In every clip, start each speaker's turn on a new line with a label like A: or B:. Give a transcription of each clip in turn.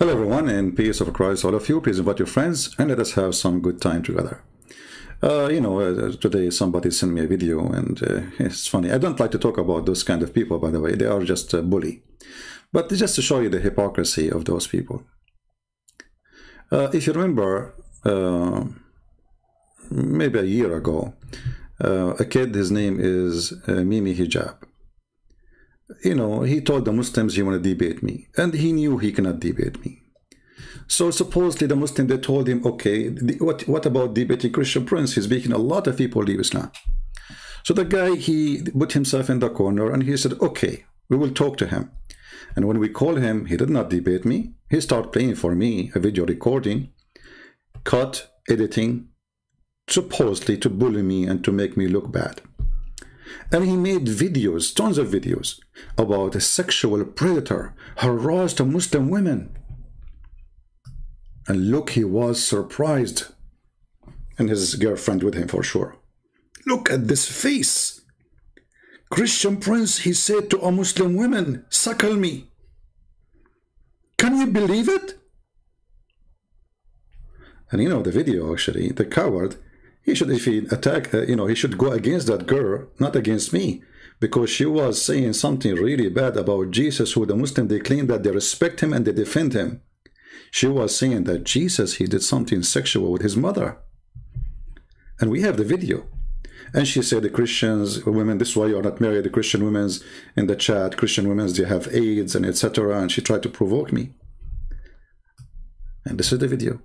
A: Hello everyone, and peace of Christ all of you. Please invite your friends and let us have some good time together. Today somebody sent me a video and it's funny. I don't like to talk about those kind of people, by the way. They are just a bully. But just to show you the hypocrisy of those people. If you remember, maybe a year ago, a kid, his name is Mimi Hijab. You know, he told the Muslims he want to debate me, and he knew he cannot debate me. So supposedly the Muslim, they told him, okay, what about debating Christian Prince? He's making a lot of people leave Islam. So the guy, he put himself in the corner and he said, okay, we will talk to him. And when we called him, he did not debate me. He started playing for me a video recording, cut, editing, supposedly to bully me and to make me look bad. And he made videos, tons of videos, about a sexual predator harassed Muslim women. And look, he was surprised. And his girlfriend with him for sure. Look at this face. Christian Prince, he said to a Muslim woman, suckle me. Can you believe it? And you know the video actually, the coward, he should, if he attack, he should go against that girl, not against me, because she was saying something really bad about Jesus, who the Muslim, they claim that they respect him and they defend him. She was saying that Jesus, he did something sexual with his mother. And we have the video. And she said the Christians, women, this is why you're not married, the Christian women's in the chat, Christian women's, they have AIDS and etc. And she tried to provoke me. And this is the video.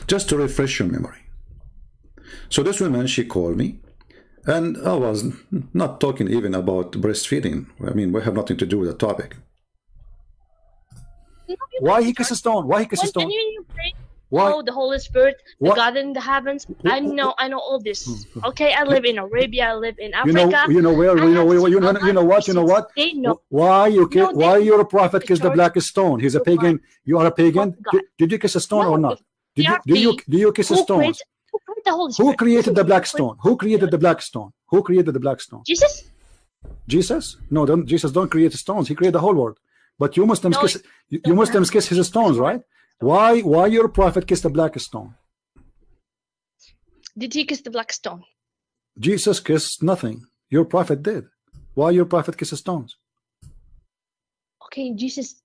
A: Just to refresh your memory. So this woman, she called me, and I was not talking even about breastfeeding. I mean, we have nothing to do with the topic.
B: Why he kiss a stone? Why he kiss a stone?
C: Why? Oh, the Holy Spirit, the God in the heavens. I know all this. Okay, I live in Arabia. I live in Africa.
B: You know what?
C: They know.
B: Why you're a prophet kiss the black stone? He's a pagan. You are a pagan. Did you kiss a stone or not? Do you kiss a stone? Who created the black stone? Who created the black stone? Who created the black stone?
C: Jesus?
B: Jesus? No, Jesus don't create stones. He created the whole world. But you Muslims kiss his stones, right? Why your prophet kissed the black stone?
C: Did he kiss the black stone?
B: Jesus kissed nothing. Your prophet did. Why your prophet kisses stones?
C: Okay, Jesus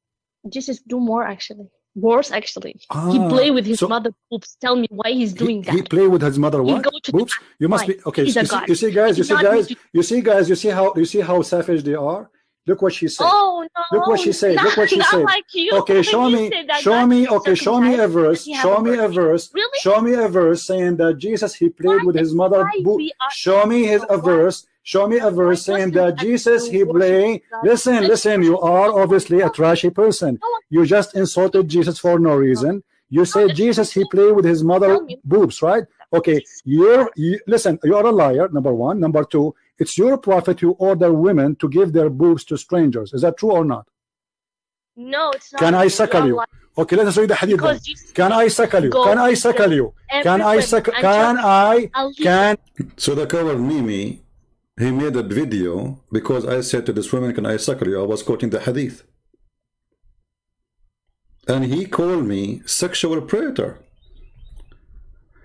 C: do more actually. Worse actually. He play with his mother boobs. Tell me why he's doing that.
B: He play with his mother what? Boobs? You must be okay. You see how savage they are? Look what she said.
C: Oh no!
B: Look what she said. Look what she said.
C: Like you.
B: Okay, show me a verse. Show me a verse.
C: Really?
B: Show me a verse saying that Jesus, he played with his mother. Show me a verse. Show me a verse saying that Jesus, he played. Listen. You are obviously a trashy person. You just insulted Jesus for no reason. You said Jesus, he played with his mother boobs, right? Okay, listen. You are a liar. Number one. Number two. It's your prophet who ordered women to give their boobs to strangers. Is that true or not?
C: No, it's not.
B: Can I suckle you? Okay, let us read the hadith. Can I suckle you? Can I suckle you? Can I suckle?
A: So the coward Mimi, he made a video because I said to this woman, can I suckle you? I was quoting the hadith. And he called me sexual predator.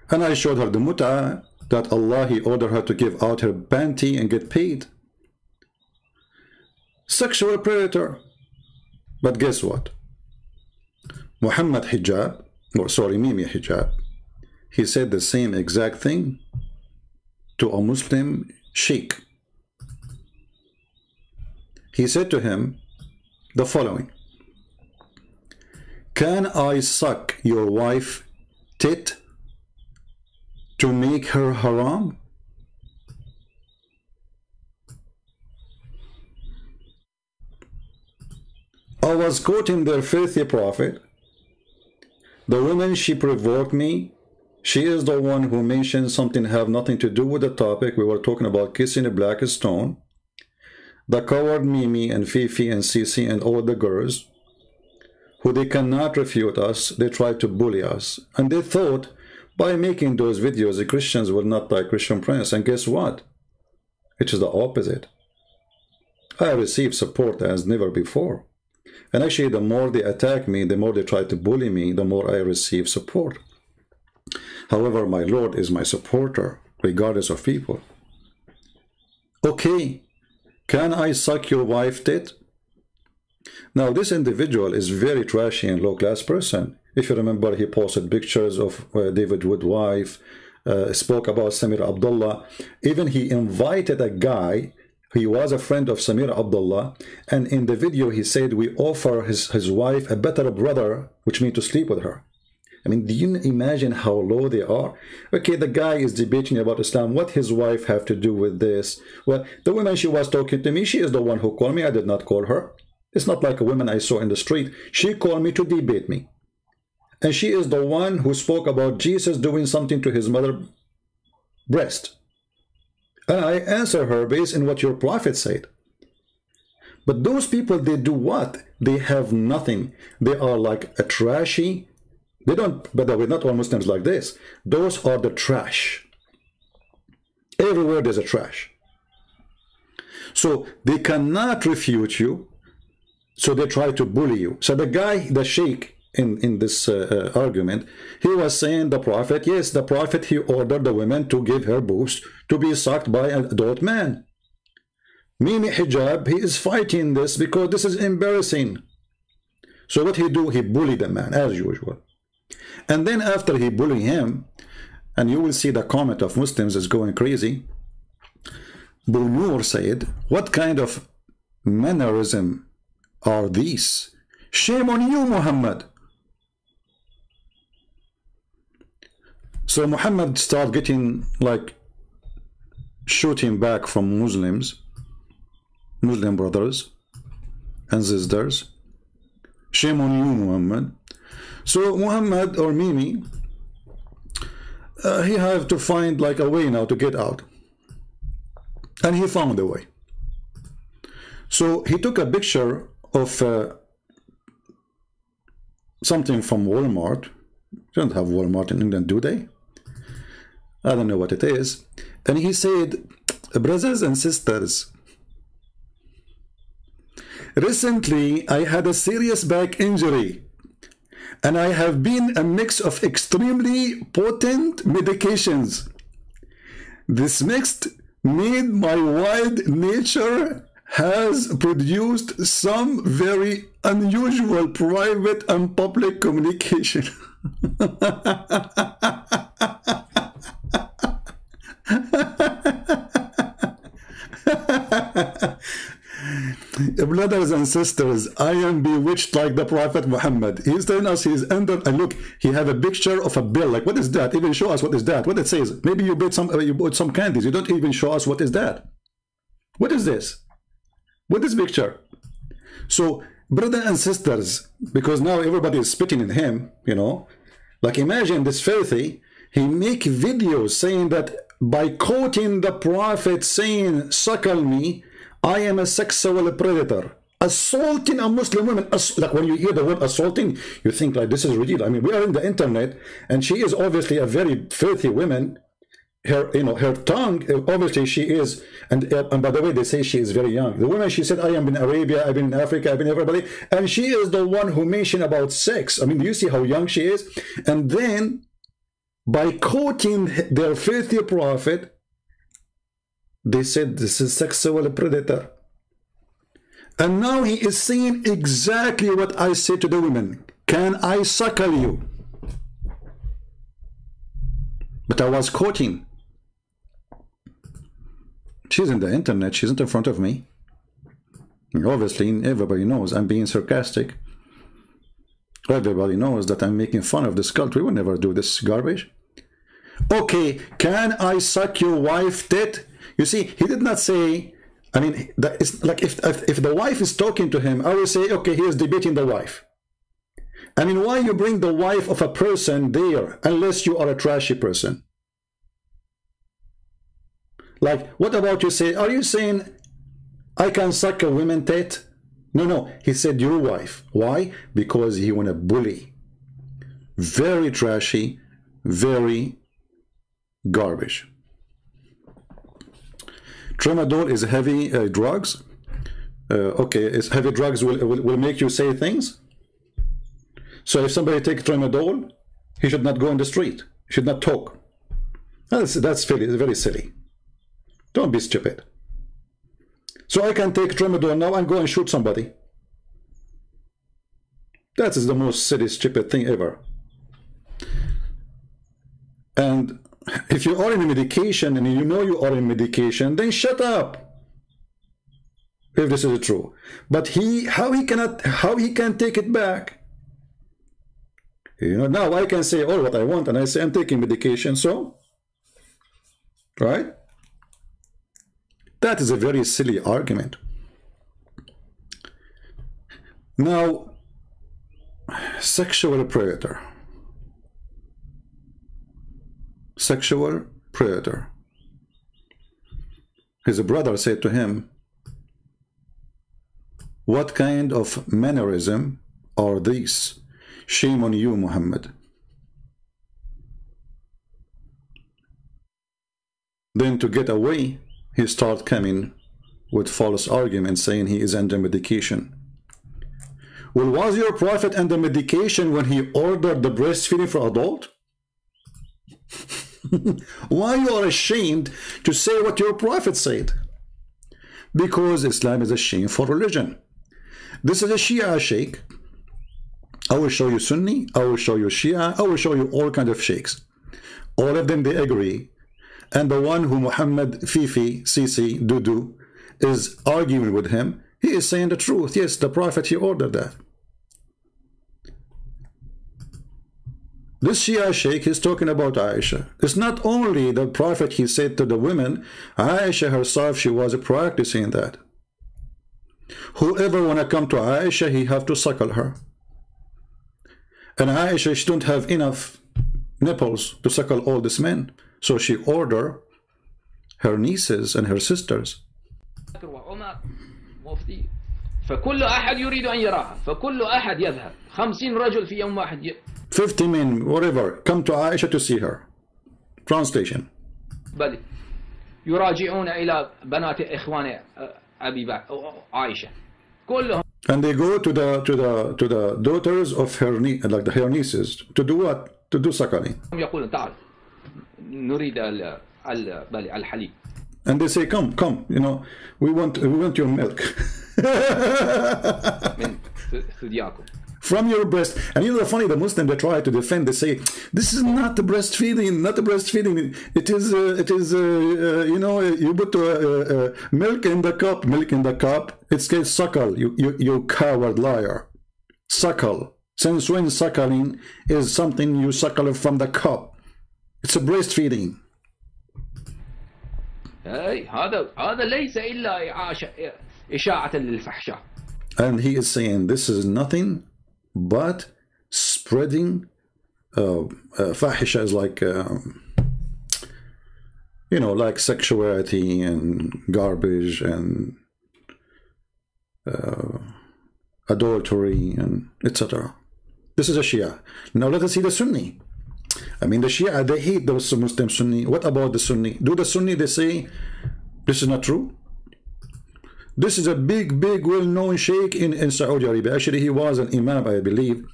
A: And I showed her the mut'ah, that Allah, he ordered her to give out her panty and get paid. Sexual predator. But guess what? Muhammad Hijab, or sorry, Mimi Hijab, he said the same exact thing to a Muslim sheikh. He said to him the following: can I suck your wife tit to make her haram? I was quoting their filthy prophet. The woman, she provoked me. She is the one who mentioned something have nothing to do with the topic. We were talking about kissing a black stone. The coward Mimi and Fifi and Sisi and all the girls who they cannot refute us, they tried to bully us. And they thought by making those videos, the Christians will not like Christian Prince. And guess what? It is the opposite. I received support as never before. And actually, the more they attack me, the more they try to bully me, the more I receive support. However, my Lord is my supporter, regardless of people. Okay, can I suck your wife tit? Now, this individual is very trashy and low-class person. If you remember, he posted pictures of David Wood's wife, spoke about Samir Abdullah. Even he invited a guy. He was a friend of Samir Abdullah, and in the video he said we offer his wife a better brother, which means to sleep with her. I mean, do you imagine how low they are? Okay, the guy is debating about Islam. What his wife have to do with this? Well, the woman she was talking to me, she is the one who called me. I did not call her. It's not like a woman I saw in the street. She called me to debate me. And she is the one who spoke about Jesus doing something to his mother's breast. And I answer her based on what your prophet said. But those people, they do what? They have nothing. They are like a trashy. They don't, by the way, not all Muslims like this. Those are the trash. Everywhere there's a trash. So they cannot refute you. So they try to bully you. So the guy, the sheikh in this argument, he was saying the prophet, yes, the prophet, he ordered the women to give her boobs to be sucked by an adult man. Mimi Hijab, he is fighting this because this is embarrassing. So what he do? He bullied the man as usual. And then after he bullied him, and you will see the comment of Muslims is going crazy, Bunur said, what kind of mannerism are these? Shame on you, Muhammad. So Muhammad started getting like shooting back from Muslims, Muslim brothers and sisters. Shame on you, Muhammad. So Muhammad or Mimi, he have to find like a way now to get out. And he found a way. So he took a picture of something from Walmart. They don't have Walmart in England, do they? I don't know what it is. And he said, brothers and sisters, recently I had a serious back injury and I have been a mix of extremely potent medications. This mixed made my wild nature has produced some very unusual private and public communication. Brothers and sisters, I am bewitched like the Prophet Muhammad. He's telling us he's under, and look, he have a picture of a bill. Like, what is that? Even show us what is that? What it says? Maybe you bought some candies. You don't even show us what is that. What is this? What is picture? So, brothers and sisters, because now everybody is spitting in him, you know, like imagine this filthy, he make videos saying that by quoting the Prophet saying, suckle me, I am a sexual predator. Assaulting a Muslim woman. Like when you hear the word assaulting, you think like this is ridiculous. I mean, we are in the internet, and she is obviously a very filthy woman. Her, you know, her tongue, obviously she is, and by the way, they say she is very young. The woman, she said, I am in Arabia, I've been in Africa, I've been everybody, and she is the one who mentioned about sex. I mean, do you see how young she is? And then, by quoting their filthy prophet, they said this is sexual predator. And now he is saying exactly what I said to the women. Can I suckle you? But I was quoting. She's in the internet. She's not in front of me. Obviously, everybody knows I'm being sarcastic. Everybody knows that I'm making fun of this cult. We would never do this garbage. Okay, can I suck your wife tit? You see, he did not say, I mean, that is like if the wife is talking to him, I will say, okay, he is debating the wife. I mean, why you bring the wife of a person there unless you are a trashy person? Like, what about you say, are you saying I can suck a woman tit? No, no, he said your wife. Why? Because he want to bully. Very trashy, very garbage. Tramadol is heavy drugs. okay, is heavy drugs will make you say things. So if somebody takes tramadol, he should not go in the street. He should not talk. That's very silly. Don't be stupid. So I can take tramadol now and go and shoot somebody. That is the most silly, stupid thing ever. And if you are in medication and you know you are in medication, then shut up. If this is true. But how he can take it back? You know, now I can say all what I want, and I say I'm taking medication, so, right? That is a very silly argument. Now, sexual predator. Sexual predator. His brother said to him, what kind of mannerism are these? Shame on you, Muhammad. Then to get away, he started coming with false arguments, saying he is under medication. Well, was your prophet under medication when he ordered the breastfeeding for adult? Why you are ashamed to say what your prophet said? Because Islam is a shameful religion. This is a Shia sheikh. I will show you Sunni, I will show you Shia, I will show you all kinds of sheikhs. All of them, they agree. And the one who Muhammad Fifi, Sisi, Dudu is arguing with him, he is saying the truth. Yes, the prophet, he ordered that. This Shia sheikh is talking about Aisha. It's not only the prophet, he said to the women, Aisha herself, she was practicing that. Whoever want to come to Aisha, he have to suckle her. And Aisha, she don't have enough nipples to suckle all these men. So she ordered her nieces and her sisters.
D: فكل أحد يريد أن يراها فكل أحد يذهب 50 رجل في يوم واحد
A: 50 men, whatever, come to Aisha to see her. Translation.
D: بل يراجعون إلى بنات إخوان أبي بكر عائشة كلهم.
A: And they go to the daughters of her her nieces to do what? To do suckling.
D: يقولون تعال نريد الحليب.
A: And they say, come, you know, we want your milk. From your breast. And you know the funny, the Muslim, they try to defend, they say, this is not the breastfeeding, not the breastfeeding. It is you know, you put milk in the cup, it's called suckle, you coward liar. Suckle. Since when suckling is something you suckle from the cup? It's a breastfeeding.
D: هذا ليس إلا إشاعة للفحشاء.
A: And he is saying this is nothing but spreading fahisha is like you know, like sexuality and garbage and adultery and etc. This is a Shia. Now let us see the Sunni. I mean, the Shia, they hate those Muslim Sunni. What about the Sunni? Do the Sunni, they say this is not true? This is a big well-known sheikh in Saudi Arabia. Actually, he was an imam, I believe,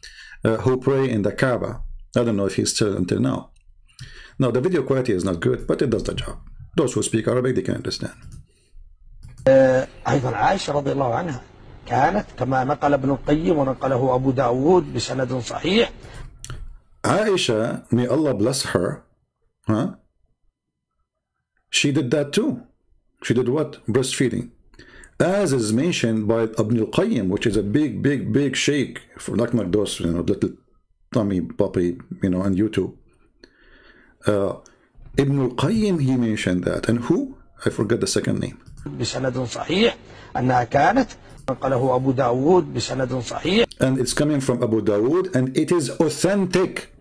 A: who pray in the Kaaba. I don't know if he's still until now. Now, the video quality is not good, but it does the job. Those who speak Arabic, they can understand.
E: أيضا عائشة رضي الله عنها كانت كما نقل ابن القيم ونقله أبو داود بسند صحيح.
A: Aisha, may Allah bless her, huh? She did that too. She did what? Breastfeeding. As is mentioned by Ibn al-Qayyim, which is a big sheikh, for like those, you know, little tummy puppy, you know, on YouTube. Ibn al-Qayyim, he mentioned that. And who? I forget the second name.
E: بسند صحيح أنها كانت نقله أبو داود بسند صحيح.
A: And it's coming from Abu Dawood, and it is authentic.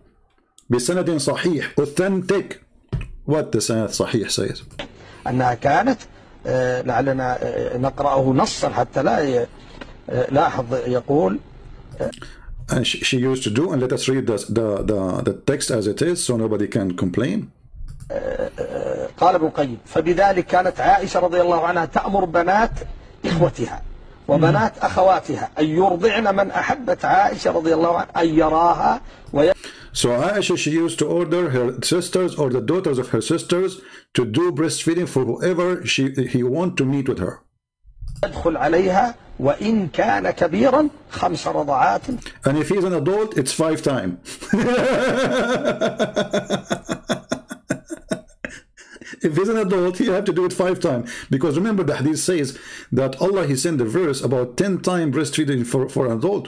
A: بسند صحيح, authentic. What the sanad صحيح says.
E: أنها كانت لعلنا نقرأه نصا حتى لا لاحظ يقول.
A: And she used to do, and let us read the text as it is so nobody can complain.
E: قال ابن القيم فبذلك كانت عائشة رضي الله عنها تأمر بنات إخوتها وبنات أخواتها أن يرضعن من أحبت عائشة رضي الله عنها أن يراها
A: So Aisha, she used to order her sisters or the daughters of her sisters to do breastfeeding for whoever he want to meet with her.
E: يدخل عليها وإن كان كبيرا 5 رضعات.
A: And if he's an adult, it's 5 times. If he's an adult, you have to do it 5 times. Because remember, the hadith says that Allah, he sent a verse about 10 times breastfeeding for an adult.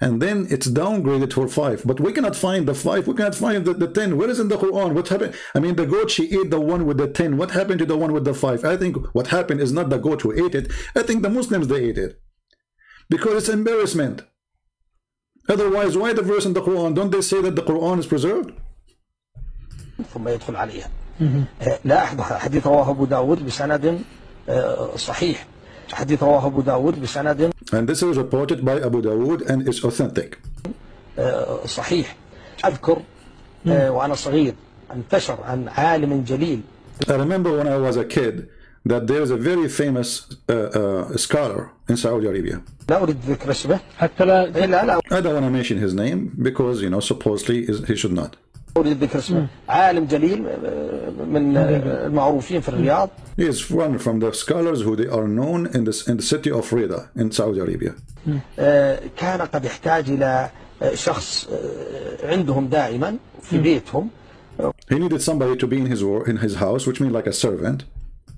A: And then it's downgraded for 5. But we cannot find the 5. We cannot find the 10. Where is in the Quran? What happened? I mean, the goat, she ate the one with the 10. What happened to the one with the 5? I think what happened is not the goat who ate it. I think the Muslims, they ate it. Because it's embarrassment. Otherwise, why the verse in the Quran? Don't they say that the Quran is preserved?
E: ثم يدخل عليها. لا أحد حديث رواه أبو داود بسند صحيح. حديث رواه أبو داود بسند.
A: And this is reported by Abu Dawood and it's authentic.
E: صحيح. أذكر وأنا صغير انتشر عن عالم جليل.
A: I remember when I was a kid that there is a very famous scholar in Saudi Arabia.
E: لا أريد ذكر اسمه.
B: حتى لا.
E: لا.
A: I don't want to mention his name because, you know, supposedly he should not.
E: أريد ذكر اسمه. عالم جليل من المعروفين في الرياض.
A: He is one from the scholars who they are known in the city of Riyadh in Saudi Arabia.
E: كان قد يحتاج إلى شخص عندهم دائما في بيتهم.
A: He needed somebody to be in his house, which means like a servant.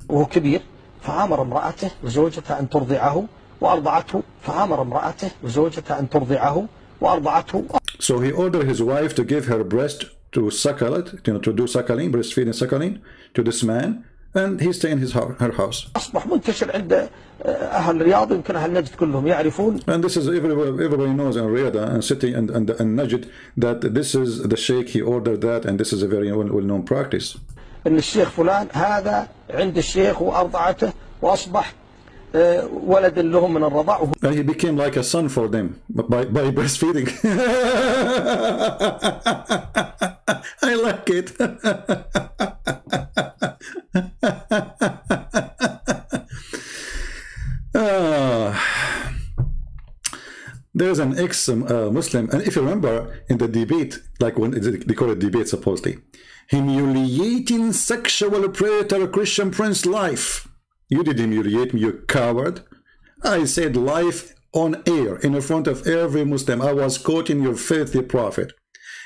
E: وهو كبير فأمر امرأته وزوجته أن ترضعه وأرضعته فأمر امرأته وزوجته أن ترضعه وأرضعته.
A: So he ordered his wife to give her breast to suckle it, you know, to do suckling, breastfeeding, suckling to this man, and he stayed in her house.
E: أصبح منتشر عند أهل الرياض يمكن أهل نجد كلهم يعرفون.
A: And this is everybody knows in Riyadh and city and Najd that this is the sheikh, he ordered that, and this is a very well-known practice.
E: إن الشيخ فلان هذا عند الشيخ وأرضعته وأصبح ولد لهم من الرضاع.
A: And he became like a son for them by breastfeeding. I like it. There's an ex-Muslim, and if you remember in the debate, like when they call it debate supposedly, humiliating sexual predator Christian Prince life. You did humiliate me, you coward. I said life on air in front of every Muslim. I was quoting your filthy prophet.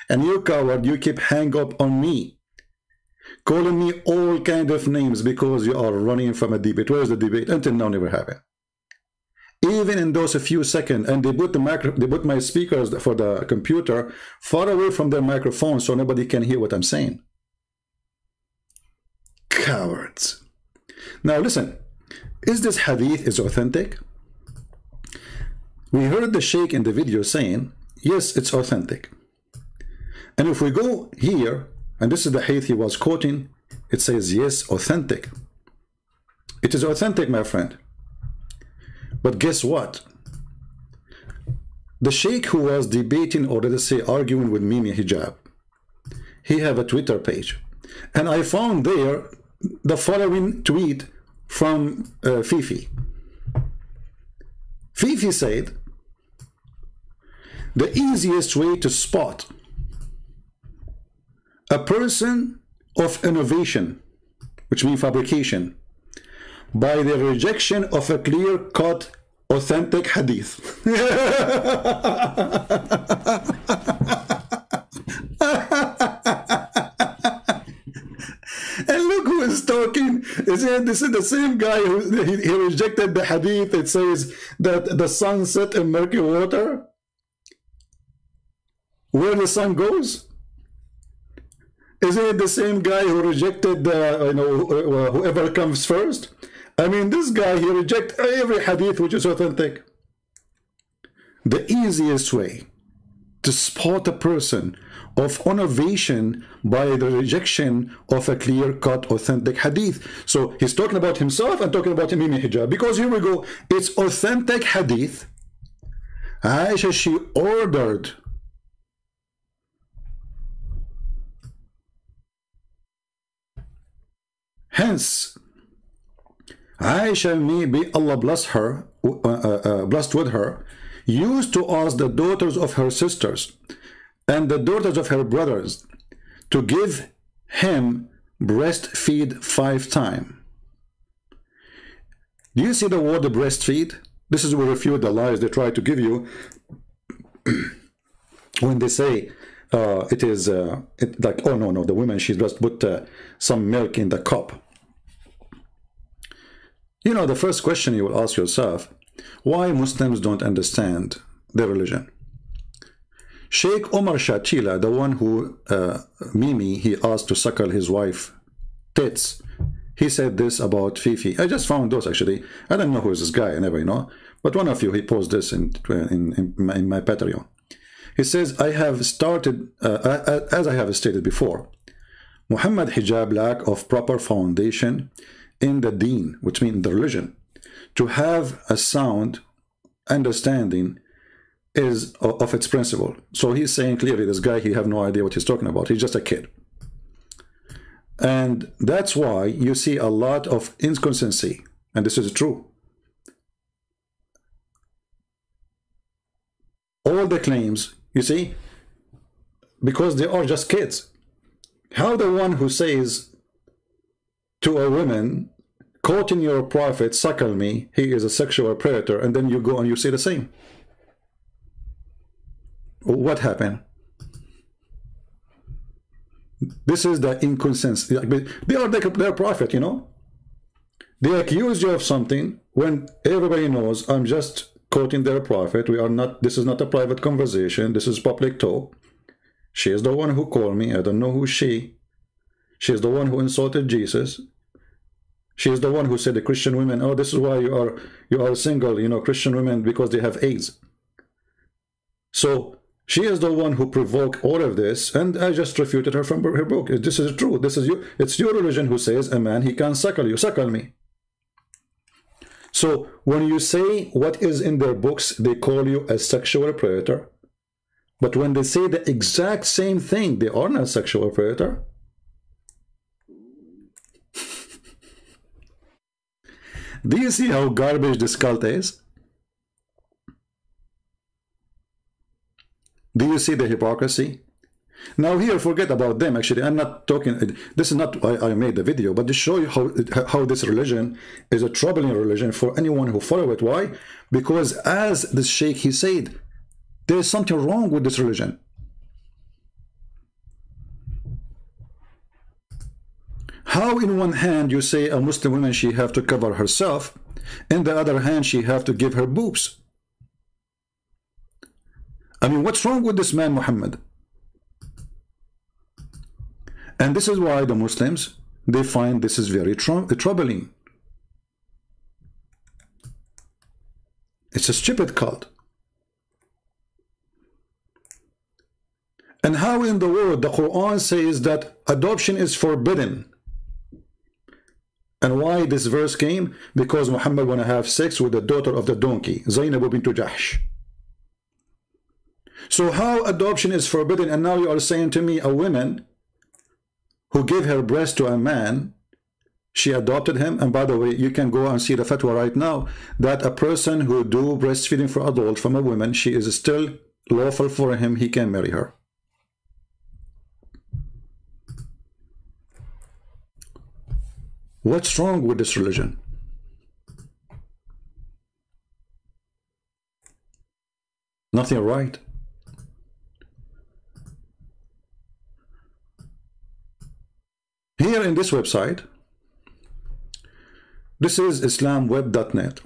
A: And you coward, you keep hang up on me, calling me all kind of names because you are running from a debate. Where is the debate? Until now, never happened. Even in those few seconds, and they put my speakers for the computer far away from their microphone so nobody can hear what I'm saying. Cowards. Now listen, is this hadith is authentic? We heard the sheikh in the video saying, yes, it's authentic. And if we go here, and this is the hadith he was quoting, it says, yes, authentic. It is authentic, my friend. But guess what? The sheikh who was debating, or let us say arguing with Mimi Hijab, he have a Twitter page. And I found there the following tweet from Fifi. Fifi said, the easiest way to spot a person of innovation, which means fabrication, by the rejection of a clear-cut, authentic hadith. And look who is talking. This is the same guy who he rejected the hadith. It says that the sun set in murky water. Where the sun goes? Isn't it the same guy who rejected whoever comes first? I mean, this guy, he rejects every hadith which is authentic. The easiest way to spot a person of innovation by the rejection of a clear-cut, authentic hadith. So he's talking about himself and talking about Mimi Hijab. Because here we go, it's authentic hadith. Aisha, she ordered hence, Aisha, may be Allah bless her, blessed with her, used to ask the daughters of her sisters and the daughters of her brothers to give him breastfeed 5 times. Do you see the word breastfeed? This is where refute the lies they try to give you when they say it is like, oh no, the woman, she just put some milk in the cup. You know, the first question you will ask yourself, why Muslims don't understand their religion? Sheikh Omar Shatila, the one who Mimi, he asked to suckle his wife tits, he said this about Fifi. I just found those actually. I don't know who is this guy, I never know. But one of you, he posted this in my Patreon. He says, I have started, as I have stated before, Muhammad hijab lack of proper foundation in the deen, which means the religion. To have a sound understanding is of its principle. So he's saying clearly, this guy, he have no idea what he's talking about. He's just a kid. And that's why you see a lot of inconsistency. And this is true. All the claims, you see, because they are just kids. How the one who says to a woman, quoting your prophet, suckle me, he is a sexual predator, and then you go and you say the same. What happened? This is the inconsistency. They are their prophet, you know. They accuse you of something when everybody knows I'm just quoting their prophet. We are not, this is not a private conversation. This is public talk. She is the one who called me. I don't know who she. She is the one who insulted Jesus. She is the one who said the Christian women, oh, this is why you are single, you know, Christian women, because they have AIDS. So she is the one who provoked all of this, and I just refuted her from her book. This is true. This is you. It's your religion who says a man, he can suckle you. Suckle me. So when you say what is in their books, they call you a sexual predator. But when they say the exact same thing, they are not a sexual predator. Do you see how garbage this cult is? Do you see the hypocrisy? Now here, forget about them. Actually, I'm not talking, this is not why I made the video, but to show you how this religion is a troubling religion for anyone who follow it. Why? Because as this sheikh, he said, there is something wrong with this religion. How in one hand you say a Muslim woman, she have to cover herself, in the other hand she have to give her boobs? I mean, what's wrong with this man Muhammad? And this is why the Muslims, they find this is very troubling. It's a stupid cult. And how in the world the Quran says that adoption is forbidden? And why this verse came? Because Muhammad want to have sex with the daughter of the donkey, Zainab bint Jahsh. So how adoption is forbidden, and now you are saying to me a woman who gave her breast to a man, she adopted him? And by the way, you can go and see the fatwa right now, that a person who do breastfeeding for adult from a woman, she is still lawful for him, he can marry her. What's wrong with this religion? Nothing right. Here in this website, this is islamweb.net.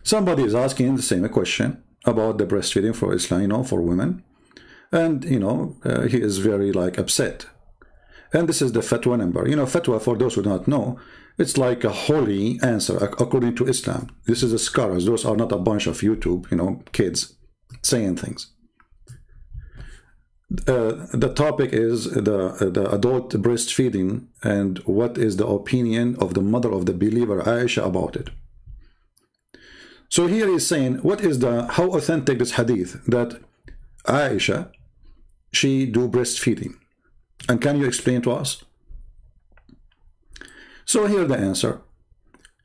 A: Somebody is asking the same question about the breastfeeding for Islam, you know, for women. And, you know, he is very like upset. And this is the fatwa number. You know, fatwa, for those who do not know, it's like a holy answer according to Islam. This is the scholars. Those are not a bunch of YouTube, you know, kids saying things. The topic is the adult breastfeeding and what is the opinion of the mother of the believer Aisha about it. So here he's saying, what is how authentic this hadith that Aisha, she do breastfeeding, and can you explain to us? So here the answer.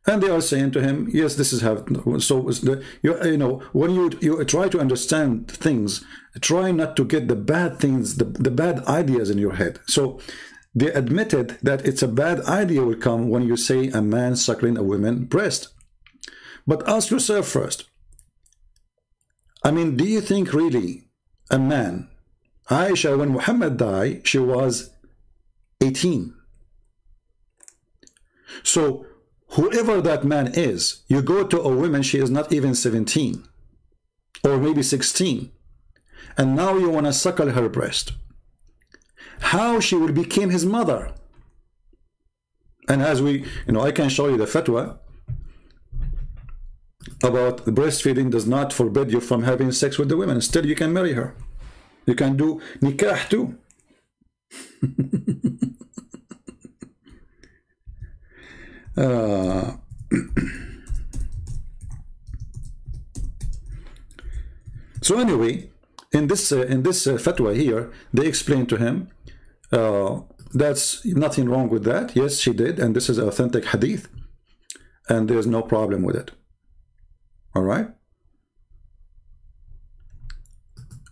A: And they are saying to him, yes, this is how. So you know, when you try to understand things, try not to get the bad things, the bad ideas in your head. So they admitted that it's a bad idea will come when you say a man suckling a woman's breast. But ask yourself first, I mean, do you think really a man, Aisha, when Muhammad died, she was 18. So whoever that man is, you go to a woman, she is not even 17 or maybe 16, and now you want to suckle her breast. How she will become his mother? And as we, you know, I can show you the fatwa about breastfeeding does not forbid you from having sex with the women. Still, you can marry her. You can do nikah too. So anyway, in this fatwa here, they explain to him that's nothing wrong with that. Yes, she did, and this is authentic hadith, and there's no problem with it. All right.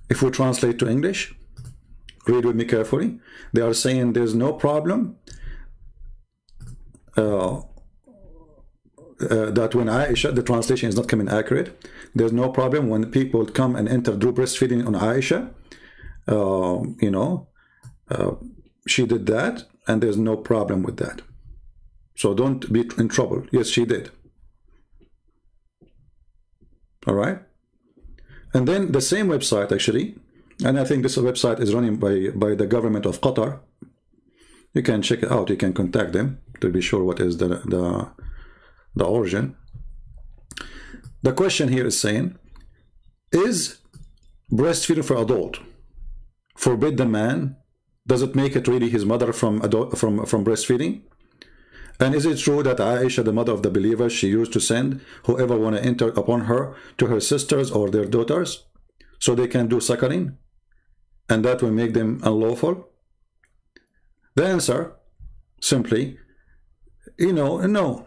A: If we translate to English, read with me carefully. They are saying there's no problem that when Aisha, the translation is not coming accurate. There's no problem when people come and enter through breastfeeding on Aisha. You know, she did that, and there's no problem with that. So don't be in trouble. Yes, she did. All right. And then the same website, actually, and I think this website is running by the government of Qatar. You can check it out. You can contact them to be sure what is the origin. The question here is saying, is breastfeeding for adult forbid the man? Does it make it really his mother from breastfeeding? And is it true that Aisha, the mother of the believers, she used to send whoever want to enter upon her to her sisters or their daughters so they can do suckling, and that will make them unlawful? The answer, simply, you know, no.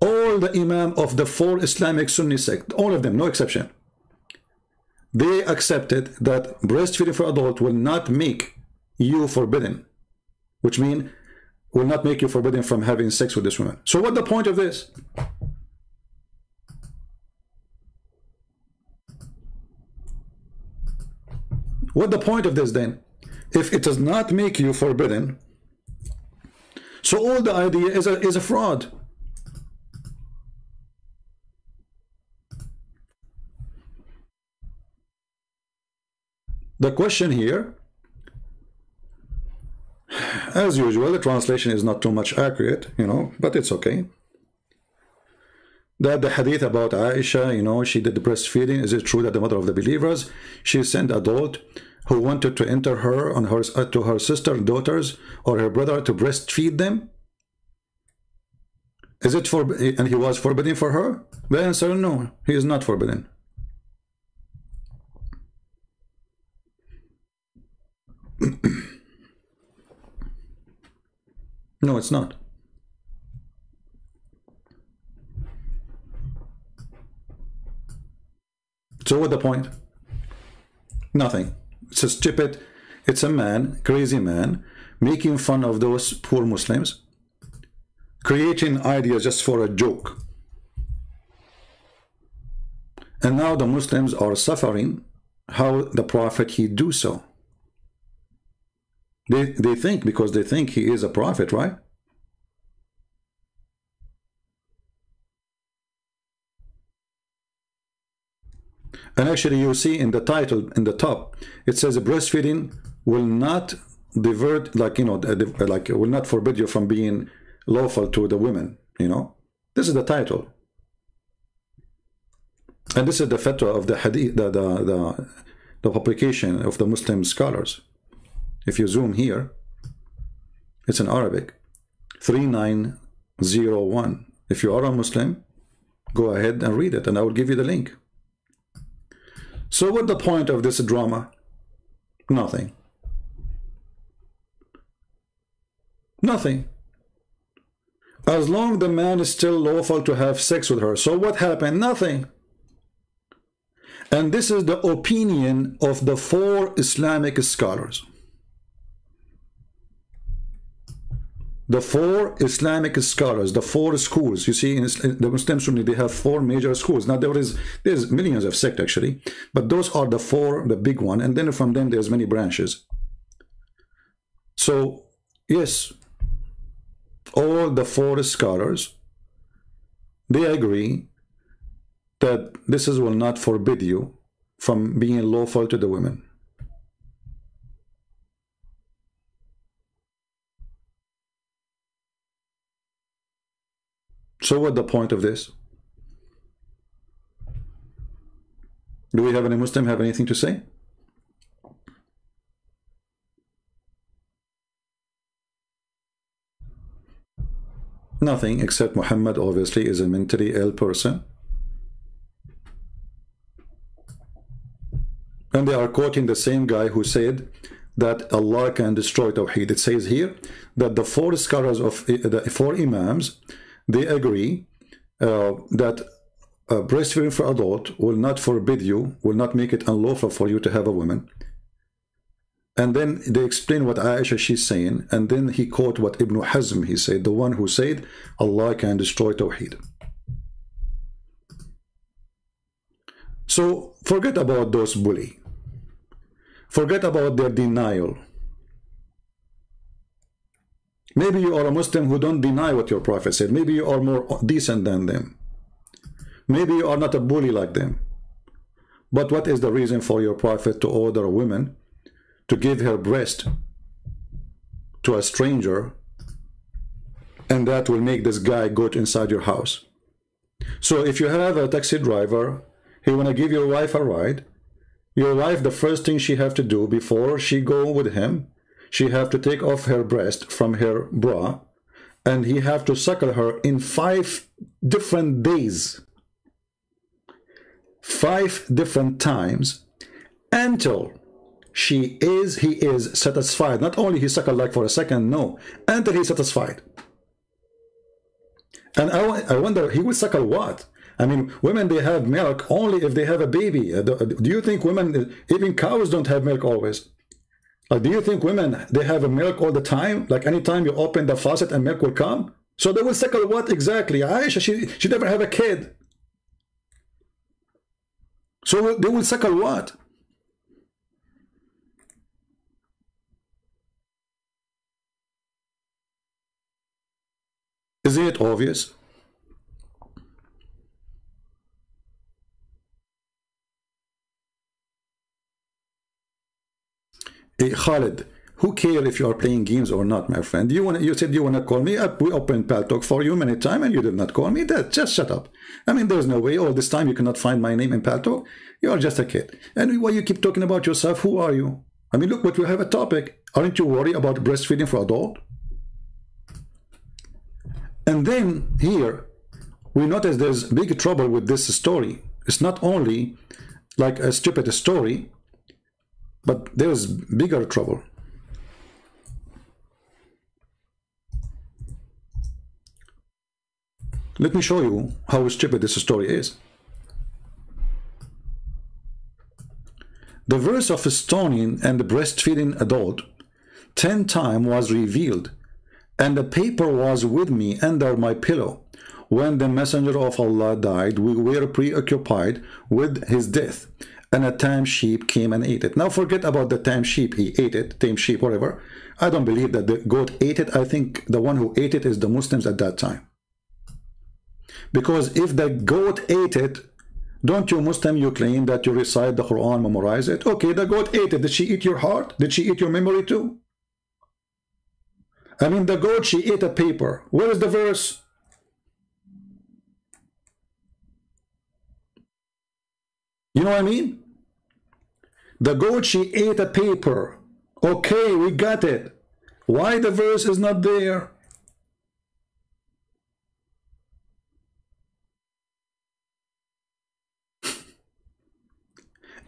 A: All the imam of the 4 Islamic Sunni sect, all of them, no exception, they accepted that breastfeeding for adult will not make you forbidden, which means will not make you forbidden from having sex with this woman. So what's the point of this? What the point of this then? If it does not make you forbidden, so all the idea is a fraud. The question here, as usual, the translation is not too much accurate, you know, but it's okay. That the hadith about Aisha, you know, she did the breastfeeding. Is it true that the mother of the believers, she sent adult who wanted to enter her on her to her sister, daughters, or her brother to breastfeed them? Is it and he was forbidden for her? The answer, no, he is not forbidden. No, it's not. So what's the point? Nothing. It's a stupid, it's a man, crazy man, making fun of those poor Muslims, creating ideas just for a joke. And now the Muslims are suffering how the Prophet he do so. They think, because they think he is a prophet, right? And actually you see in the title, in the top, it says breastfeeding will not divert, like, you know, like will not forbid you from being lawful to the women, you know. This is the title. And this is the fatwa of the hadith, the publication of the Muslim scholars. If you zoom here, it's in Arabic, 3901. If you are a Muslim, go ahead and read it, and I will give you the link. So what's the point of this drama? Nothing. Nothing. as long the man is still lawful to have sex with her. So what happened? Nothing. And this is the opinion of the 4 Islamic scholars. The 4 Islamic scholars, the 4 schools. You see, in the Muslim Sunni, they have 4 major schools. Now, there's millions of sects, actually. But those are the 4, the big one. And then from them, there's many branches. So, yes, all the 4 scholars, they agree that this will not forbid you from being lawful to the women. So what's the point of this? Do we have any Muslim have anything to say? Nothing, except Muhammad obviously is a mentally ill person. And they are quoting the same guy who said that Allah can destroy Tawheed. It says here that the 4 scholars of the 4 Imams, they agree that breastfeeding for adult will not forbid you, will not make it unlawful for you to have a woman. And then they explain what Aisha she's saying, and then he quote what Ibn Hazm he said, the one who said Allah can destroy Tawheed. So forget about those bully. Forget about their denial. Maybe you are a Muslim who don't deny what your Prophet said. Maybe you are more decent than them. Maybe you are not a bully like them. But what is the reason for your Prophet to order a woman to give her breast to a stranger, and that will make this guy go inside your house? So if you have a taxi driver, he want to give your wife a ride, your wife, the first thing she have to do before she go with him, she have to take off her breast from her bra, and he have to suckle her in 5 different days, 5 different times, until he is satisfied. Not only he suckle like for a second, no, until he's satisfied. And I wonder, he will suckle what? I mean, women, they have milk only if they have a baby. Do you think women, even cows don't have milk always? Do you think women, they have a milk all the time? Like anytime you open the faucet and milk will come? So they will suckle what exactly? Aisha, she never have a kid. So they will suckle what? Isn't it obvious? Hey, Khalid, who cares if you are playing games or not, my friend? You said you want to call me up. We opened Paltalk for you many times and you did not call me. Just shut up. I mean, there's no way all this time you cannot find my name in Paltalk. You are just a kid. And why you keep talking about yourself? Who are you? I mean, look, but we have a topic. Aren't you worried about breastfeeding for adult? And then here, we notice there's big trouble with this story. It's not only like a stupid story, but there's bigger trouble. Let me show you how stupid this story is. The verse of stoning and the breastfeeding adult 10 times was revealed, and the paper was with me under my pillow. When the messenger of Allah died, we were preoccupied with his death, and a tame sheep came and ate it. Now forget about the tame sheep, he ate it, tame sheep, whatever. I don't believe that the goat ate it. I think the one who ate it is the Muslims at that time. Because if the goat ate it, don't you Muslim, you claim that you recite the Quran, memorize it? Okay, the goat ate it. Did she eat your heart? Did she eat your memory too? I mean, the goat, she ate a paper. Where is the verse? You know what I mean? The goat, she ate a paper. Okay, we got it. Why the verse is not there?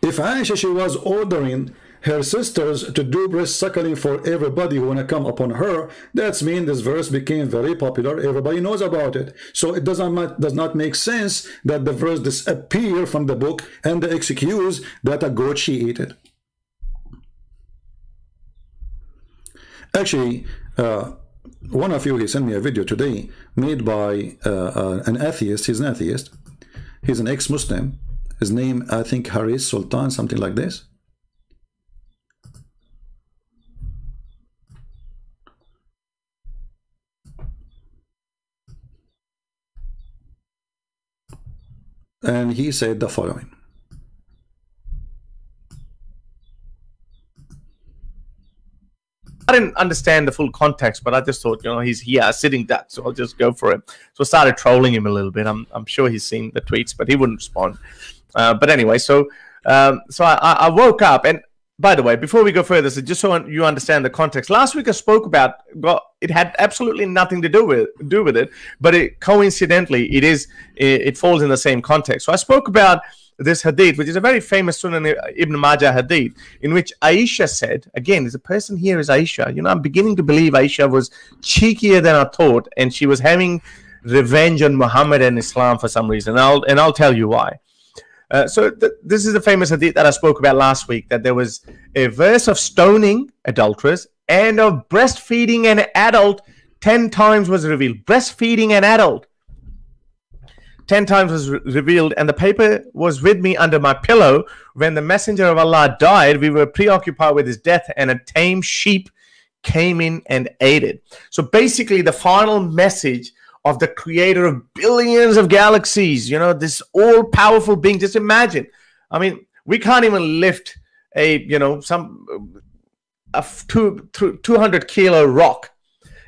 A: If Aisha, she was ordering her sisters to do breast suckling for everybody who wanna come upon her. That's mean this verse became very popular. Everybody knows about it. So it does not make sense that the verse disappear from the book and the excuse that a goat she ate it. Actually, one of you, he sent me a video today made by an atheist. He's an atheist. He's an ex-Muslim. His name, I think, Haris Sultan, something like this. And he said the following.
F: I didn't understand the full context, but I just thought, you know, he's here sitting duck, so I'll just go for it. So I started trolling him a little bit. I'm sure he's seen the tweets, but he wouldn't respond. But anyway, so I woke up, and by the way, before we go further, so just so you understand the context, last week I spoke about, well, it had absolutely nothing to do with it, but coincidentally, it falls in the same context. So I spoke about this hadith, which is a very famous Sunan Ibn Majah hadith, in which Aisha said, again, there's a person here is Aisha. You know, I'm beginning to believe Aisha was cheekier than I thought, and she was having revenge on Muhammad and Islam for some reason. And I'll tell you why. This is the famous hadith that I spoke about last week, that there was a verse of stoning adulterers and of breastfeeding an adult 10 times was revealed. Breastfeeding an adult 10 times was revealed, and the paper was with me under my pillow. When the messenger of Allah died, we were preoccupied with his death, and a tame sheep came in and ate it. So basically, the final message of the creator of billions of galaxies, you know, this all-powerful being. Just imagine. I mean, we can't even lift a, you know, 200 kilo rock.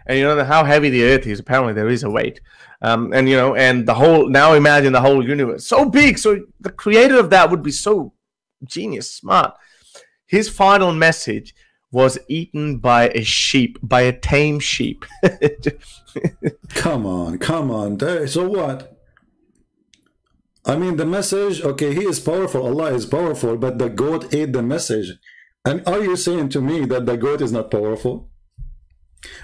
F: And you know how heavy the earth is. Apparently there is a weight. And you know, and the whole, now imagine the whole universe. So big. So the creator of that would be so genius, smart. His final message was eaten by a sheep, by a tame sheep.
A: Come on. So what? I mean, the message, okay, he is powerful, Allah is powerful, but the goat ate the message. And are you saying to me that the goat is not powerful?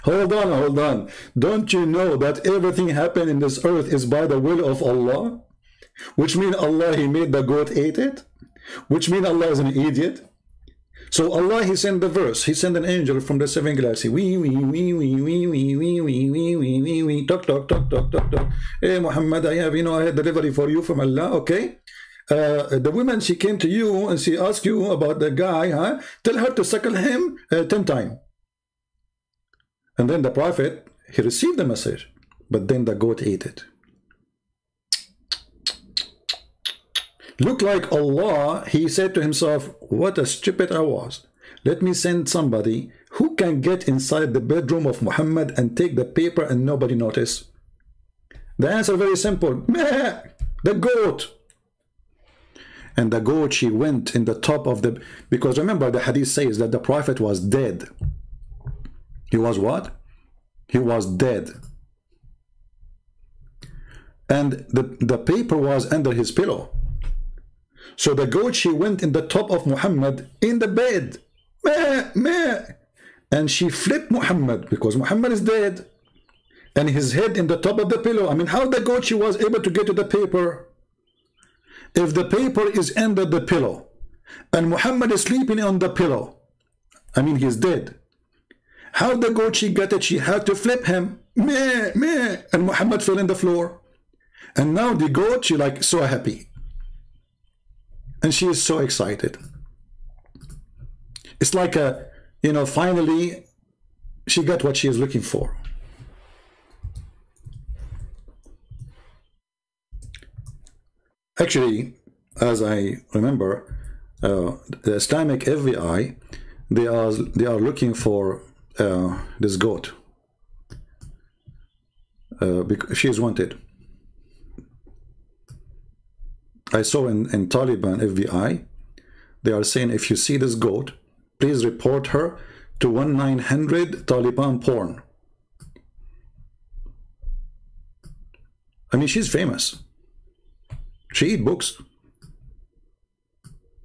A: Hold on. Don't you know that everything happened in this earth is by the will of Allah? Which means Allah, he made the goat ate it? Which means Allah is an idiot? So Allah, he sent the verse. He sent an angel from the seven galaxy. Talk. Hey Muhammad, I have delivery for you from Allah, okay? The woman, she came to you and she asked you about the guy, huh? Tell her to suckle him 10 times. And then the prophet, he received the message, but then the goat ate it. Look like Allah, he said to himself, what a stupid I was. Let me send somebody who can get inside the bedroom of Muhammad and take the paper and nobody notice. The answer very simple. Meh, the goat. And the goat, she went in the top of the, because remember the hadith says that the prophet was dead. He was what? He was dead. And the paper was under his pillow. So the goat, she went in the top of Muhammad in the bed. Meh, meh. And she flipped Muhammad because Muhammad is dead. And his head in the top of the pillow. I mean, how the goat, she was able to get to the paper? If the paper is under the pillow and Muhammad is sleeping on the pillow, I mean, he's dead. How the goat, she got it? She had to flip him. Meh, meh. And Muhammad fell in the floor. And now the goat, she like so happy. And she is so excited. It's like a, you know, finally she got what she is looking for. Actually, as I remember, the Islamic FBI, they are looking for this goat because she is wanted. I saw in Taliban FBI, they are saying if you see this goat, please report her to 1-900 Taliban porn. I mean, she's famous. She eats books.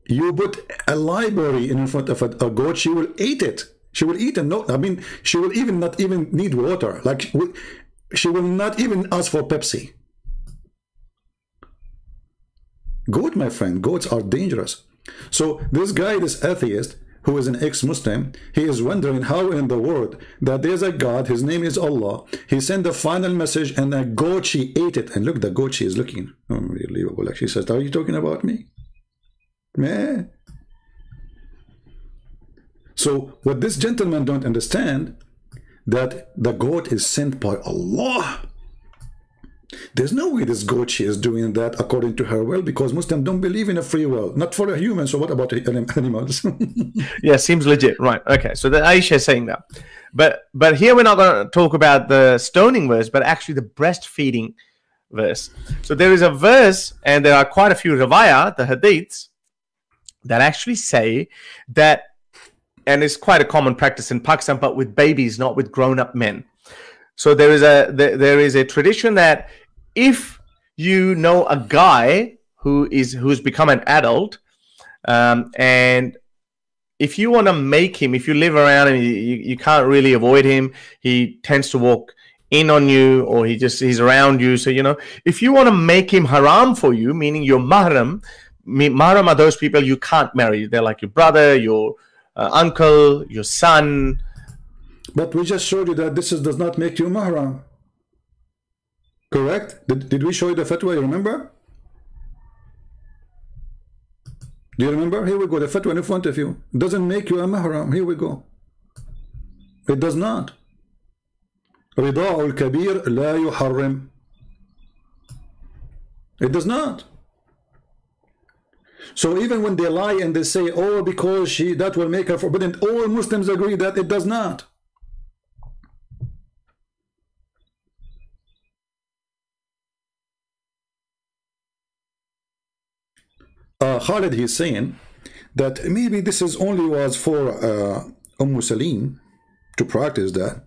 A: You put a library in front of a goat, she will eat it. She will eat and no, I mean, she will even not even need water. Like, she will not even ask for Pepsi. Goat, my friend, goats are dangerous. So this guy, this atheist, who is an ex-Muslim, he is wondering how in the world that there's a God, his name is Allah, he sent the final message and a goat, she ate it. And look, the goat, she is looking unbelievable. Like she says, are you talking about me? Meh. So what this gentleman don't understand, that the goat is sent by Allah. There's no way this goat, she is doing that according to her will, because Muslims don't believe in a free will, not for a human. So what about animals?
F: Yeah, seems legit, right? Okay, so the Aisha is saying that, but here we're not going to talk about the stoning verse, but actually the breastfeeding verse. So there is a verse, and there are quite a few riwayah, the hadiths, that actually say that, and it's quite a common practice in Pakistan, but with babies, not with grown-up men. So there is a tradition that if you know a guy who's become an adult, and if you want to make him, if you live around him, you can't really avoid him. He tends to walk in on you, or he's around you. So, you know, if you want to make him haram for you, meaning your mahram, mahram are those people you can't marry. They're like your brother, your uncle, your son.
A: But we just showed you that this does not make you mahram. Correct? Did we show you the fatwa? You remember? Do you remember? Here we go. The fatwa in front of you. It doesn't make you a mahram. Here we go. It does not. رضاع الكبير لا يحرم. It does not. So even when they lie and they say, oh, because that will make her forbidden, all Muslims agree that it does not. Khalid, he's saying that maybe this is only was for Salim to practice that.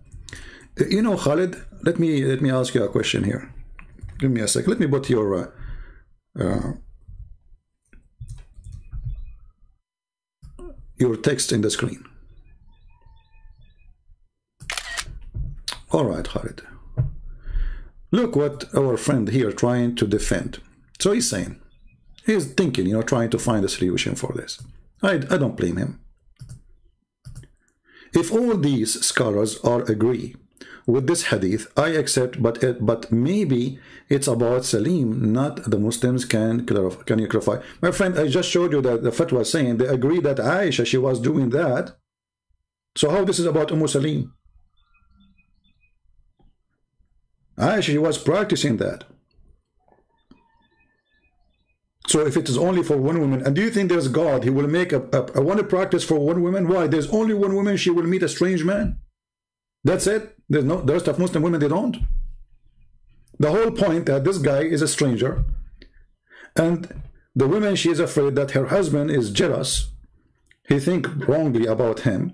A: You know, Khalid, let me ask you a question here. Give me a sec. Let me put your text in the screen. All right, Khalid. Look what our friend here trying to defend. So he's saying, he's thinking, you know, trying to find a solution for this. I don't blame him. If all these scholars are agree with this hadith, I accept, but maybe it's about Salim, not the Muslims. Can you clarify? My friend, I just showed you that the fatwa saying they agree that Aisha, she was doing that. So how this is about Salim? Aisha, she was practicing that. So if it is only for one woman, and do you think there's God, he will make a one practice for one woman? Why? There's only one woman, she will meet a strange man. That's it. There's no, the rest of Muslim women, they don't. The whole point that this guy is a stranger, and the woman, she is afraid that her husband is jealous. He think wrongly about him.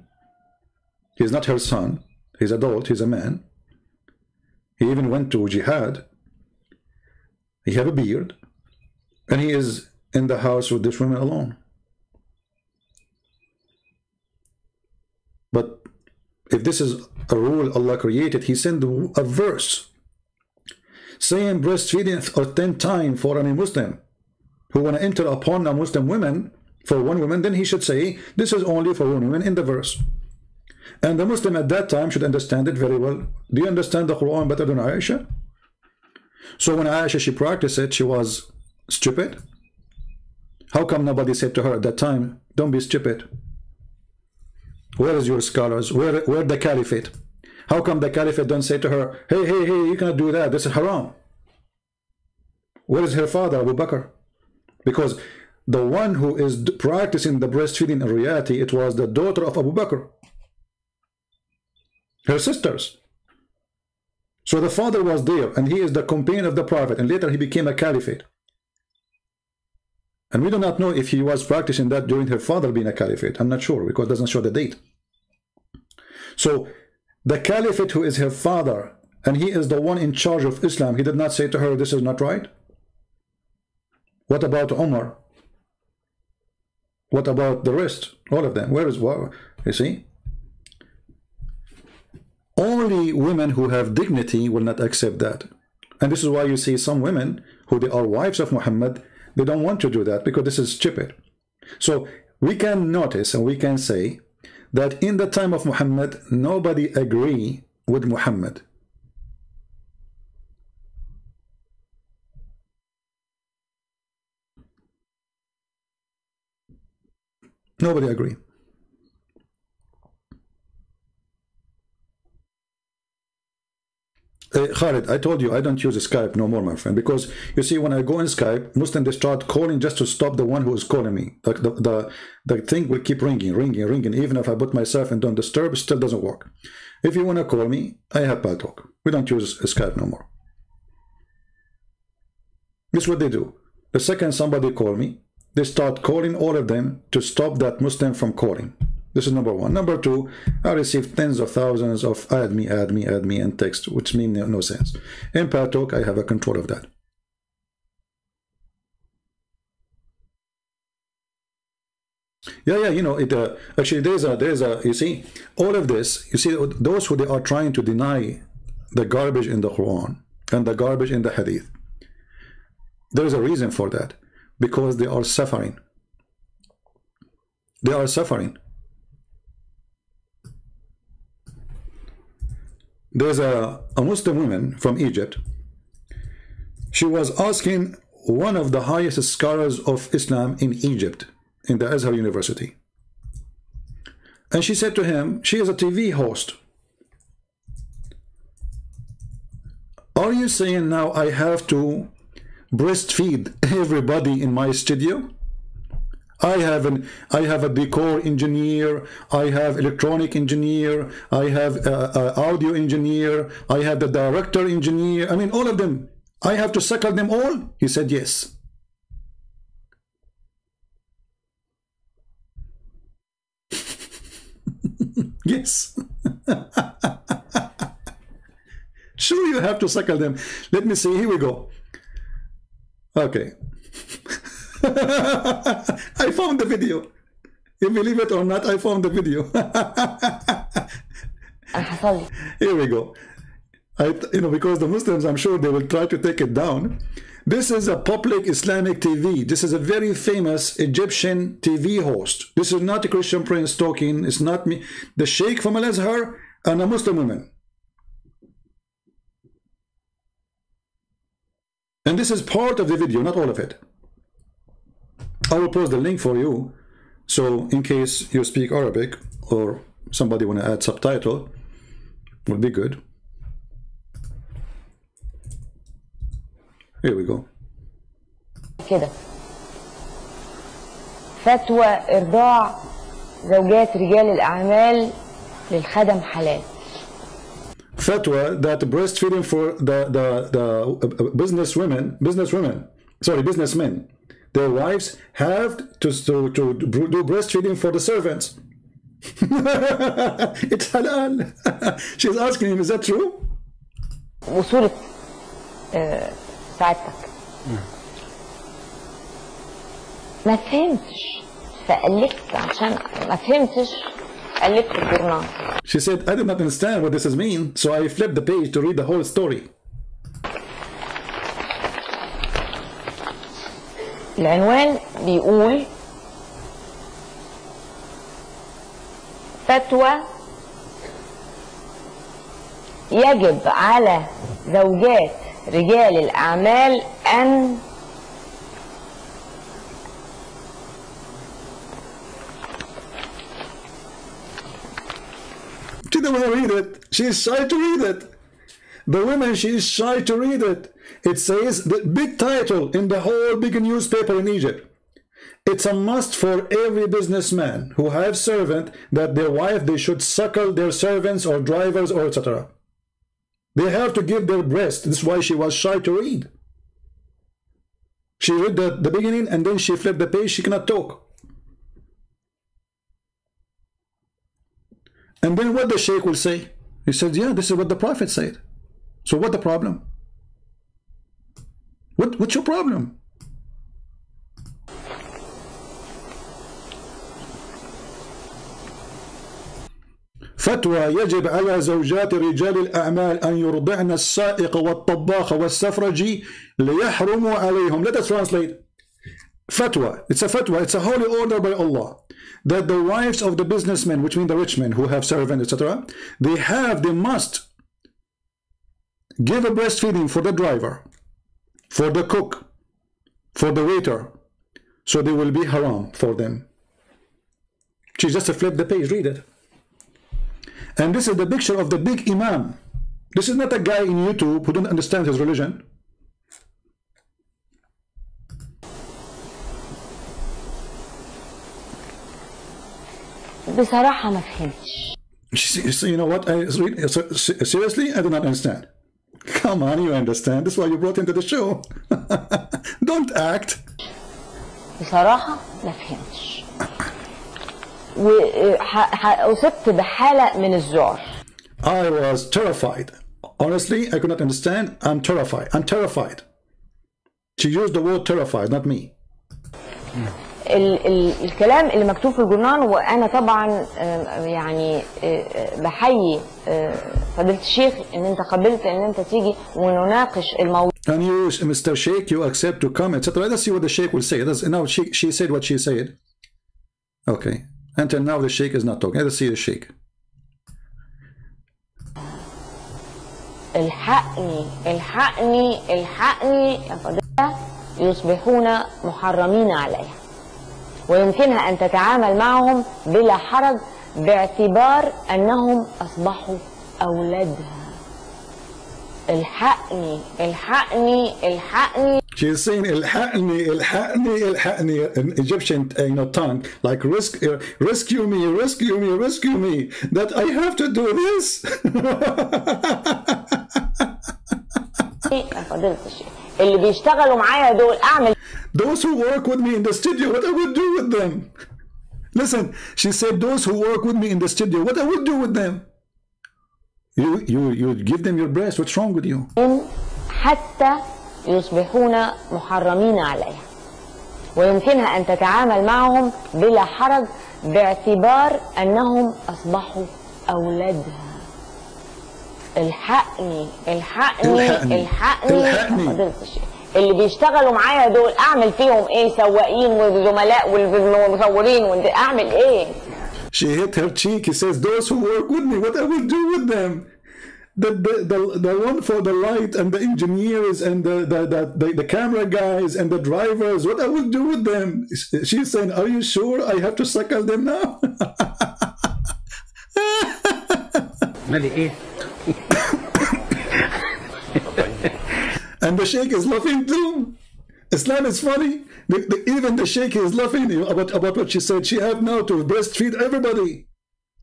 A: He's not her son. He's adult. He's a man. He even went to jihad. He have a beard. And he is in the house with this woman alone. But if this is a rule Allah created, he sent a verse saying breastfeeding 10 times for any Muslim who want to enter upon a Muslim woman, for one woman, then he should say this is only for one woman in the verse. And the Muslim at that time should understand it very well. Do you understand the Quran better than Aisha? So when Aisha, she practiced it, she was stupid. How come nobody said to her at that time, don't be stupid? Where is your scholars? Where the caliphate? How come the caliphate don't say to her, hey, you cannot do that, this is haram? Where is her father, Abu Bakr? Because the one who is practicing the breastfeeding in reality, it was the daughter of Abu Bakr, her sisters. So the father was there, and he is the companion of the Prophet, and later he became a caliphate. And we do not know if he was practicing that during her father being a caliphate. I'm not sure, because it doesn't show the date. So the caliphate who is her father, and he is the one in charge of Islam, he did not say to her, this is not right? What about Umar? What about the rest? All of them. Where is what? You see? Only women who have dignity will not accept that. And this is why you see some women who they are wives of Muhammad, they don't want to do that because this is stupid. So we can notice and we can say that in the time of Muhammad, nobody agree with Muhammad. Nobody agree. Khalid, I told you I don't use Skype no more, my friend, because you see, when I go in Skype, Muslims, they start calling just to stop the one who is calling me. Like the thing will keep ringing. Even if I put myself in don't disturb, it still doesn't work. If you want to call me, I have Paltalk. We don't use Skype no more. This is what they do. The second somebody call me, they start calling all of them to stop that Muslim from calling. This is number one. Number two, I receive tens of thousands of add me, and text, which mean no sense. In Paltalk, I have a control of that. Yeah, you know, it actually there's a you see, all of this, you see, those who they are trying to deny the garbage in the Quran and the garbage in the Hadith, there is a reason for that, because they are suffering. They are suffering. There's a Muslim woman from Egypt. She was asking one of the highest scholars of Islam in Egypt, in the Azhar University. And she said to him, she is a TV host. Are you saying now I have to breastfeed everybody in my studio? I have a decor engineer, I have electronic engineer, I have audio engineer, I have the director engineer. I mean, all of them. I have to suckle them all? He said yes. Yes. Sure, you have to suckle them. Let me see. Here we go. Okay. I found the video. You believe it or not, I found the video. Here we go. You know, because the Muslims, I'm sure they will try to take it down. This is a public Islamic TV. This is a very famous Egyptian TV host. This is not a Christian prince talking. It's not me. The Sheikh from Al-Azhar and a Muslim woman. And this is part of the video, not all of it. I will post the link for you, so in case you speak Arabic or somebody want to add subtitle, will be good. Here we go.
G: كده فتوى إرضاع زوجات رجال الأعمال للخدم حلال.
A: Fatwa that breastfeeding for the businessmen, their wives have to do breastfeeding for the servants. It's halal. She's asking him, is that true?
G: وصورة سعادتك ما فهمتش فقلبت عشان ما فهمتش قلبت الجورنال.
A: She said, I did not understand what this means, so I flipped the page to read the whole story.
G: العنوان بيقول فتوى يجب على زوجات رجال الأعمال أن
A: She didn't want to read it. She's shy to read it. The woman, she is shy to read it. It says the big title in the whole big newspaper in Egypt. It's a must for every businessman who have servant that their wife, they should suckle their servants or drivers or etc. They have to give their breast. This is why she was shy to read. She read the beginning and then she flipped the page. She cannot talk. And then what the Sheikh will say? He said, yeah, this is what the Prophet said. So what the problem? What's your problem? فتوى يجب على زوجات رجال الأعمال أن يرضعن السائق والطباخ والسفرجي ليحرموا عليهم. Let us translate. Fatwa. It's a fatwa. It's a holy order by Allah that the wives of the businessmen, which mean the rich men who have servants, etc., they must give a breastfeeding for the driver, for the cook, for the waiter, so they will be haram for them. She just flip the page, read it. And this is the picture of the big imam. This is not a guy in YouTube who don't understand his religion.
G: بصراحة ما فهمتش.
A: You know what? Seriously, I do not understand. Come on, you understand. That's why you brought him to the show. Don't act.
G: بصراحة ما فهمتش. وأصبت بحالة من الذعر.
A: I was terrified. Honestly, I could not understand. I'm terrified. I'm terrified. She used the word terrified, not me.
G: الكلام اللي مكتوب في الجورنال، وانا طبعا يعني بحيي فضيلة الشيخ ان انت قبلت ان انت تيجي ونناقش الموضوع.
A: And you, Mr. Sheikh, you accept to come, etc. Let's see what the Sheikh will say. Now she said what she said. Okay. Until now the Sheikh is not talking. Let's see the Sheikh.
G: الحقني الحقني الحقني يا فضيلة، يصبحون محرمين عليها ويمكنها أن تتعامل معهم بلا حرج باعتبار أنهم أصبحوا أولادها. الحقني الحقني الحقني.
A: She's saying الحقني الحقني الحقني in Egyptian tongue, like rescue me, rescue me, rescue me, that I have to do this.
G: يا فضيلة الشيخ اللي بيشتغلوا معايا دول أعمل.
A: Those who work with me in the studio, what I would do with them? Listen, she said those who work with me in the studio, what I would do with them? You give them your breast. What's wrong with you?
G: حتى يصبحون محرمين عليها ويمكنها أن تتعامل معهم بلا حرج باعتبار أنهم أصبحوا أولادها. الحقني الحقني الحقني فضيلة الشيخ اللي بيشتغلوا معايا دول أعمل فيهم إيه؟ سواقين وزملاء والمصورين أعمل إيه؟
A: She hit her cheek. He says, those who work with me, what I will do with them? The one for the light and the engineers and the camera guys and the drivers, what I will do with them? She's saying, are you sure I have to suckle them now? And the Sheikh is laughing too. Islam is funny. Even the Sheikh is laughing about what she said. She have now to breastfeed everybody.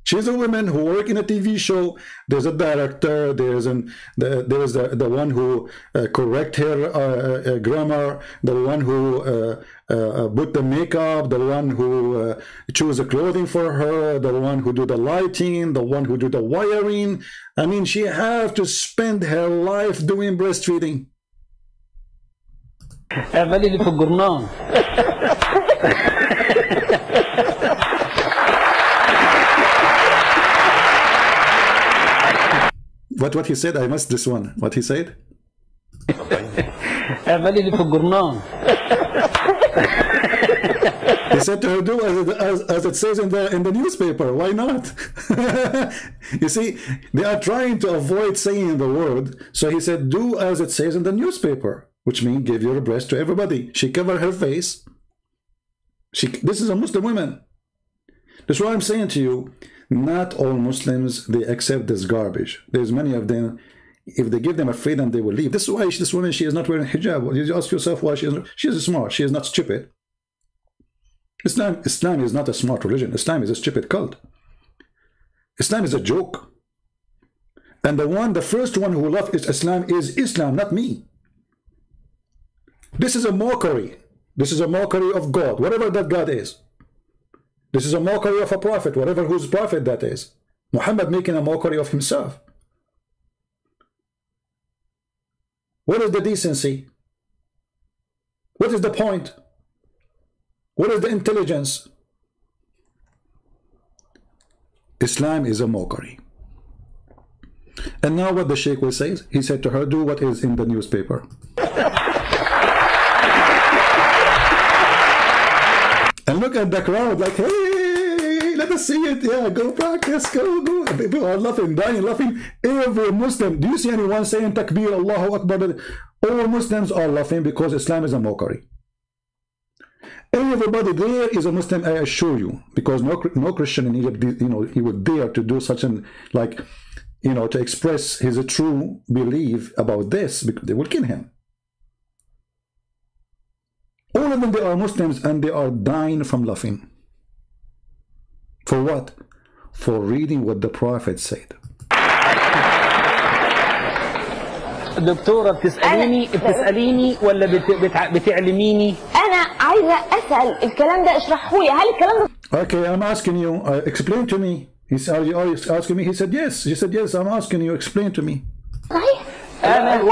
A: She's a woman who work in a TV show. There's a director. There's the one who correct her grammar. The one who put the makeup. The one who choose the clothing for her. The one who do the lighting. The one who do the wiring. I mean, she have to spend her life doing breastfeeding.
H: اعملي لي في الجرنان.
A: What he said? I missed this one. What he said?
H: اعملي لي في الجرنان.
A: He said to her, do as it says in the newspaper. Why not? You see, they are trying to avoid saying the word. So he said, do as it says in the newspaper, which means give your breast to everybody. She covered her face. This is a Muslim woman. That's why I'm saying to you, not all Muslims, they accept this garbage. There's many of them. If they give them a freedom, they will leave. This is why this woman, she is not wearing hijab. You ask yourself why she is smart. She is not stupid. Islam is not a smart religion. Islam is a stupid cult. Islam is a joke. And the first one who loves Islam is Islam, not me. This is a mockery. This is a mockery of God, whatever that God is. This is a mockery of a prophet, whatever whose prophet that is. Muhammad making a mockery of himself. What is the decency? What is the point? What is the intelligence? Islam is a mockery. And now what the Sheikh will say, he said to her, do what is in the newspaper. And look at the crowd like, hey, let us see it. Yeah, go practice, go. People are laughing, dying, laughing. Every Muslim, do you see anyone saying Takbir, Allahu Akbar? All Muslims are laughing because Islam is a mockery. Everybody there is a Muslim, I assure you, because no Christian in Egypt, you know, he would dare to do such an, like, you know, to express his true belief about this, because they will kill him. All of them, they are Muslims, and they are dying from laughing. For what? For reading what the Prophet said.
H: دكتورة بتسأليني ولا بتعلميني؟
G: أنا عايزة أسأل الكلام ده اشرحه لي، هل الكلام ده؟
A: Okay, I'm asking you. Explain to me. Are you asking me? He said yes. She said yes. I'm asking you. Explain to me.
G: صحيح؟
H: أنا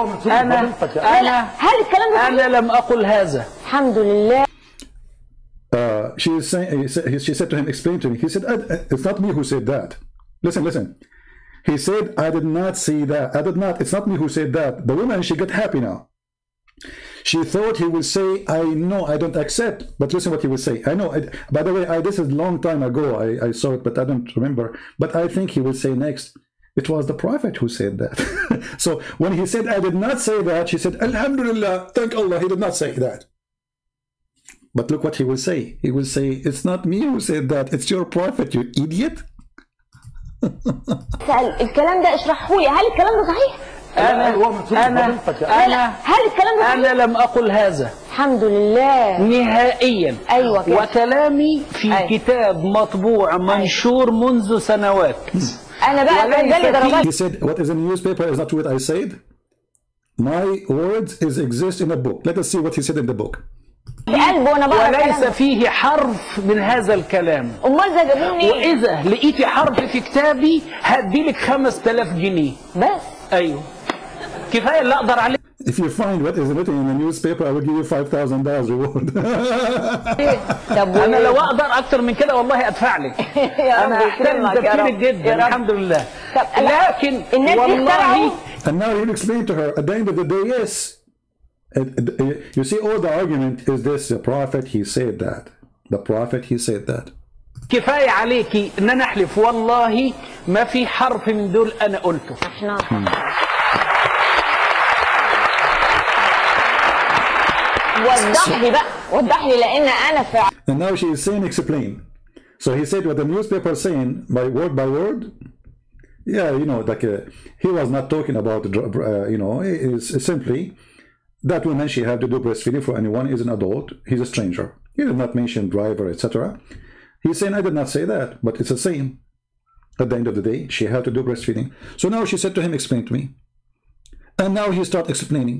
G: هل الكلام ده؟
H: أنا لم أقل هذا.
G: الحمد لله.
A: She is saying. She said to him, "Explain to me." He said, "It's not me who said that." Listen. He said, "I did not see that. I did not. It's not me who said that." The woman, she got happy now. She thought he would say, "I know, I don't accept." But listen what he would say. I know. By the way, this is a long time ago. I saw it, but I don't remember. But I think he would say next, it was the Prophet who said that. So when he said, "I did not say that," she said, "Alhamdulillah, thank Allah, he did not say that." But look what he will say. He will say, "It's not me who said that. It's your Prophet, you idiot."
G: الكلام ده اشرحه لي، هل الكلام ده صحيح؟ هل الكلام ده صحيح؟
H: أنا لم أقل هذا.
G: الحمد لله.
H: نهائيا.
G: أيوة كده.
H: وكلامي في كتاب مطبوع منشور منذ سنوات.
G: أنا بقى كان جالي ضربات.
A: He said, "What is in the newspaper is not what I said. My words exist in a book." Let us see what he said in the book.
H: وليس فيه حرف من هذا الكلام. وإذا لقيتي حرف في كتابي هديلك 5000 جنيه.
G: بس.
H: أيوه. كفاية اللي أقدر عليه.
A: If you find what is written in the newspaper, I will give you $5,000 reward.
H: أنا لو أقدر أكتر من كده والله أدفع لك. أنا أحترم تفكيرك جدا الحمد لله. لكن والله.
A: And now you'll explain to her at the end of the day, yes. You see, all the argument is this: the Prophet, he said that. The Prophet, he said that.
H: كفاية عليكي إن أنا أحلف والله ما في حرف من دول أنا قلته.
G: وضح لي بقى، وضح لي لأن أنا فعلا.
A: And now she is saying, explain. So he said what the newspaper is saying by word. Yeah, you know, like he was not talking about, you know, it's simply that woman, she had to do breastfeeding for anyone is an adult. He's a stranger. He did not mention driver, etc. He's saying, I did not say that, but it's the same. At the end of the day, she had to do breastfeeding. So now she said to him, explain to me. And now he started explaining.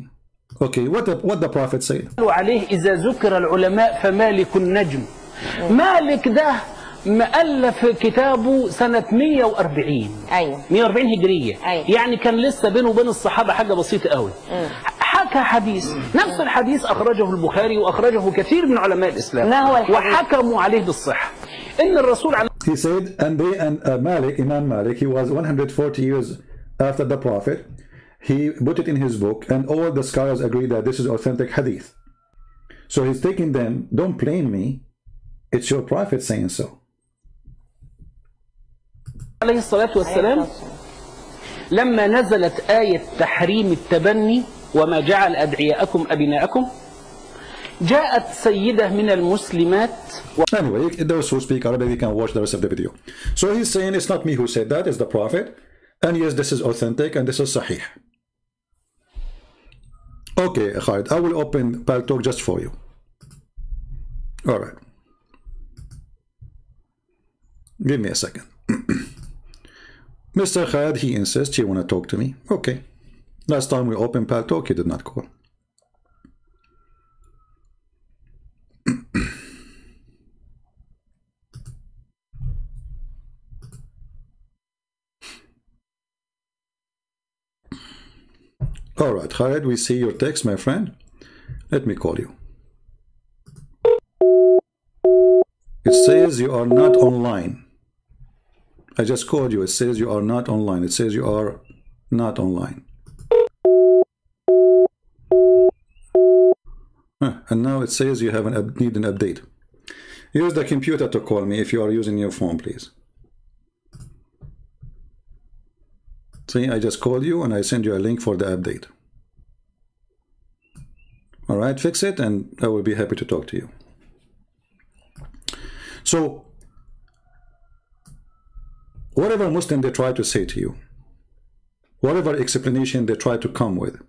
A: Okay, what the Prophet said.
H: عليه إذا ذكر العلماء فمالك النجم. مالك ده مؤلف كتابه سنة 140.
G: أيوة.
H: 140 هجرية.
G: أيوة.
H: يعني كان لسه بينه وبين الصحابة حاجة بسيطة قوي. حكى حديث، نفس الحديث أخرجه البخاري وأخرجه كثير من علماء الإسلام.
G: ما هو الحديث؟
H: وحكموا عليه بالصحة. إن الرسول عليه.
A: He said, and Imam Malik, he was 140 years after the Prophet. He put it in his book, and all the scholars agree that this is authentic hadith. So he's taking them, don't blame me, it's your Prophet saying so.
H: عليه الصلاة والسلام لما نزلت آية تحريم التبني وما جعل أدعياءكم أبناءكم جاءت سيدة من المسلمات.
A: Anyway, those who speak Arabic, they can watch the rest of the video. So he's saying it's not me who said that, it's the Prophet. And yes, this is authentic and this is sahih. Okay, Khalid, I will open Paltalk just for you. All right. Give me a second. Mr. Khalid, he insists he want to talk to me. Okay. Last time we opened Paltalk, he did not call. All right, Khalid, we see your text, my friend. Let me call you. It says you are not online. I just called you. It says you are not online. It says you are not online. And now it says you have need an update. Use the computer to call me if you are using your phone, please. See, I just called you and I send you a link for the update. All right, fix it and I will be happy to talk to you. So, whatever Muslim they try to say to you, whatever explanation they try to come with,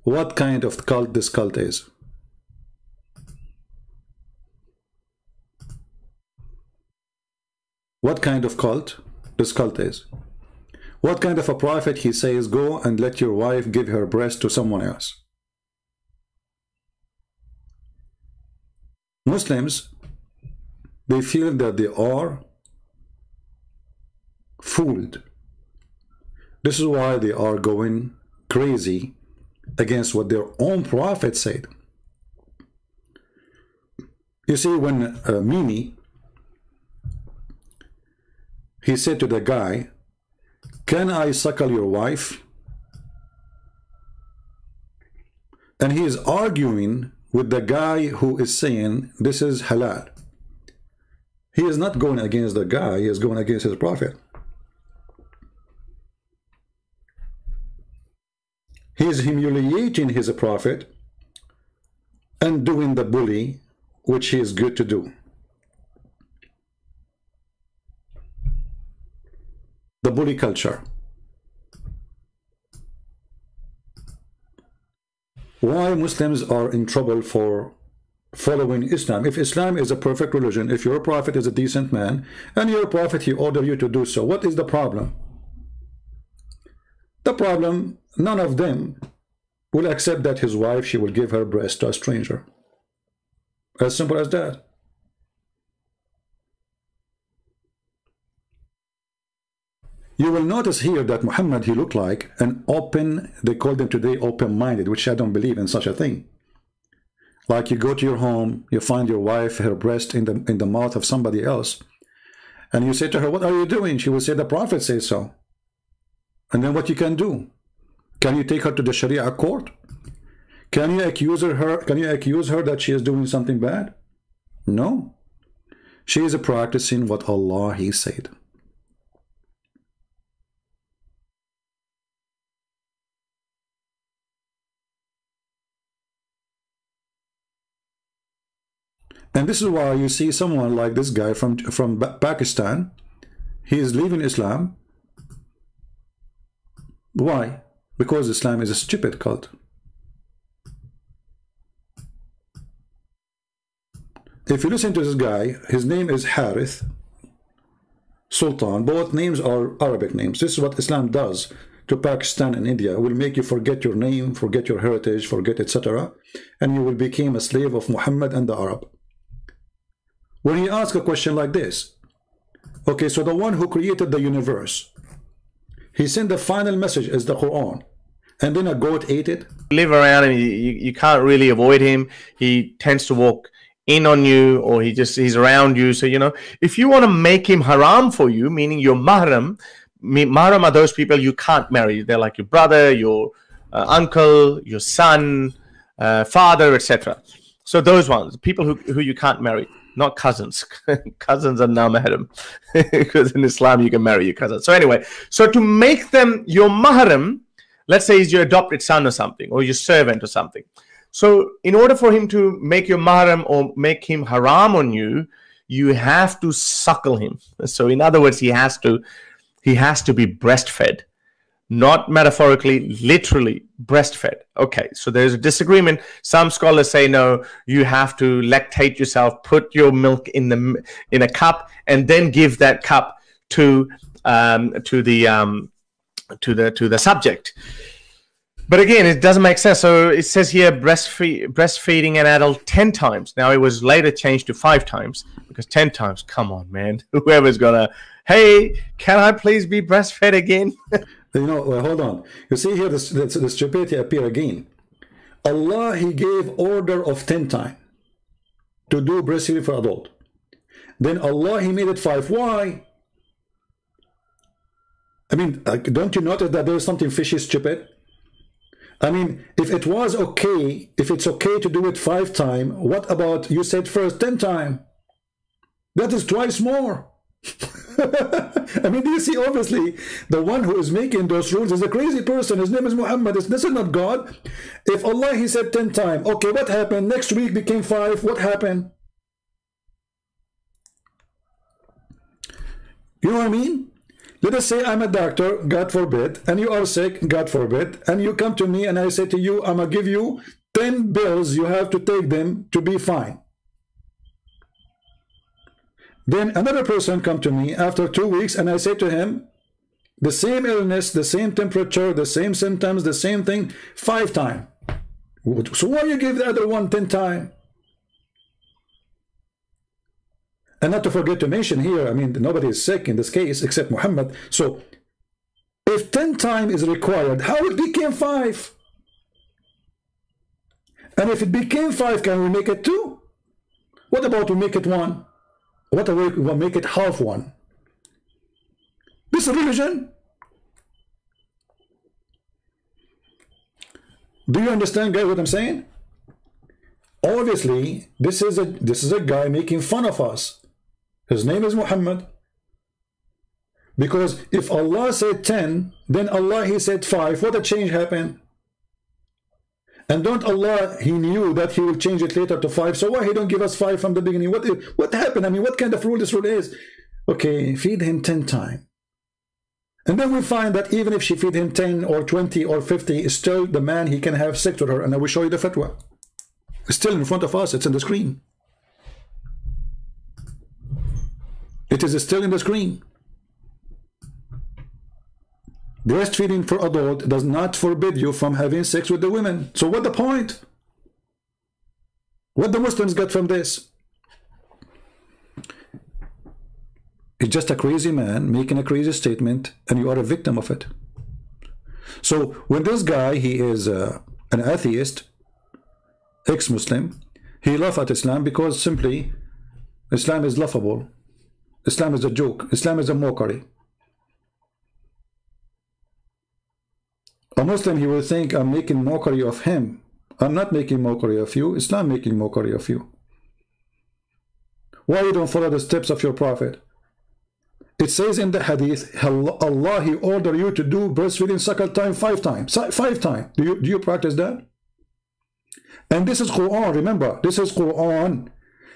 A: what kind of cult this cult is. What kind of cult this cult is. What kind of a prophet he says, go and let your wife give her breast to someone else. Muslims, they feel that they are fooled. This is why they are going crazy against what their own prophet said. You see, when Mimi, he said to the guy, can I suckle your wife? And he is arguing with the guy who is saying this is halal. He is not going against the guy, he is going against his prophet. He is humiliating his prophet and doing the bully, which he is good to do. The bully culture. Why Muslims are in trouble for following Islam? If Islam is a perfect religion, if your prophet is a decent man, and your prophet, he ordered you to do so, what is the problem? The problem, none of them will accept that his wife, she will give her breast to a stranger. As simple as that. You will notice here that Muhammad, he looked like an open, they call them today open-minded, which I don't believe in such a thing. Like you go to your home, you find your wife, her breast in the mouth of somebody else, and you say to her, what are you doing? She will say, the prophet says so. And then what you can do? Can you take her to the Sharia court? Can you accuse her? Can you accuse her that she is doing something bad? No. She is practicing what Allah, he said. And this is why you see someone like this guy from Pakistan, he is leaving Islam. Why? Because Islam is a stupid cult. If you listen to this guy, his name is Harith Sultan. Both names are Arabic names. This is what Islam does to Pakistan and India. It will make you forget your name, forget your heritage, forget etc. And you will become a slave of Muhammad and the Arab. When he asks a question like this, okay, so the one who created the universe, he sent the final message as the Quran, and then a goat ate it.
F: You live around him, you can't really avoid him. He tends to walk in on you, or he's around you. So, you know, if you want to make him haram for you, meaning your mahram, mahram are those people you can't marry. They're like your brother, your uncle, your son, father, etc. So those ones, people who you can't marry. Not cousins. Cousins are now mahram. Because in Islam you can marry your cousin. So anyway, so to make them your mahram, let's say he's your adopted son or something, or your servant or something. So in order for him to make your mahram or make him haram on you, you have to suckle him. So in other words, he has to be breastfed. Not metaphorically, literally breastfed. Okay, so there's a disagreement. Some scholars say no, you have to lactate yourself, put your milk in a cup, and then give that cup to the subject. But again, it doesn't make sense. So it says here breastfeeding an adult 10 times. Now it was later changed to 5 times, because 10 times, come on, man. Whoever's gonna, hey, can I please be breastfed again?
A: You know, well, hold on. You see here, the stupidity appear again. Allah, he gave order of 10 times to do breastfeeding for adult. Then Allah, he made it 5. Why? I mean, don't you notice that there is something fishy, stupid? I mean, if it was okay, if it's okay to do it 5 times, what about you said first 10 times? That is twice more. I mean, do you see, obviously, the one who is making those rules is a crazy person. His name is Muhammad. This is not God. If Allah, he said 10 times, okay, what happened? Next week became 5. What happened? You know what I mean? Let us say I'm a doctor, God forbid, and you are sick, God forbid, and you come to me and I say to you, I'm going to give you 10 bills, you have to take them to be fine. Then another person come to me after 2 weeks and I say to him, the same illness, the same temperature, the same symptoms, the same thing, 5 times. So why you give the other one 10 times? And not to forget to mention here, I mean, nobody is sick in this case except Muhammad. So if 10 times is required, how it became 5? And if it became 5, can we make it 2? What about we make it 1? What about we make it half 1? This is religion. Do you understand, guys, what I'm saying? Obviously, this is a guy making fun of us. His name is Muhammad. Because if Allah said 10, then Allah, he said 5. What a change happened? And don't Allah, he knew that he will change it later to 5. So why he don't give us 5 from the beginning? What happened? I mean, what kind of rule this rule is? Okay, feed him 10 times. And then we find that even if she feed him 10 or 20 or 50, still the man, he can have sex with her. And I will show you the fatwa. It's still in front of us. It's in the screen. It is still in the screen. Breastfeeding for adult does not forbid you from having sex with the women. So what the point? What the Muslims got from this? It's just a crazy man making a crazy statement, and you are a victim of it. So when this guy, he is an atheist, ex-Muslim, he laughed at Islam because simply Islam is laughable. Islam is a joke. Islam is a mockery. A Muslim, he will think I'm making mockery of him. I'm not making mockery of you. Islam making mockery of you. Why you don't follow the steps of your prophet? It says in the hadith, Allah, he ordered you to do breastfeeding cycle time 5 times. 5 times. Do you practice that? And this is Quran. Remember, this is Quran.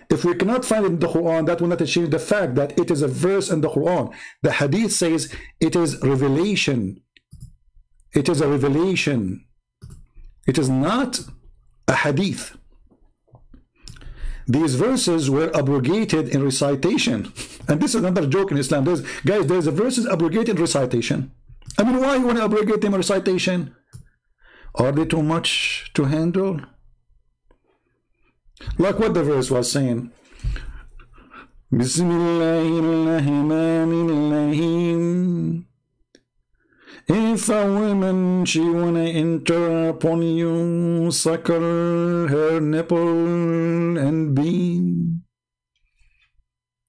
A: If we cannot find it in the Quran, that will not change the fact that it is a verse in the Quran. The hadith says it is revelation. It is a revelation. It is not a hadith. These verses were abrogated in recitation. And this is another joke in Islam. There's a verses abrogated in recitation. I mean, why you want to abrogate them in recitation? Are they too much to handle? Like what the verse was saying. Bismillahirrahmanirrahim. If a woman, she wanna enter upon you, suckle her nipple and bean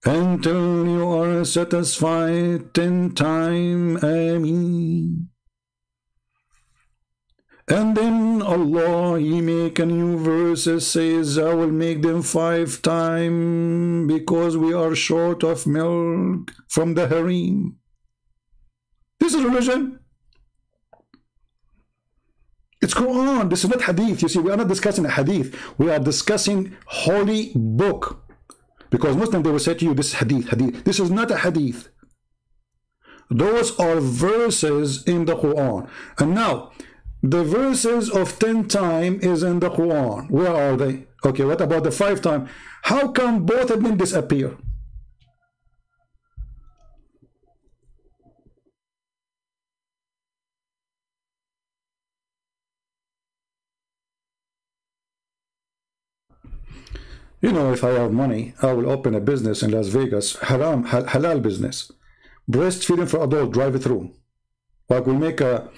A: until you are satisfied 10 times, Ameen. And then Allah, he make a new verse, says, I will make them 5 times because we are short of milk from the harem. This is religion. It's Quran. This is not hadith. You see, we are not discussing a hadith. We are discussing holy book. Because Muslims, they will say to you, this is hadith, hadith. This is not a hadith. Those are verses in the Quran. And now, the verses of 10 times is in the Quran. Where are they? Okay, what about the 5 times? How come both of them disappear? You know, if I have money, I will open a business in Las Vegas, halal business. Breastfeeding for adult, drive it through. Like we'll make a,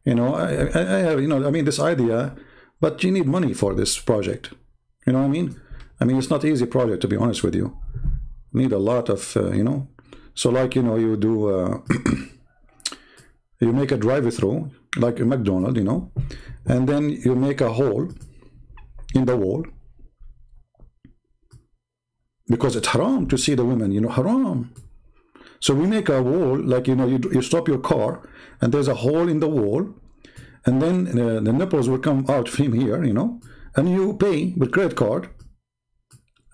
A: you know, I have, you know, I mean, this idea, but you need money for this project. You know what I mean? I mean, it's not an easy project, to be honest with you. You need a lot of, you know, so like, you know, you do, you make a drive-through like a McDonald's, you know, and then you make a hole in the wall because it's haram to see the women, you know, haram. So we make a wall, like, you know, you stop your car and there's a hole in the wall, and then the nipples will come out from here, you know, and you pay with credit card,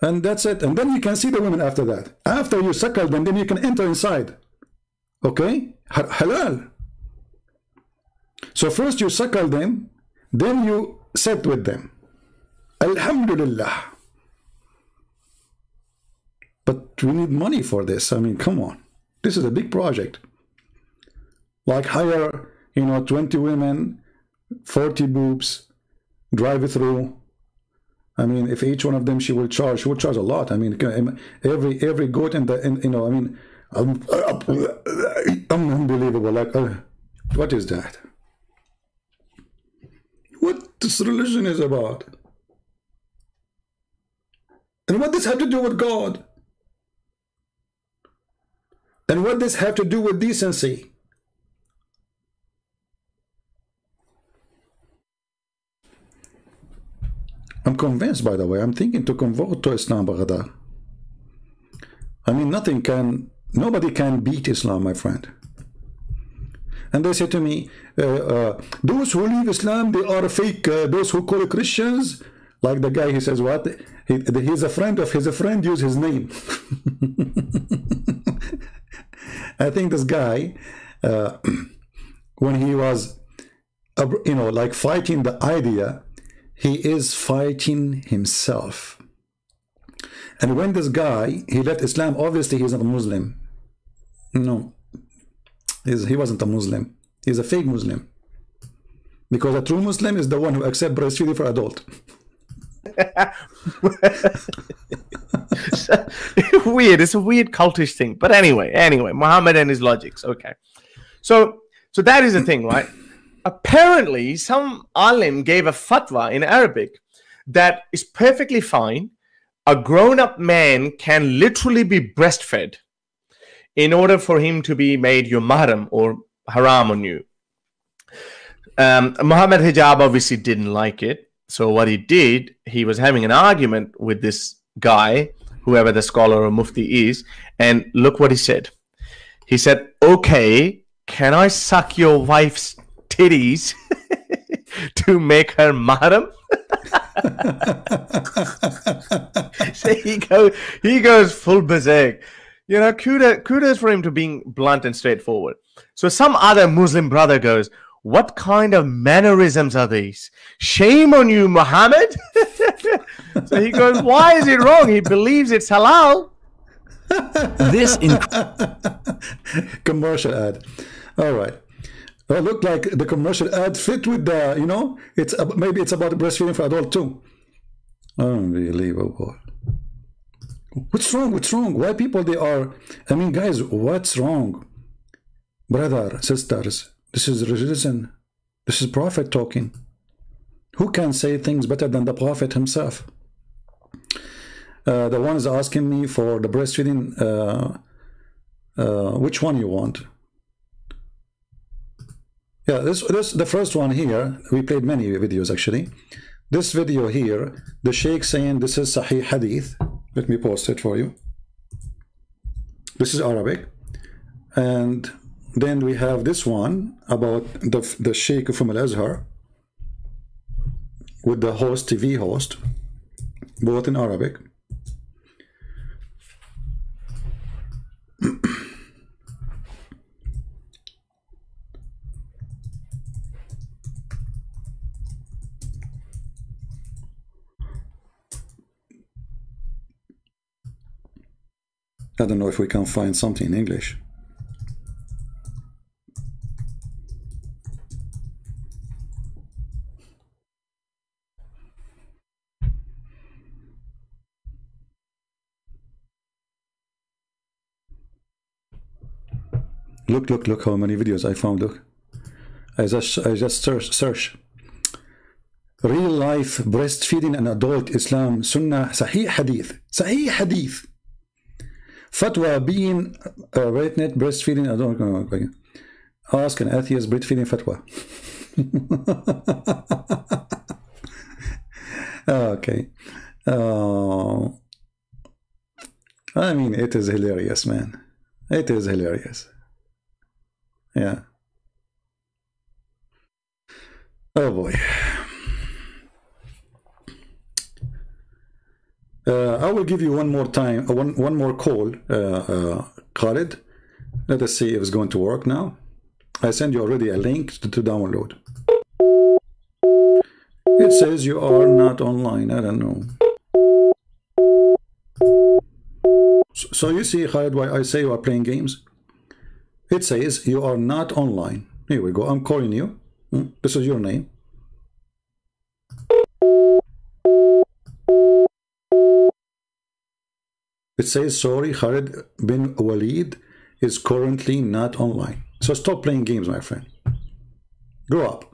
A: and that's it. And then you can see the women after that. After you suckle them, then you can enter inside. Okay? Halal. So first you suckle them, then you sit with them. Alhamdulillah. But we need money for this. I mean, come on. This is a big project. Like hire, you know, 20 women, 40 boobs, drive through. I mean, if each one of them she will charge a lot. I mean, every goat in the, you know, I mean, unbelievable. Like, what is that? What this religion is about? And what does this have to do with God? And what does this have to do with decency? I'm convinced, by the way, I'm thinking to convert to Islam, Baghdad. I mean, nobody can beat Islam, my friend. And they say to me, those who leave Islam, they are fake. Those who call Christians, like the guy, he says, what? He's a friend of his friend, use his name. I think this guy, when he was, you know, like fighting the idea, he is fighting himself. And when this guy, he left Islam, obviously he's not a Muslim. No, he wasn't a Muslim. He's a fake Muslim. Because a true Muslim is the one who accepts breastfeeding for adult.
F: Weird. It's a weird cultish thing. But anyway, Muhammad and his logics. Okay. So that is the thing, right? Apparently, some alim gave a fatwa in Arabic that is perfectly fine. A grown-up man can literally be breastfed in order for him to be made your mahram or haram on you. Muhammad Hijab obviously didn't like it. So what he did, he was having an argument with this guy, whoever the scholar or mufti is, and look what he said. He said, okay, can I suck your wife's titties to make her mahram? So he goes full berserk. You know, kudos for him to being blunt and straightforward. So some other Muslim brother goes, what kind of mannerisms are these? Shame on you, Muhammad. So he goes, why is it wrong? He believes it's halal.
A: This commercial ad. All right. Well, look like the commercial ad fit with the, you know, maybe it's about breastfeeding for adult too. Unbelievable. What's wrong? What's wrong? Why people they are, I mean, guys, what's wrong? Brother, sisters, this is religion. This is Prophet talking. Who can say things better than the Prophet himself? The one is asking me for the breastfeeding. Which one you want? Yeah, this the first one here. We played many videos actually. This video here, the Sheikh saying this is Sahih Hadith. Let me post it for you. This is Arabic, and then we have this one about the Sheikh from Al-Azhar with the host, TV host, both in Arabic. I don't know if we can find something in English. Look how many videos I found. Look, I just search real life breastfeeding and adult Islam Sunnah Sahih Hadith fatwa being pregnant breastfeeding adult. Ask an atheist breastfeeding fatwa. Okay. I mean, it is hilarious, man. It is hilarious. Yeah. Oh boy. I will give you one more time, one more call, Khalid. Let us see if it's going to work now. I send you already a link to download. It says you are not online. I don't know. So you see, Khalid, why I say you are playing games? It says you are not online. Here we go. I'm calling you. This is your name. It says, sorry, Khalid bin Walid is currently not online. So stop playing games, my friend. Grow up.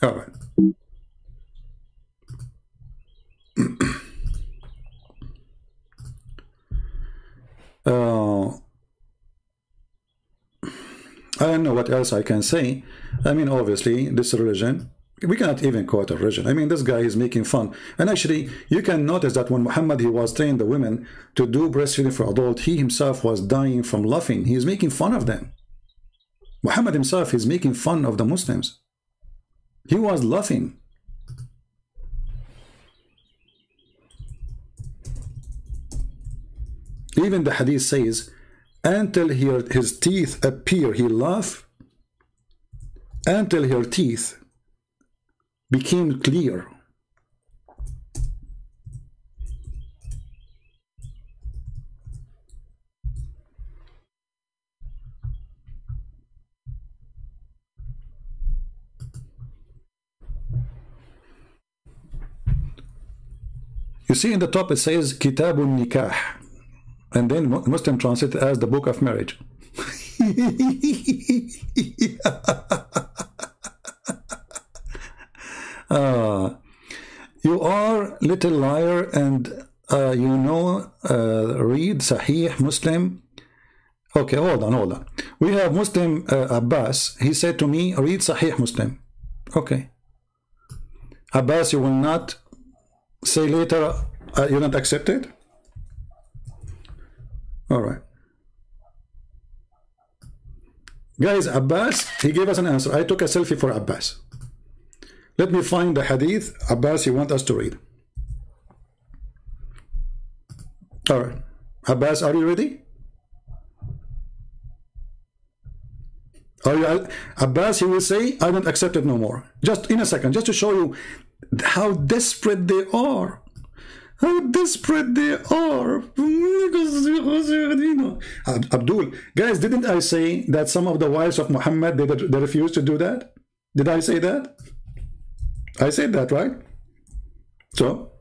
A: All right. I don't know what else I can say. I mean, obviously, this religion, we cannot even call it a religion. I mean, this guy is making fun. And actually, you can notice that when Muhammad, he was telling the women to do breastfeeding for adult, he himself was dying from laughing. He is making fun of them. Muhammad himself is making fun of the Muslims. He was laughing. Even the hadith says, until his teeth appear, he laughed, until her teeth became clear. You see in the top it says Kitabun Nikah, and then Muslim translate it as the book of marriage. You are little liar, and you know, read Sahih Muslim. Okay, hold on. We have Muslim Abbas. He said to me, read Sahih Muslim. Okay. Abbas, you will not say later you don't accept it? All right. Guys, Abbas, he gave us an answer. I took a selfie for Abbas. Let me find the hadith Abbas you want us to read. All right. Abbas, are you ready? Are you, Abbas, he will say, I don't accept it no more. Just in a second, just to show you how desperate they are. How desperate they are. Abdul, guys, didn't I say that some of the wives of Muhammad, they refused to do that? Did I say that? I said that, right? So,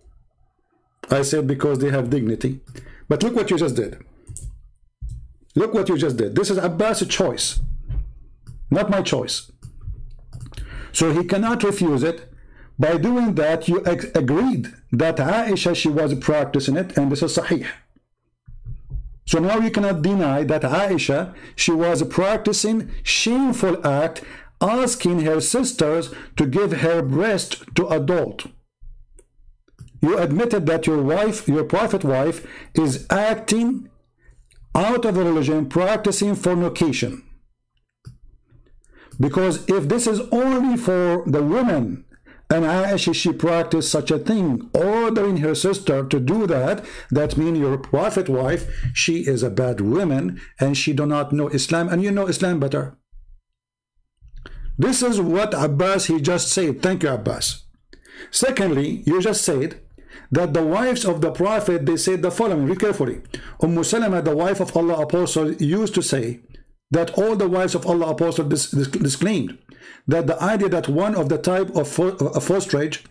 A: I said because they have dignity. But look what you just did. Look what you just did. This is Abbas' choice, not my choice. So he cannot refuse it. By doing that, you agreed that Aisha, she was practicing it, and this is Sahih. So now you cannot deny that Aisha, she was practicing shameful act, asking her sisters to give her breast to adult. You admitted that your wife, your prophet wife, is acting out of the religion, practicing fornication. Because if this is only for the women, and Aisha, she practiced such a thing, ordering her sister to do that, that means your prophet wife, she is a bad woman, and she do not know Islam, and you know Islam better. This is what Abbas, he just said. Thank you, Abbas. Secondly, you just said that the wives of the prophet, they said the following, read carefully. Salama, the wife of Allah apostle, used to say that all the wives of Allah apostle disclaimed that the idea that one of the type of fosterage,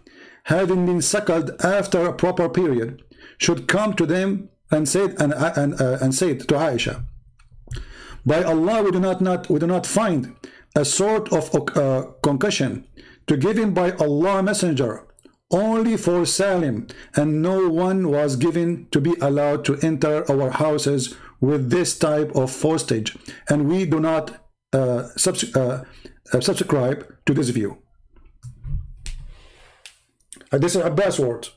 A: having been suckled after a proper period, should come to them and say to Aisha, by Allah, we do not find a sort of concussion to given by Allah Messenger only for Salim, and no one was given to be allowed to enter our houses with this type of postage, and we do not subscribe to this view. This is Abbas words.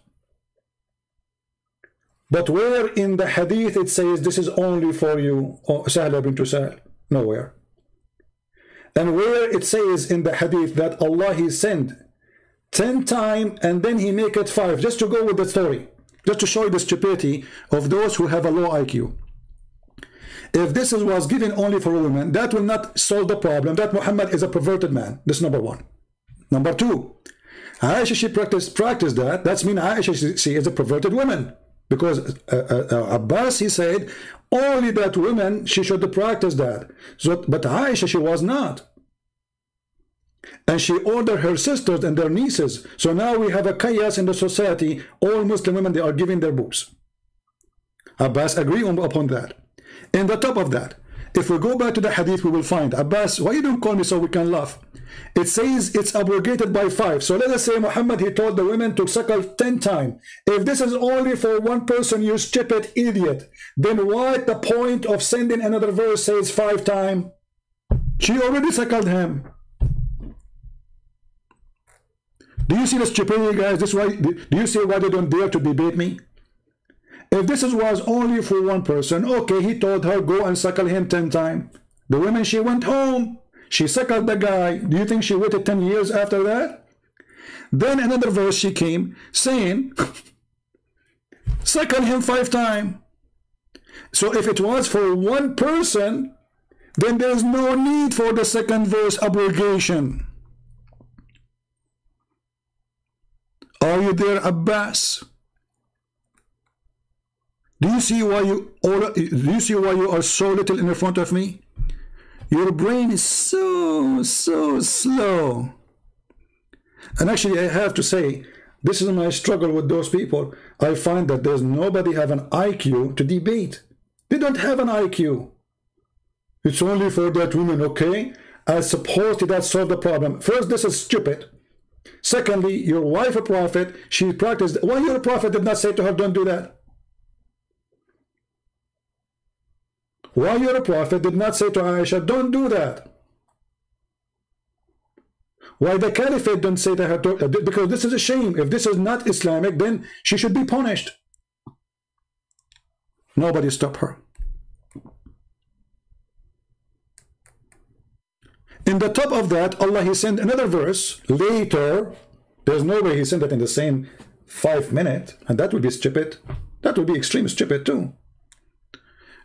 A: But where in the hadith it says this is only for you, Sahla bint Sahal? Nowhere. And where it says in the hadith that Allah He sent 10 times and then He make it 5, just to go with the story, just to show you the stupidity of those who have a low IQ. If this was given only for women, that will not solve the problem that Muhammad is a perverted man. This is number one. Number two, Aisha, she practiced that. That's mean Aisha, she is a perverted woman. Because Abbas, he said, only that women, she should practice that. So, but Aisha, she was not. And she ordered her sisters and their nieces. So now we have a chaos in the society. All Muslim women, they are giving their boobs. Abbas agree upon that. In the top of that, if we go back to the hadith, we will find, Abbas, why you don't call me so we can laugh? It says it's abrogated by 5. So let us say Muhammad, he told the women to suckle 10 times. If this is only for one person, you stupid idiot, then what the point of sending another verse says 5 times? She already suckled him. Do you see the stupidity, guys? This why, do you see why they don't dare to debate me? If this was only for one person, okay, he told her, go and suckle him 10 times. The woman, she went home. She suckled the guy. Do you think she waited 10 years after that? Then another verse she came saying, suckle him 5 times. So if it was for one person, then there's no need for the second verse abrogation. Are you there, Abbas? Do you see why you are so little in front of me? Your brain is so slow. And actually, I have to say, this is my struggle with those people. I find that there's nobody have an IQ to debate. They don't have an IQ. It's only for that woman, okay? I suppose that solve the problem. First, this is stupid. Secondly, your wife a prophet, she practiced. Why your prophet did not say to her, don't do that? Why your prophet did not say to Aisha, don't do that? Why the caliphate don't say to her, because this is a shame. If this is not Islamic, then she should be punished. Nobody stop her. In the top of that, Allah, He sent another verse later. There's no way He sent it in the same 5 minutes, and that would be stupid. That would be extreme stupid too.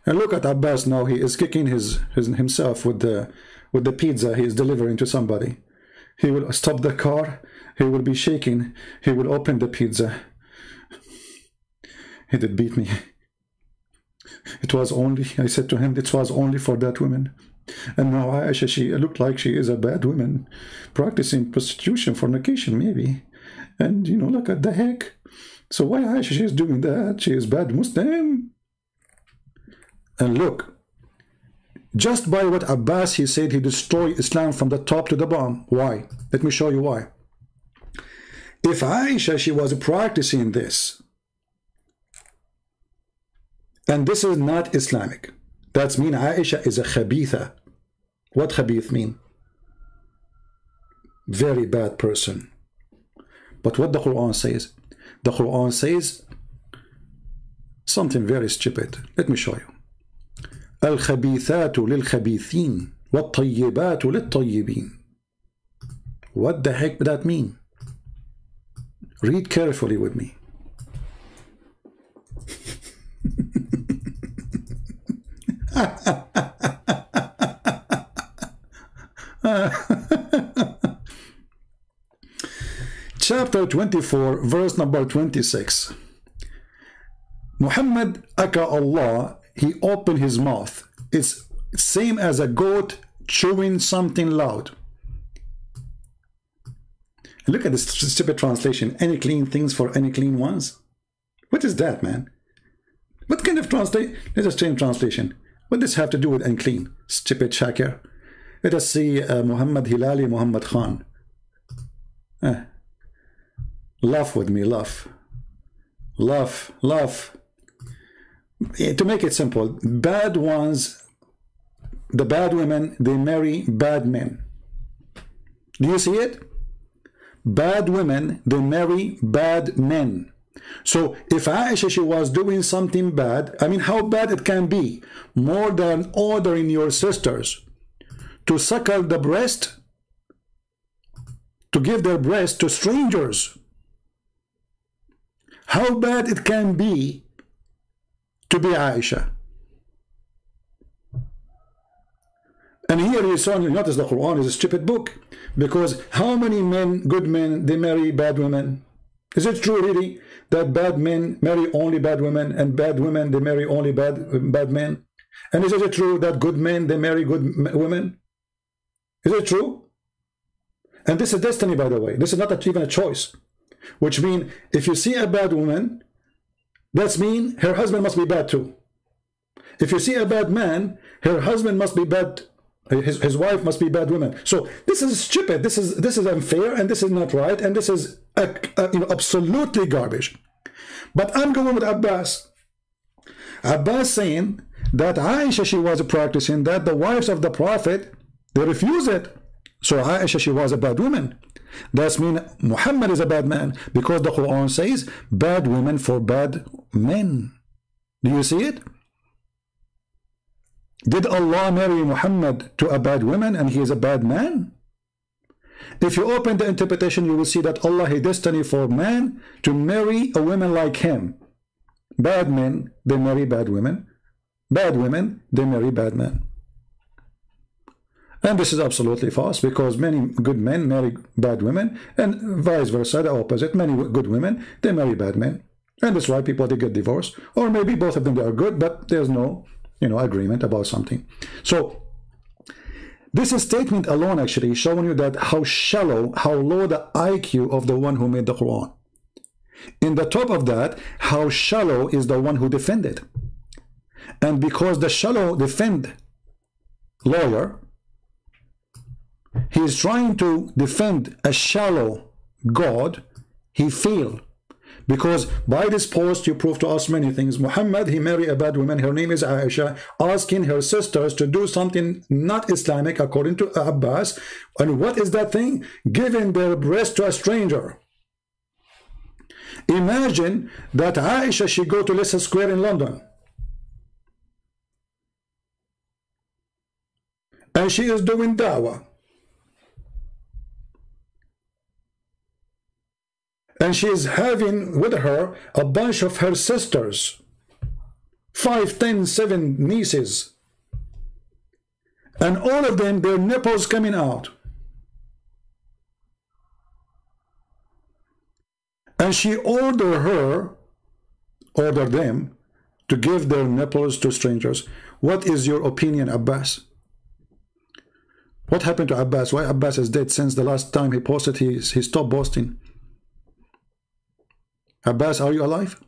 A: And look at Abbas now. He is kicking himself with the pizza he is delivering to somebody. He will stop the car. He will be shaking. He will open the pizza. He did beat me. It was only, I said to him, it was only for that woman. And now Aisha, she looked like she is a bad woman, practicing prostitution, fornication maybe. And you know, look at the heck. So why Aisha, she is doing that? She is bad Muslim. And look, just by what Abbas, he said, he destroyed Islam from the top to the bottom. Why? Let me show you why. If Aisha, she was practicing this, and this is not Islamic, that means Aisha is a khabitha. What khabith mean? Very bad person. But what the Quran says? The Quran says something very stupid. Let me show you. الخبيثات للخبيثين والطيبات للطيبين. What the heck does that mean? Read carefully with me. Chapter 24, verse number 26. Muhammad aka Allah, he opened his mouth. It's same as a goat chewing something loud. Look at this stupid translation. Any clean things for any clean ones? What is that, man? What kind of translation? Let us change translation. What does this have to do with unclean? Stupid Shakir. Let us see Muhammad Hilali Muhammad Khan. Laugh with me, laugh. Laugh, laugh. to make it simple, bad ones, the bad women, they marry bad men. Do you see it? Bad women, they marry bad men. So if Aisha, she was doing something bad, I mean, how bad it can be? More than ordering your sisters to suckle the breast, to give their breast to strangers. How bad it can be to be Aisha. And here you saw, you notice the Quran is a stupid book, because how many men, good men, they marry bad women? Is it true really that bad men marry only bad women, and bad women, they marry only bad men? And is it true that good men, they marry good women? Is it true? And this is destiny, by the way. This is not even a choice. Which means, if you see a bad woman, that means her husband must be bad too. If you see a bad man, her husband must be bad. His wife must be bad woman. So this is stupid. This is unfair, and this is not right, and this is absolutely garbage. But I'm going with Abbas. Abbas saying that Aisha, she was practicing that. The wives of the Prophet, they refuse it. So Aisha, she was a bad woman. That means Muhammad is a bad man, because the Quran says bad women for bad men. Do you see it? Did Allah marry Muhammad to a bad woman and he is a bad man? If you open the interpretation, you will see that Allah had destiny for man to marry a woman like him. Bad men, they marry bad women. Bad women, they marry bad men. And this is absolutely false, because many good men marry bad women, and vice versa, the opposite. Many good women, they marry bad men. And that's why people, they get divorced. Or maybe both of them, they are good, but there's no agreement about something. So this statement alone actually showing you that how shallow, how low the IQ of the one who made the Quran. In the top of that, how shallow is the one who defended. And because the shallow defend lawyer, he is trying to defend a shallow God, he failed. Because by this post, you prove to us many things. Muhammad, he married a bad woman. Her name is Aisha, asking her sisters to do something not Islamic, according to Abbas. And what is that thing? Giving their breast to a stranger. Imagine that Aisha, she go to Leicester Square in London. And she is doing dawah. And she is having with her a bunch of her sisters, 5, 10, 7 nieces. And all of them, their nipples coming out. And she ordered them to give their nipples to strangers. What is your opinion, Abbas? What happened to Abbas? Why Abbas is dead since the last time he posted, he stopped boasting. Abbas, are you alive?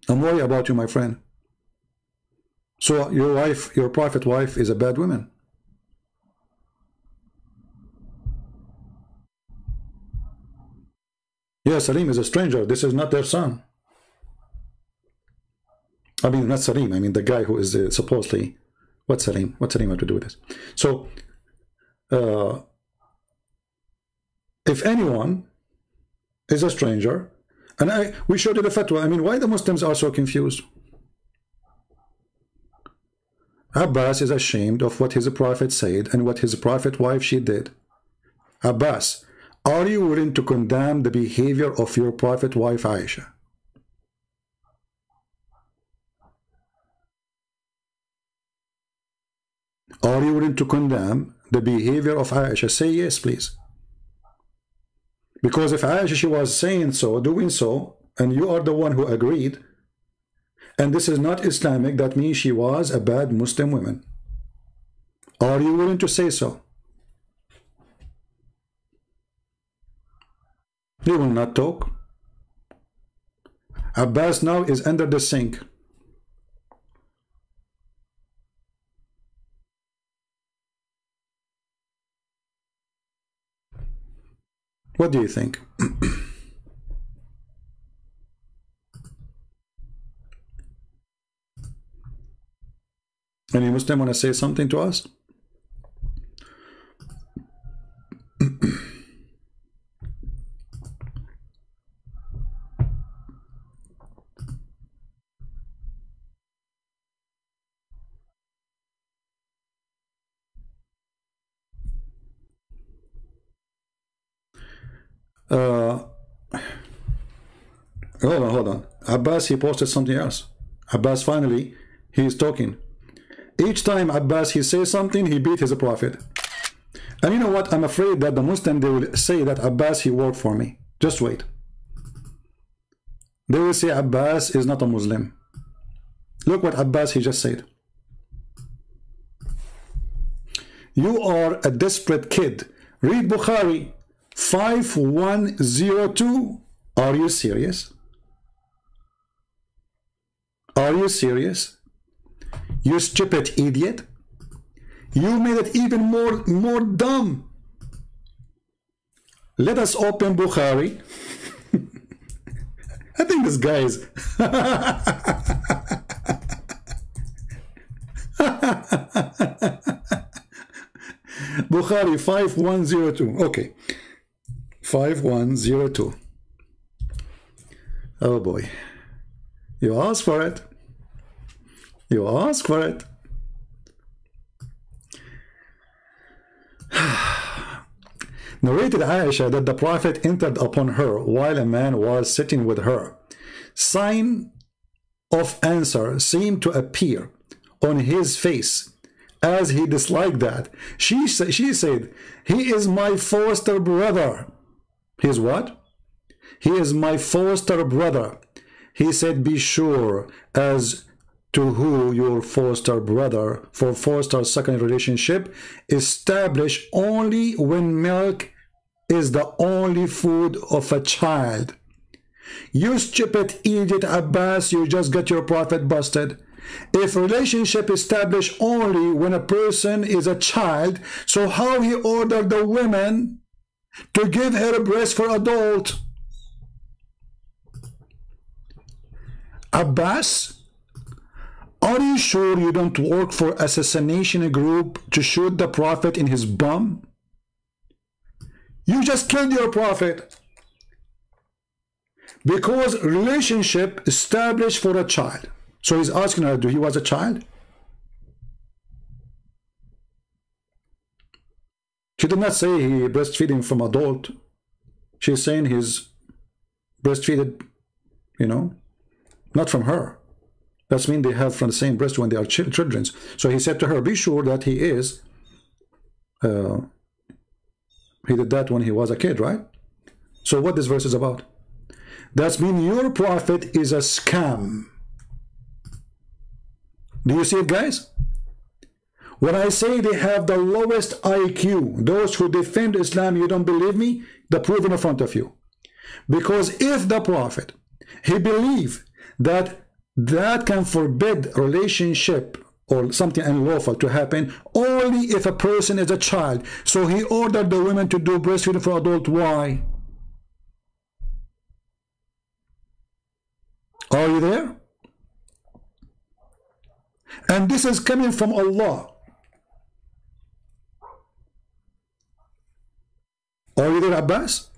A: I'm worried about you, my friend. So your wife, your prophet wife, is a bad woman. Yes, Salim is a stranger. This is not their son. I mean, not Salim. I mean, the guy who is supposedly... What's Salim? What's Salim have to do with this? So, if anyone is a stranger... And we showed you the fatwa. I mean, why the Muslims are so confused? Abbas is ashamed of what his prophet said and what his prophet wife she did. Abbas, are you willing to condemn the behavior of your prophet wife Aisha? Are you willing to condemn the behavior of Aisha? Say yes, please. Because if Aisha, she was saying so, doing so, and you are the one who agreed, and this is not Islamic, that means she was a bad Muslim woman. Are you willing to say so? They will not talk. Abbas now is under the sink. What do you think? Any Muslim want to say something to us? Hold on. Abbas, he posted something else. Abbas, finally, he's talking. Each time Abbas, he says something, he beat his prophet. And you know what? I'm afraid that the Muslim, they will say that Abbas, he worked for me. Just wait. They will say Abbas is not a Muslim. Look what Abbas, he just said. You are a desperate kid. Read Bukhari 5102. Are you serious? Are you serious? You stupid idiot. You made it even more dumb. Let us open Bukhari. I think this guy is Bukhari 5102. Okay. 5102. Oh boy. You asked for it. You asked for it. Narrated Aisha that the Prophet entered upon her while a man was sitting with her. Sign of answer seemed to appear on his face as he disliked that. She said, he is my foster brother. His what? He is my foster brother. He said, be sure as to who your foster brother, for foster second relationship established only when milk is the only food of a child. You stupid idiot Abbas, you just got your prophet busted. If relationship established only when a person is a child, so how he ordered the women to give her a breast for adult? Abbas, are you sure you don't work for assassination group to shoot the prophet in his bum? You just killed your prophet because relationship established for a child. So he's asking her, do he was a child? She did not say he breastfeeding from adult. She's saying he's breastfeeded, you know, not from her. That means they have from the same breast when they are children. So he said to her, be sure that he is, he did that when he was a kid, right? So what this verse is about? That means your prophet is a scam. Do you see it, guys? When I say they have the lowest IQ, those who defend Islam, you don't believe me? The proof in front of you. Because if the prophet, he believed that that can forbid relationship or something unlawful to happen only if a person is a child. So he ordered the women to do breastfeeding for adult. Why? Are you there? And this is coming from Allah. Are you there, Abbas?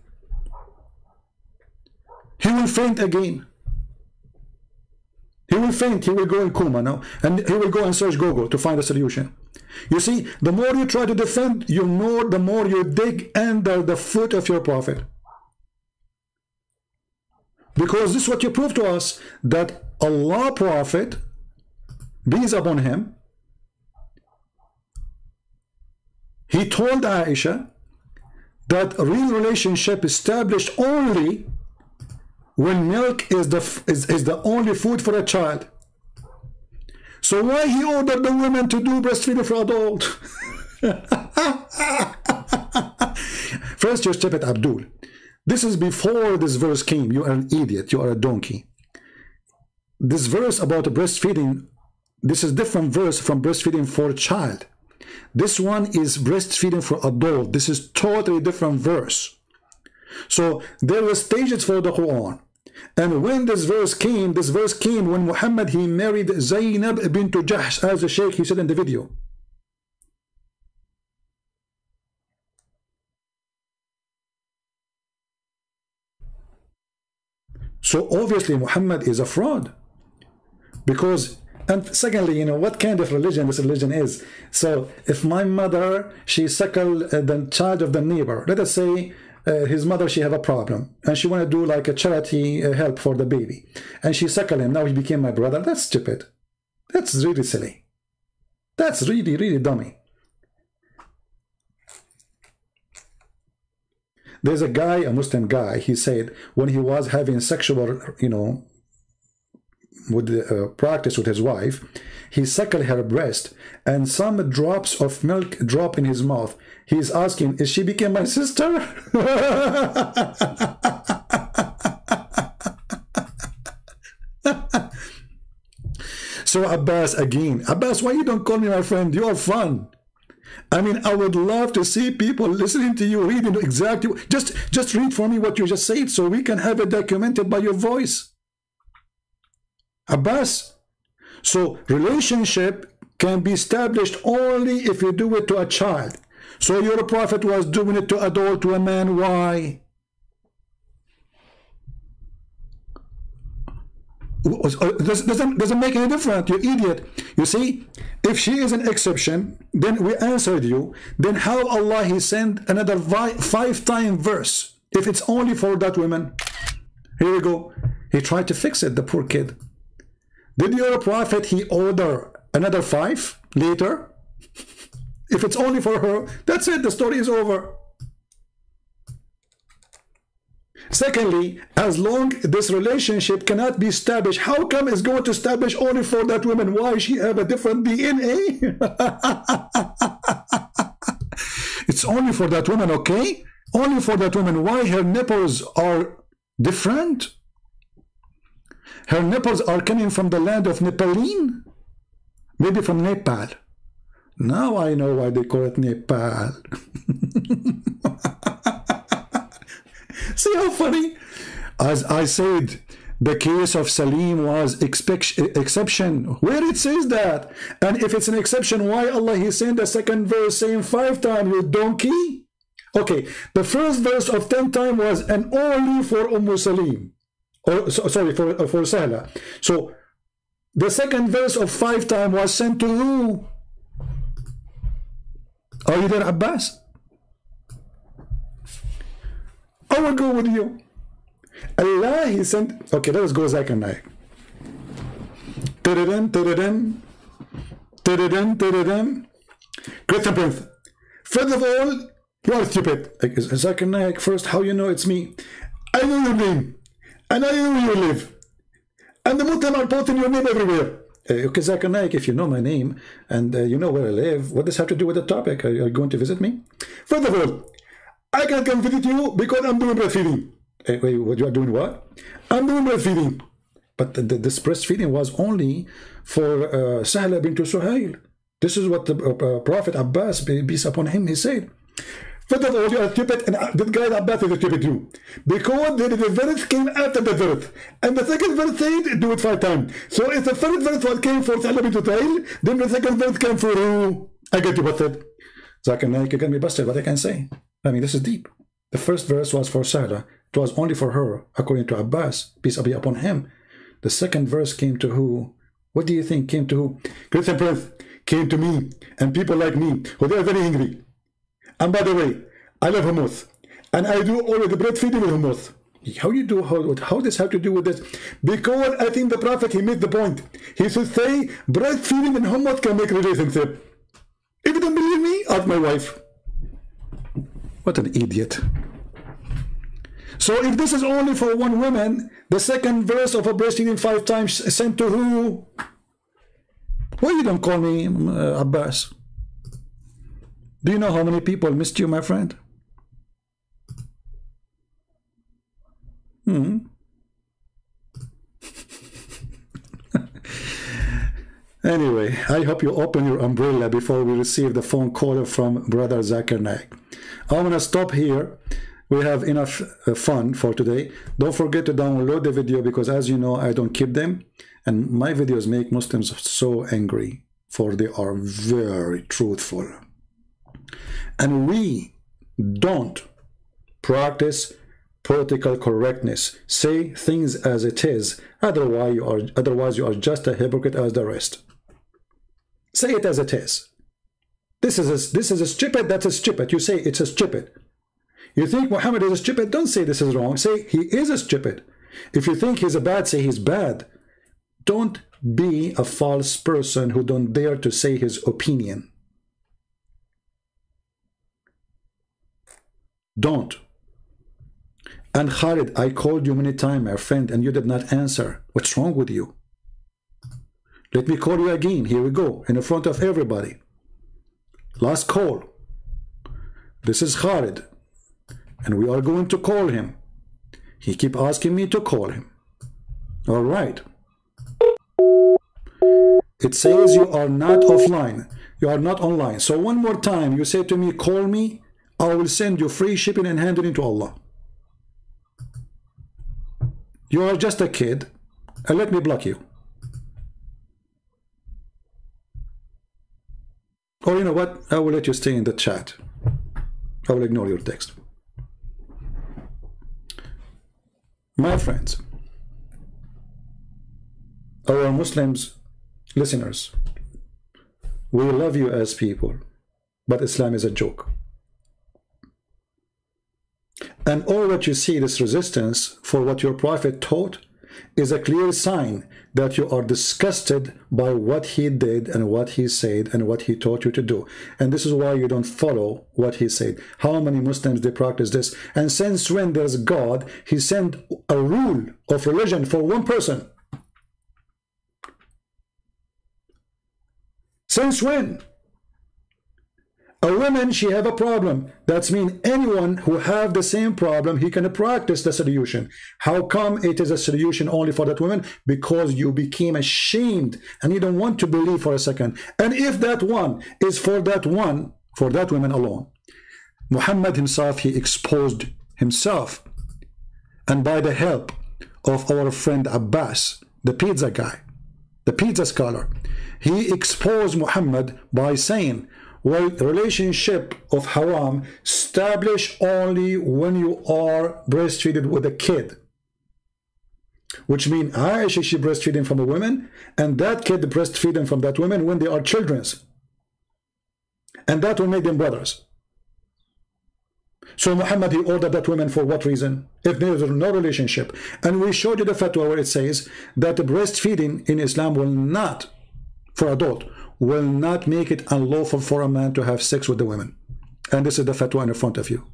A: He will faint again. He will faint. He will go in coma now. And he will go and search Google to find a solution. You see, the more you try to defend, the more you dig under the foot of your prophet. Because this is what you prove to us, that Allah prophet, peace upon him, he told Aisha that real relationship established only when milk is the only food for a child. So why he ordered the women to do breastfeeding for adult? First, you're stupid, Abdul. This is before this verse came. You are an idiot. You are a donkey. This verse about breastfeeding, this is different verse from breastfeeding for a child. This one is breastfeeding for adult. This is totally different verse. So there were stages for the Quran. And when this verse came when Muhammad, he married Zainab bint Jahsh, as the Sheikh, he said in the video. So obviously Muhammad is a fraud. Because, and secondly, you know, what kind of religion this religion is? So if my mother, she suckled the child of the neighbor, let us say his mother, she have a problem, and she want to do like a charity help for the baby, and she suckled him, now he became my brother. That's stupid. That's really silly. That's really, really dummy. There's a guy, a Muslim guy, he said when he was having sexual, you know, with practice with his wife, he suckled her breast and some drops of milk drop in his mouth. He's asking, is she became my sister? So Abbas, again, Abbas, why you don't call me my friend? You are fun. I mean, I would love to see people listening to you, reading exactly, just read for me what you just said so we can have it documented by your voice. Abbas, so relationship can be established only if you do it to a child. So your prophet was doing it to adult, to a man. Why? Doesn't make any difference, you idiot. You see, if she is an exception, then we answered you. Then how Allah he sent another 5-time verse if it's only for that woman? Here we go. He tried to fix it, the poor kid. Did your prophet he order another 5 later? If it's only for her, that's it, the story is over. Secondly, as long this relationship cannot be established, how come it's going to establish only for that woman? Why she have a different DNA? It's only for that woman, okay? Only for that woman. Why her nipples are different? Her nipples are coming from the land of Nepaline? Maybe from Nepal. Now I know why they call it Nepal. See how funny? As I said, the case of Salim was exception. Where it says that? And if it's an exception, why Allah he sent the second verse saying 5 times, you donkey? Okay, the first verse of 10 times was and only for Salim. Or sorry, for Sahla. So the second verse of 5 times was sent to who? Are you there, Abbas? I will go with you. Allah he sent. Okay, let us go Zakir Naik. Christian Prince. First of all, you are stupid. Zakir Naik, first, how you know it's me? I know your name. And I know where you live. And the Muslims are posting your name everywhere. Okay, Zakir Naik, if you know my name and you know where I live, what does this have to do with the topic? Are you going to visit me? First of all, I can't come visit you because I'm doing breastfeeding. Wait, what you are doing what? I'm doing breastfeeding. But this breastfeeding was only for Sahla bint Suhail. This is what the Prophet Abbas, peace upon him, he said. First of all, you are stupid, and that guy Abbas is stupid too. Because the verse came after the verse. And the second verse said, do it 5 times. So if the first verse was came for Sahla bint Suhail, then the second verse came for who? I get you busted. Zakir Naik, you can be busted, what I can say. I mean, this is deep. The first verse was for Sahla. It was only for her, according to Abbas, peace be upon him. The second verse came to who? What do you think came to who? Christian Prince came to me, and people like me, who they are very angry. And by the way, I love hummus, and I do all of the breastfeeding with hummus. How you do, how does have to do with this? Because I think the Prophet, he made the point. He should say, breastfeeding and hummus can make relationship. If you don't believe me, ask my wife. What an idiot. So if this is only for one woman, the second verse of a breastfeeding 5 times sent to who? Why you don't call me Abbas? Do you know how many people missed you, my friend? Anyway, I hope you open your umbrella before we receive the phone call from Brother Zakir Naik. I'm going to stop here. we have enough fun for today. Don't forget to download the video, because as you know, I don't keep them, and my videos make Muslims so angry, for they are very truthful. And we don't practice political correctness. Say things as it is. Otherwise you are just a hypocrite as the rest. Say it as it is. This is a stupid, that's a stupid. You say it's a stupid. You think Muhammad is a stupid, don't say this is wrong. Say he is a stupid. If you think he's a bad, say he's bad. Don't be a false person who don't dare to say his opinion. Don't. And Khalid, I called you many times, my friend, and you did not answer. What's wrong with you? Let me call you again. Here we go, in front of everybody. Last call. This is Khalid, and we are going to call him. He keep asking me to call him. All right. It says you are not offline. You are not online. So one more time, you say to me, call me. I will send you free shipping and handling to Allah. You are just a kid, and let me block you. Or you know what? I will let you stay in the chat. I will ignore your text. My friends, our Muslims listeners, we love you as people, but Islam is a joke. And all that you see, this resistance for what your prophet taught, is a clear sign that you are disgusted by what he did and what he said and what he taught you to do. And this is why you don't follow what he said. How many Muslims, they practice this? And since when there's God, he sent a rule of religion for one person. Since when? A woman, she have a problem. That means anyone who have the same problem, he can practice the solution. How come it is a solution only for that woman? Because you became ashamed and you don't want to believe for a second. And if that one is for that woman alone, Muhammad himself, he exposed himself. And by the help of our friend Abbas, the pizza guy, the pizza scholar, he exposed Muhammad by saying, well, relationship of haram established only when you are breastfeeding with a kid. Which means Aisha, she breastfeeding from a woman, and that kid breastfeeding from that woman when they are children. And that will make them brothers. So Muhammad, he ordered that woman for what reason? If there is no relationship. And we showed you the fatwa where it says that the breastfeeding in Islam will not, for adult, will not make it unlawful for a man to have sex with the women. And this is the fatwa in front of you.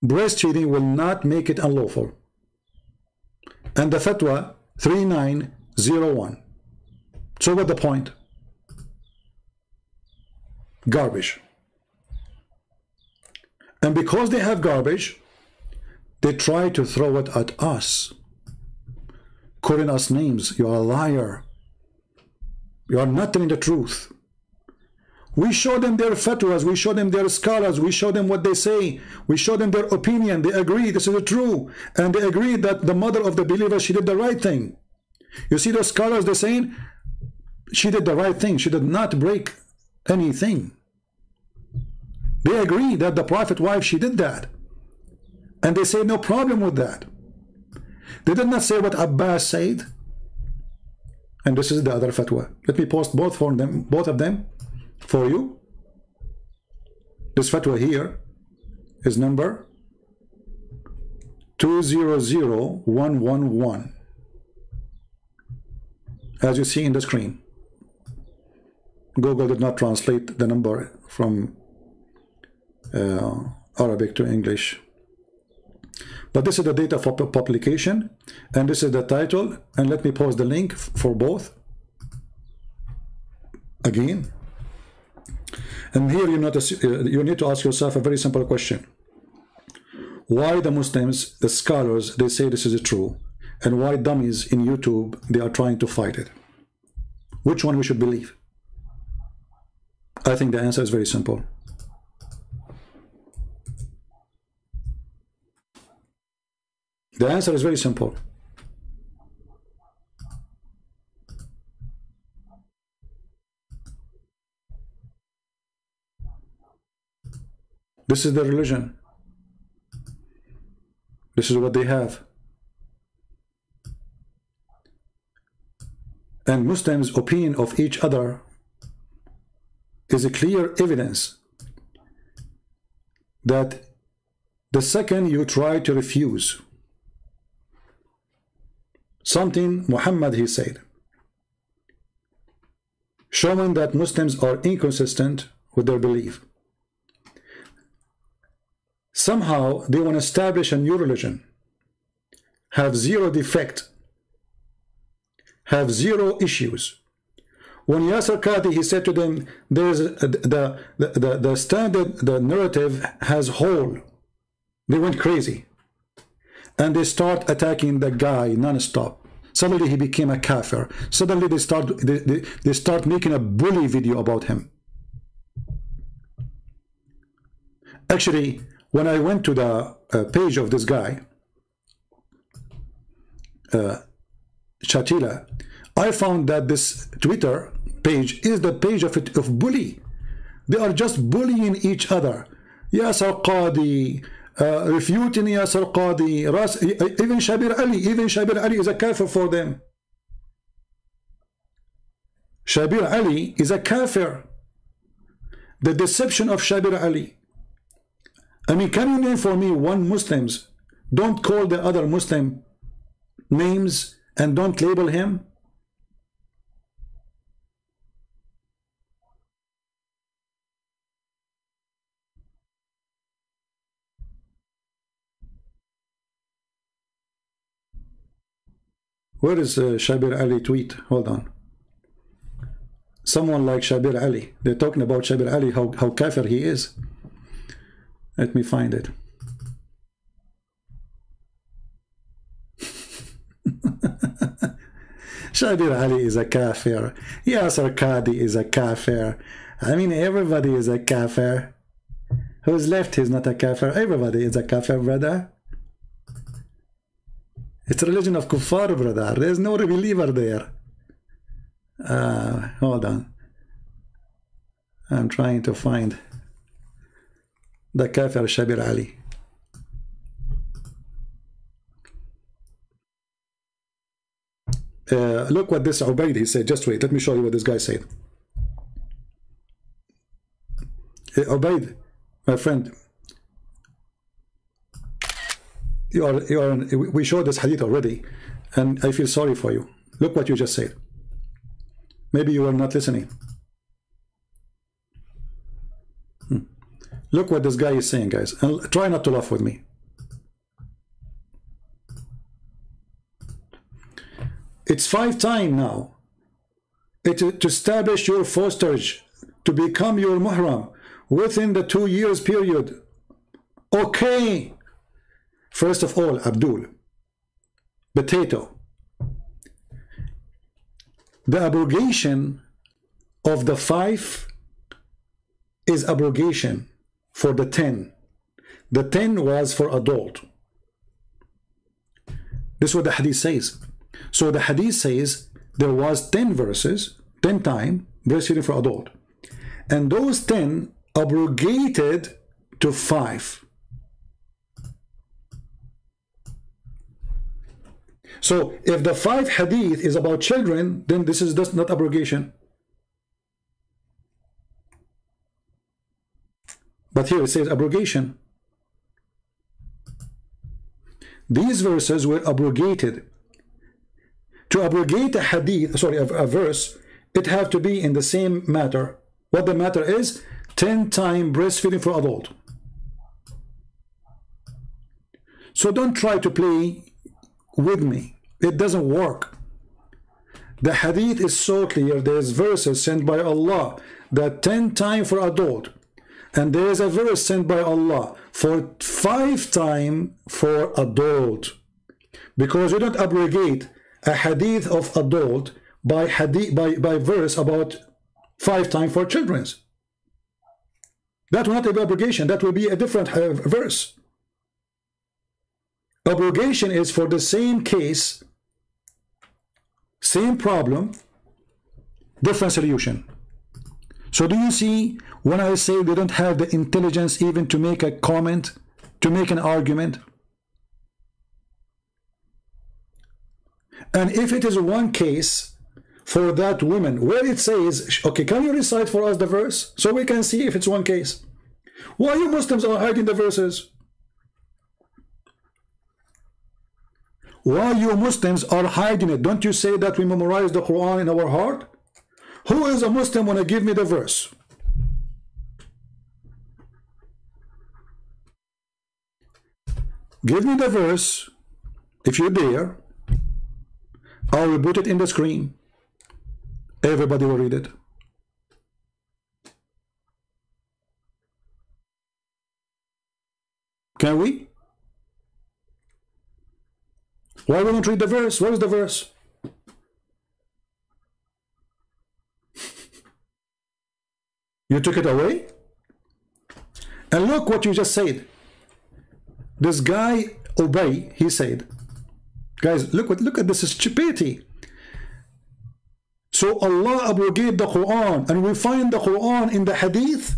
A: Breastfeeding will not make it unlawful. And the fatwa 3901. So what's the point? Garbage. And because they have garbage, they try to throw it at us, calling us names. You are a liar. You are not telling the truth. We show them their fatwas, we show them their scholars, we show them what they say, we show them their opinion. They agree this is true, and they agree that the mother of the believer, she did the right thing. You see those scholars, they're saying she did the right thing, she did not break anything. They agree that the prophet wife, she did that, and they say no problem with that. They did not say what Abbas said. And this is the other fatwa. Let me post both of them for you. This fatwa here is number 200111, as you see in the screen. Google did not translate the number from Arabic to English. But this is the date of publication, and this is the title. And let me post the link for both again. And here you need to ask yourself a very simple question. Why the Muslims, the scholars, they say this is true, and why dummies in YouTube, they are trying to fight it? Which one we should believe? I think the answer is very simple. The answer is very simple. This is the religion. This is what they have. And Muslims' opinion of each other is a clear evidence that the second you try to refuse something Muhammad he said, showing that Muslims are inconsistent with their belief, somehow they want to establish a new religion, have zero defect, have zero issues. When Yasir Qadhi, he said to them, there's the standard, the narrative has hole. They went crazy. And they start attacking the guy non-stop. Suddenly he became a kafir. Suddenly they start making a bully video about him. Actually, when I went to the page of this guy, Shatila, I found that this Twitter page is the page of bully. They are just bullying each other. Yasir Qadhi, refuting Yasir Qadhi, even Shabir Ali is a kafir for them. Shabir Ali is a kafir. The deception of Shabir Ali. I mean, can you name for me one Muslims? Don't call the other Muslim names and don't label him. Where is Shabir Ali tweet? Hold on. Someone like Shabir Ali. They're talking about Shabir Ali, how kafir he is. Let me find it. Shabir Ali is a kafir. Yasir Qadhi is a kafir. I mean, everybody is a kafir. Who's left is not a kafir. Everybody is a kafir, brother. It's a religion of kuffar, brother. There's no believer there. Hold on. I'm trying to find the kafir Shabir Ali. Look what this Ubaid he said. Just wait. Let me show you what this guy said. Ubaid, my friend, we showed this hadith already, and I feel sorry for you. Look what you just said. Maybe you are not listening. Look what this guy is saying, guys, and try not to laugh with me. It's 5 times now to establish your fosterage, to become your muhram within the 2 years period. Okay. First of all, Abdul, potato. The abrogation of the 5 is abrogation for the 10. The 10 was for adult. This is what the hadith says. So the hadith says there was 10 verses, 10 times breastfeeding for adult. And those 10 abrogated to 5. So if the 5 hadith is about children, then this is just not abrogation. But here it says abrogation. These verses were abrogated. To abrogate a hadith, sorry, a verse, it have to be in the same matter. What the matter is, 10 times breastfeeding for adult. So don't try to play with me. It doesn't work. The hadith is so clear. There's verses sent by Allah that 10 times for adult, and there is a verse sent by Allah for 5 times for adult, because you don't abrogate a hadith of adult by verse about 5 times for children's. That will not be abrogation. That will be a different verse. Abrogation is for the same case, same problem, different solution. So do you see when I say they don't have the intelligence even to make a comment, to make an argument? And if it is one case for that woman where it says, okay, can you recite for us the verse so we can see if it's one case? Why you Muslims are hiding the verses? Why you Muslims are hiding it? Don't you say that we memorize the Quran in our heart? Who is a Muslim want to give me the verse? Give me the verse, if you dare. I will put it in the screen. Everybody will read it. Can we? Why we don't read the verse? Where is the verse? You took it away? And look what you just said. This guy, Ubay, he said, guys, look at this stupidity. So Allah abrogated the Quran, and we find the Quran in the Hadith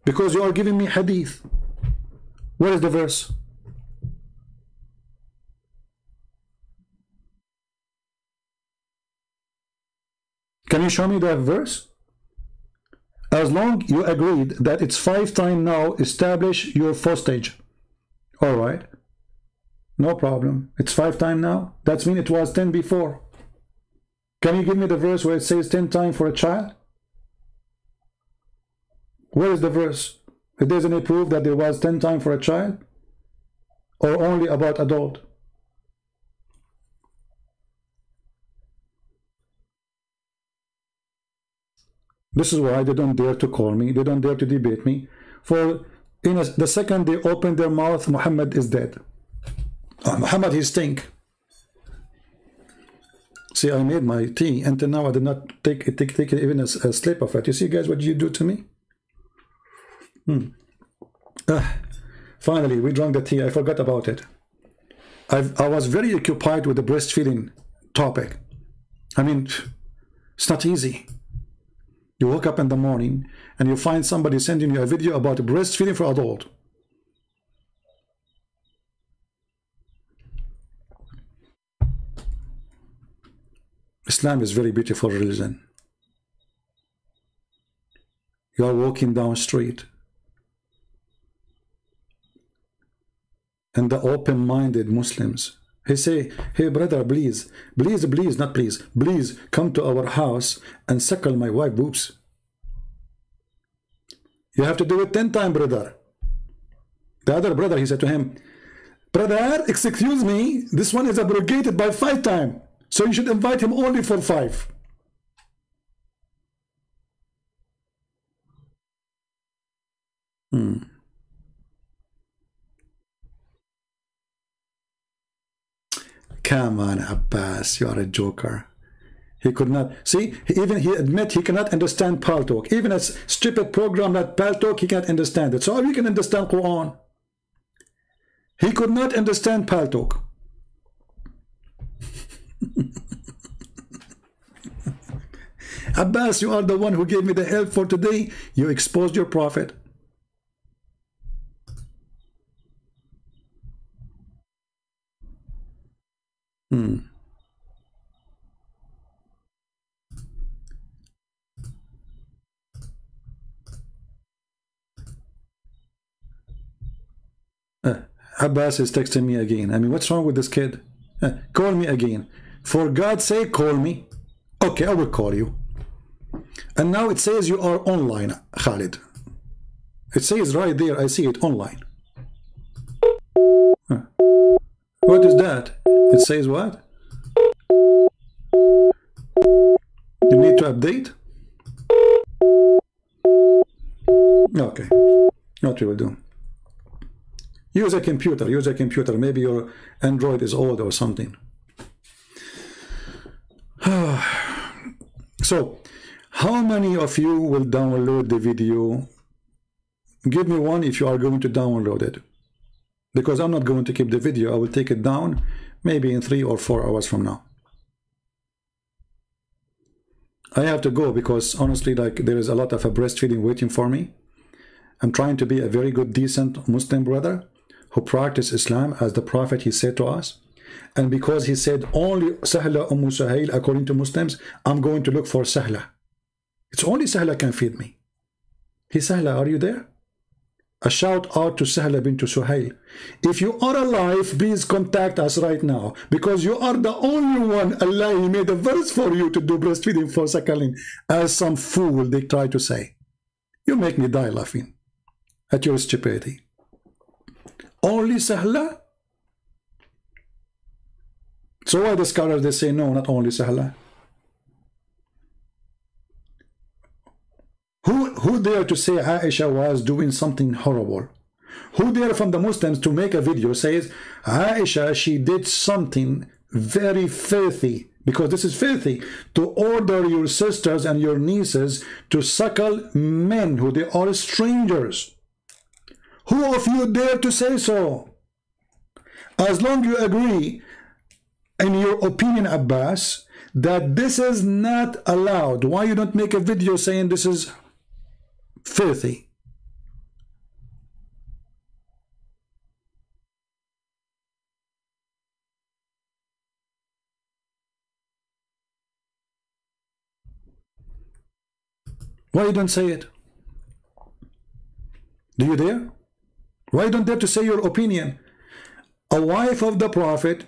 A: because you are giving me Hadith. Where is the verse? Can you show me that verse? As long you agreed that it's 5 times now, establish your postage. All right. No problem. It's 5 times now. That means it was 10 before. Can you give me the verse where it says 10 times for a child? Where is the verse? If there's any proof that there was 10 times for a child? Or only about adult? This is why they don't dare to call me. They don't dare to debate me. For the second they open their mouth, Muhammad is dead. Muhammad, he stink. See, I made my tea. Until now, I did not take even a slip of it. You see, guys, what you do to me? Finally, we drank the tea. I forgot about it. I was very occupied with the breastfeeding topic. I mean, it's not easy. You wake up in the morning and you find somebody sending you a video about breastfeeding for adult. Islam is very beautiful religion. You are walking down the street and the open-minded Muslims, he say, hey brother, please, come to our house and suckle my wife boobs. You have to do it 10 times, brother. The other brother, he said to him, brother, excuse me, this one is abrogated by 5 times. So you should invite him only for 5. Come on, Abbas, you are a joker. He could not, see, even he admit he cannot understand Paltalk. Even a stupid program like Paltalk, he can't understand it. So we can understand Quran. He could not understand Paltalk. Abbas, you are the one who gave me the help for today. You exposed your prophet. Abbas is texting me again. I mean, what's wrong with this kid? Call me again. For God's sake, call me. Okay, I will call you. And now it says you are online, Khalid. It says right there, I see it online. What is that? It says what? You need to update? Okay. What we will do? Use a computer. Use a computer. Maybe your Android is old or something. So, how many of you will download the video give me one if you are going to download it, because I'm not going to keep the video. I will take it down maybe in 3 or 4 hours from now. I have to go because honestly, like, there is a lot of breastfeeding waiting for me. I'm trying to be a very good, decent Muslim brother who practice Islam as the Prophet he said to us. And because he said only Sahla Suhail according to Muslims, I'm going to look for Sahla. It's only Sahla can feed me. Hey Sahla, are you there? A shout out to Sahla bint Suhail. If you are alive, please contact us right now, because you are the only one Allah He made a verse for you to do breastfeeding for Sakalin, as some fool they try to say. You make me die laughing at your stupidity. Only Sahla? So why the scholars they say no, not only Sahla? Who dare to say Aisha was doing something horrible? Who dare from the Muslims to make a video says Aisha, she did something very filthy, because this is filthy, to order your sisters and your nieces to suckle men who they are strangers? Who of you dare to say so? As long you agree in your opinion, Abbas, that this is not allowed, why you don't make a video saying this is filthy? Why you don't say it? Do you dare? Why don't dare to say your opinion? A wife of the Prophet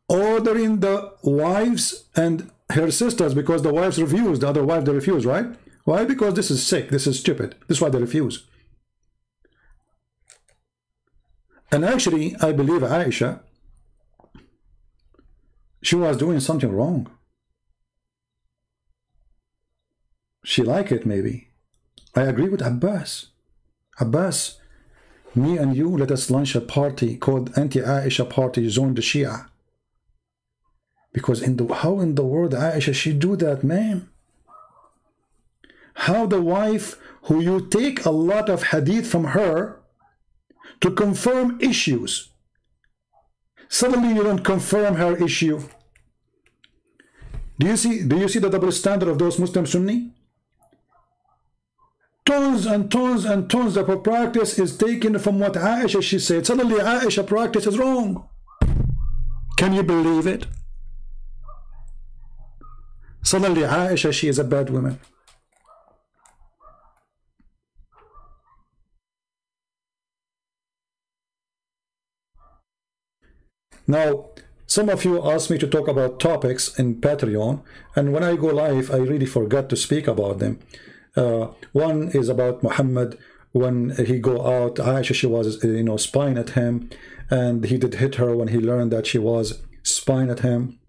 A: ordering the wives and her sisters, because the wives refused, the other wife they refused, right? Why? Because this is sick, this is stupid. This is why they refuse. And actually, I believe Aisha, she was doing something wrong. She liked it, maybe. I agree with Abbas. Abbas, me and you, let us launch a party called Anti-Aisha Party, Zone the Shia. Because how in the world Aisha she do that, man? How the wife who you take a lot of hadith from her to confirm issues, suddenly you don't confirm her issue? Do you see the double standard of those Muslim Sunni? Tons and tons and tons of her practice is taken from what Aisha she said. Suddenly Aisha practice is wrong. Can you believe it? Suddenly Aisha, she is a bad woman. Now, some of you asked me to talk about topics in Patreon, and when I go live, I really forgot to speak about them. One is about Muhammad. When he go out, Aisha, she was, spying at him, and he did hit her when he learned that she was spying at him,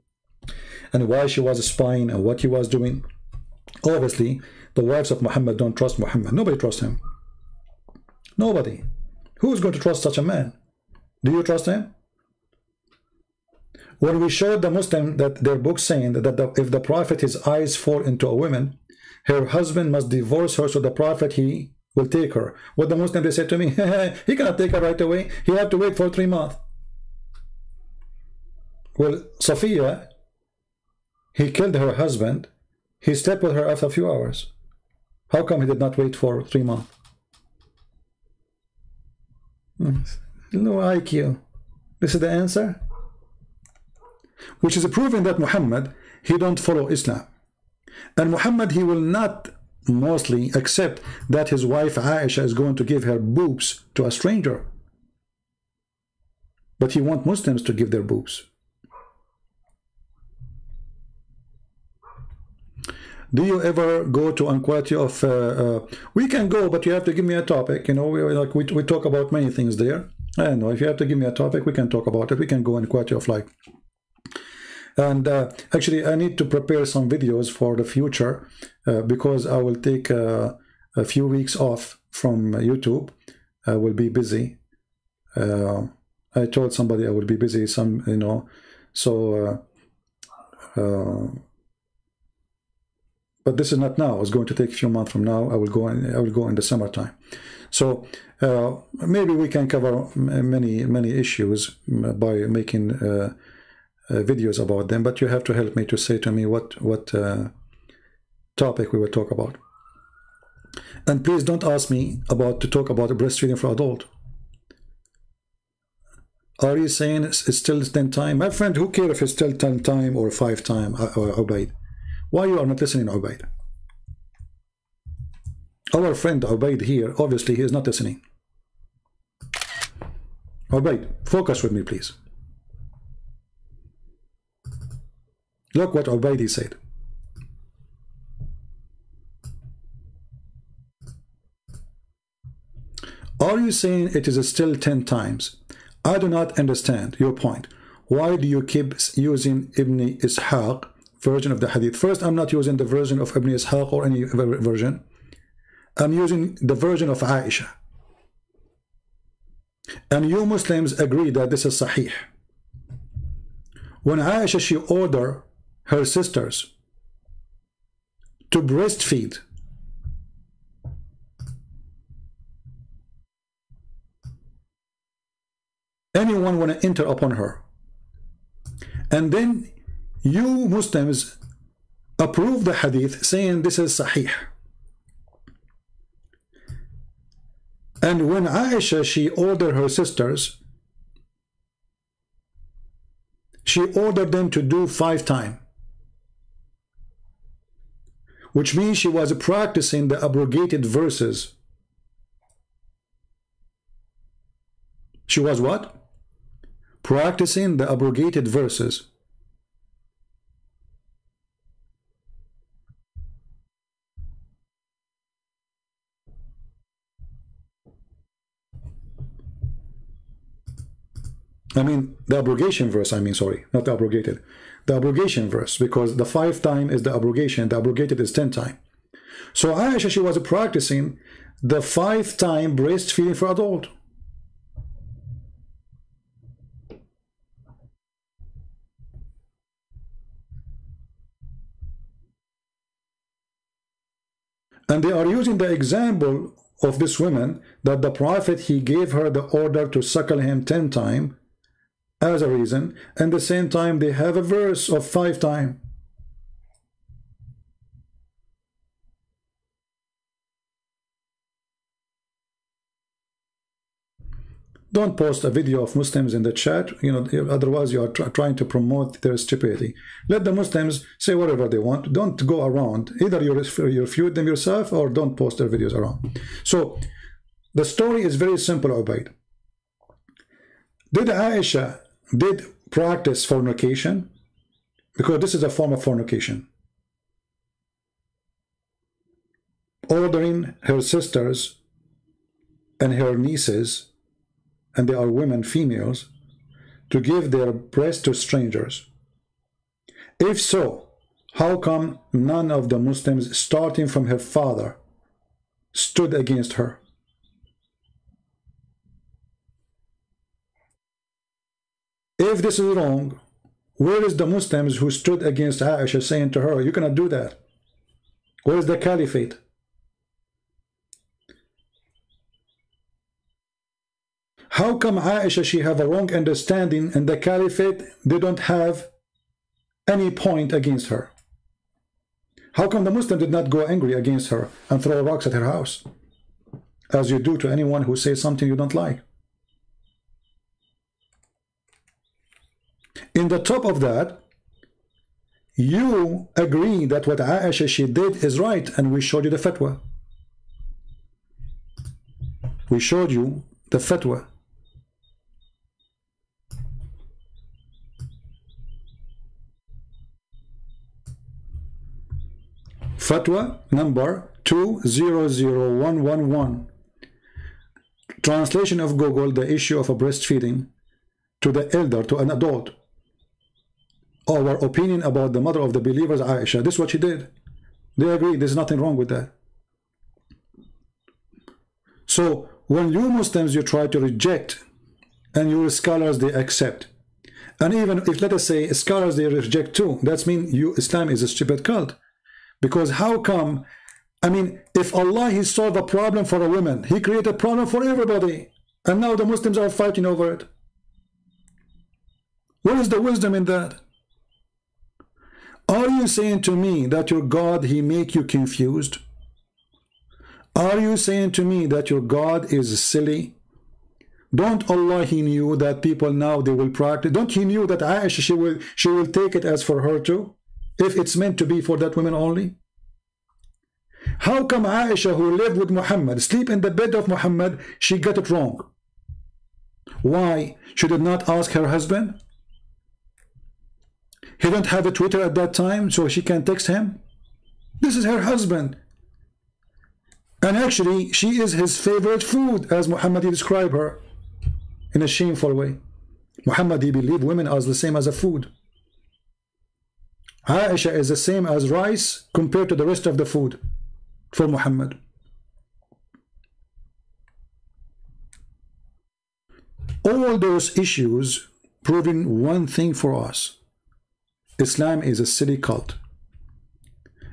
A: and why she was spying and what he was doing. Obviously, the wives of Muhammad don't trust Muhammad. Nobody trusts him. Nobody. Who is going to trust such a man? Do you trust him? When we showed the Muslim that their book saying that if the Prophet, his eyes fall into a woman, her husband must divorce her, so the Prophet, he will take her. What the Muslim, they said to me, he cannot take her right away. He have to wait for 3 months. Well, Safiya, he killed her husband. He slept with her after a few hours. How come he did not wait for 3 months? No IQ. This is the answer? Which is proving that Muhammad, he don't follow Islam. And Muhammad, he will not mostly accept that his wife Aisha is going to give her boobs to a stranger. But he wants Muslims to give their boobs. Do you ever go to inquiry of we can go, but you have to give me a topic. We talk about many things there. I know, if you have to give me a topic, we can talk about it. We can go inquiry of like. And actually, I need to prepare some videos for the future because I will take a few weeks off from YouTube. I will be busy. I told somebody I will be busy. But this is not now. It's going to take a few months from now. I will go in the summertime. So maybe we can cover many issues by making videos about them. But you have to help me to say to me what topic we will talk about. And please don't ask me to talk about breastfeeding for adult. Are you saying it's still 10 times? My friend, who cares if it's still 10 times or 5 times, Ubaid? Why you are not listening, Ubaid? Our friend Ubaid here, obviously he is not listening. Ubaid, focus with me, please. Look what Ubaid said. Are you saying it is still 10 times? I do not understand your point. Why do you keep using Ibn Ishaq version of the hadith? First, I'm not using the version of Ibn Ishaq or any version. I'm using the version of Aisha. And you Muslims agree that this is sahih. When Aisha, she ordered her sisters to breastfeed, anyone want to enter upon her, and then you Muslims approve the hadith saying this is sahih. And when Aisha, she ordered her sisters, she ordered them to do 5 times, which means she was practicing the abrogated verses. She was what? Practicing the abrogated verses. I mean, the abrogation verse, sorry, not the abrogated. The abrogation verse, because the 5 times is the abrogation, the abrogated is 10 times. So Aisha, she was practicing the 5 times breastfeeding for adult. And they are using the example of this woman that the Prophet, he gave her the order to suckle him 10 times as a reason, and at the same time they have a verse of 5 times. Don't post a video of Muslims in the chat, otherwise you are trying to promote their stupidity. Let the Muslims say whatever they want. Don't go around. Either you refute them yourself or don't post their videos around. So the story is very simple, Ubaid. Did Aisha practice fornication? Because this is a form of fornication. Ordering her sisters and her nieces, and they are women, females, to give their breast to strangers. If so, how come none of the Muslims, starting from her father, stood against her? If this is wrong, where is the Muslims who stood against Aisha saying to her, you cannot do that? Where is the caliphate? How come Aisha, she have a wrong understanding, and the caliphate, they don't have any point against her? How come the Muslim did not go angry against her and throw rocks at her house, as you do to anyone who says something you don't like? In the top of that, you agree that what Aisha, she did is right, and we showed you the fatwa. We showed you the fatwa. Fatwa number 200111. Translation of Google, the issue of a breastfeeding to the elder, to an adult. Our opinion about the mother of the believers, Aisha. This is what she did. They agree. There's nothing wrong with that. So when you Muslims, you try to reject, and your scholars, they accept. And even if, let us say, scholars, they reject too, that means Islam is a stupid cult. Because how come, I mean, if Allah, He solved a problem for a woman, He created a problem for everybody, and now the Muslims are fighting over it. What is the wisdom in that? Are you saying to me that your God, He make you confused? Are you saying to me that your God is silly? Don't Allah, He knew that people now they will practice? Don't He knew that Aisha, she will take it as for her too, if it's meant to be for that woman only? How come Aisha, who lived with Muhammad, sleep in the bed of Muhammad, she got it wrong? Why? She did not ask her husband? He don't have a Twitter at that time, so she can text him? This is her husband. And actually, she is his favorite food, as Muhammad described her, in a shameful way. Muhammad, he believed women as the same as a food. Aisha is the same as rice compared to the rest of the food for Muhammad. All those issues proving one thing for us. Islam is a silly cult.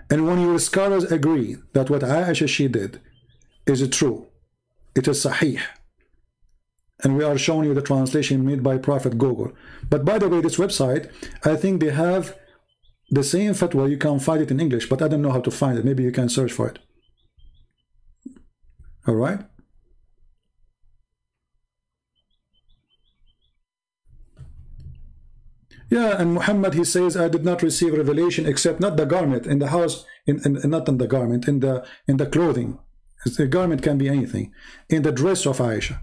A: And when your scholars agree that what Aisha she did is true, it is sahih, and we are showing you the translation made by Prophet Google. But by the way, this website, I think they have the same fatwa. You can find it in English, but I don't know how to find it. Maybe you can search for it. All right. Yeah, and Muhammad, he says, I did not receive revelation except not the garment in the house, not in the garment, in the clothing. The garment can be anything. In the dress of Aisha.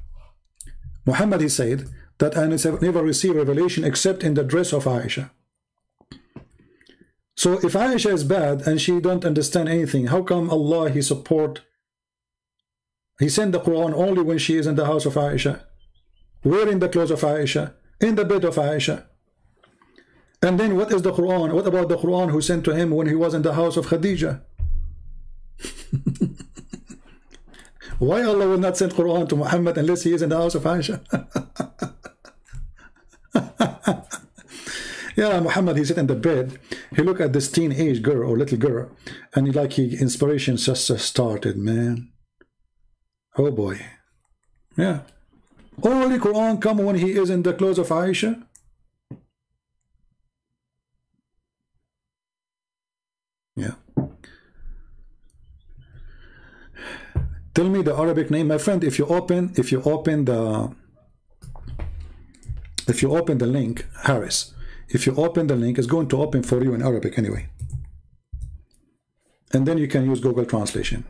A: Muhammad, he said that I never received revelation except in the dress of Aisha. So if Aisha is bad and she don't understand anything, how come Allah, He sent the Quran only when she is in the house of Aisha, wearing the clothes of Aisha, in the bed of Aisha? And then what is the Quran? What about the Quran who sent to him when he was in the house of Khadija? Why Allah will not send Quran to Muhammad unless he is in the house of Aisha? Yeah, Muhammad, he sit in the bed, he look at this teenage girl or little girl, and inspiration just started, man. Oh boy. Yeah. Only Quran come when he is in the clothes of Aisha. Yeah. Tell me the Arabic name, my friend. If you open the link, Harris, if you open the link, it's going to open for you in Arabic anyway, and then you can use Google Translation.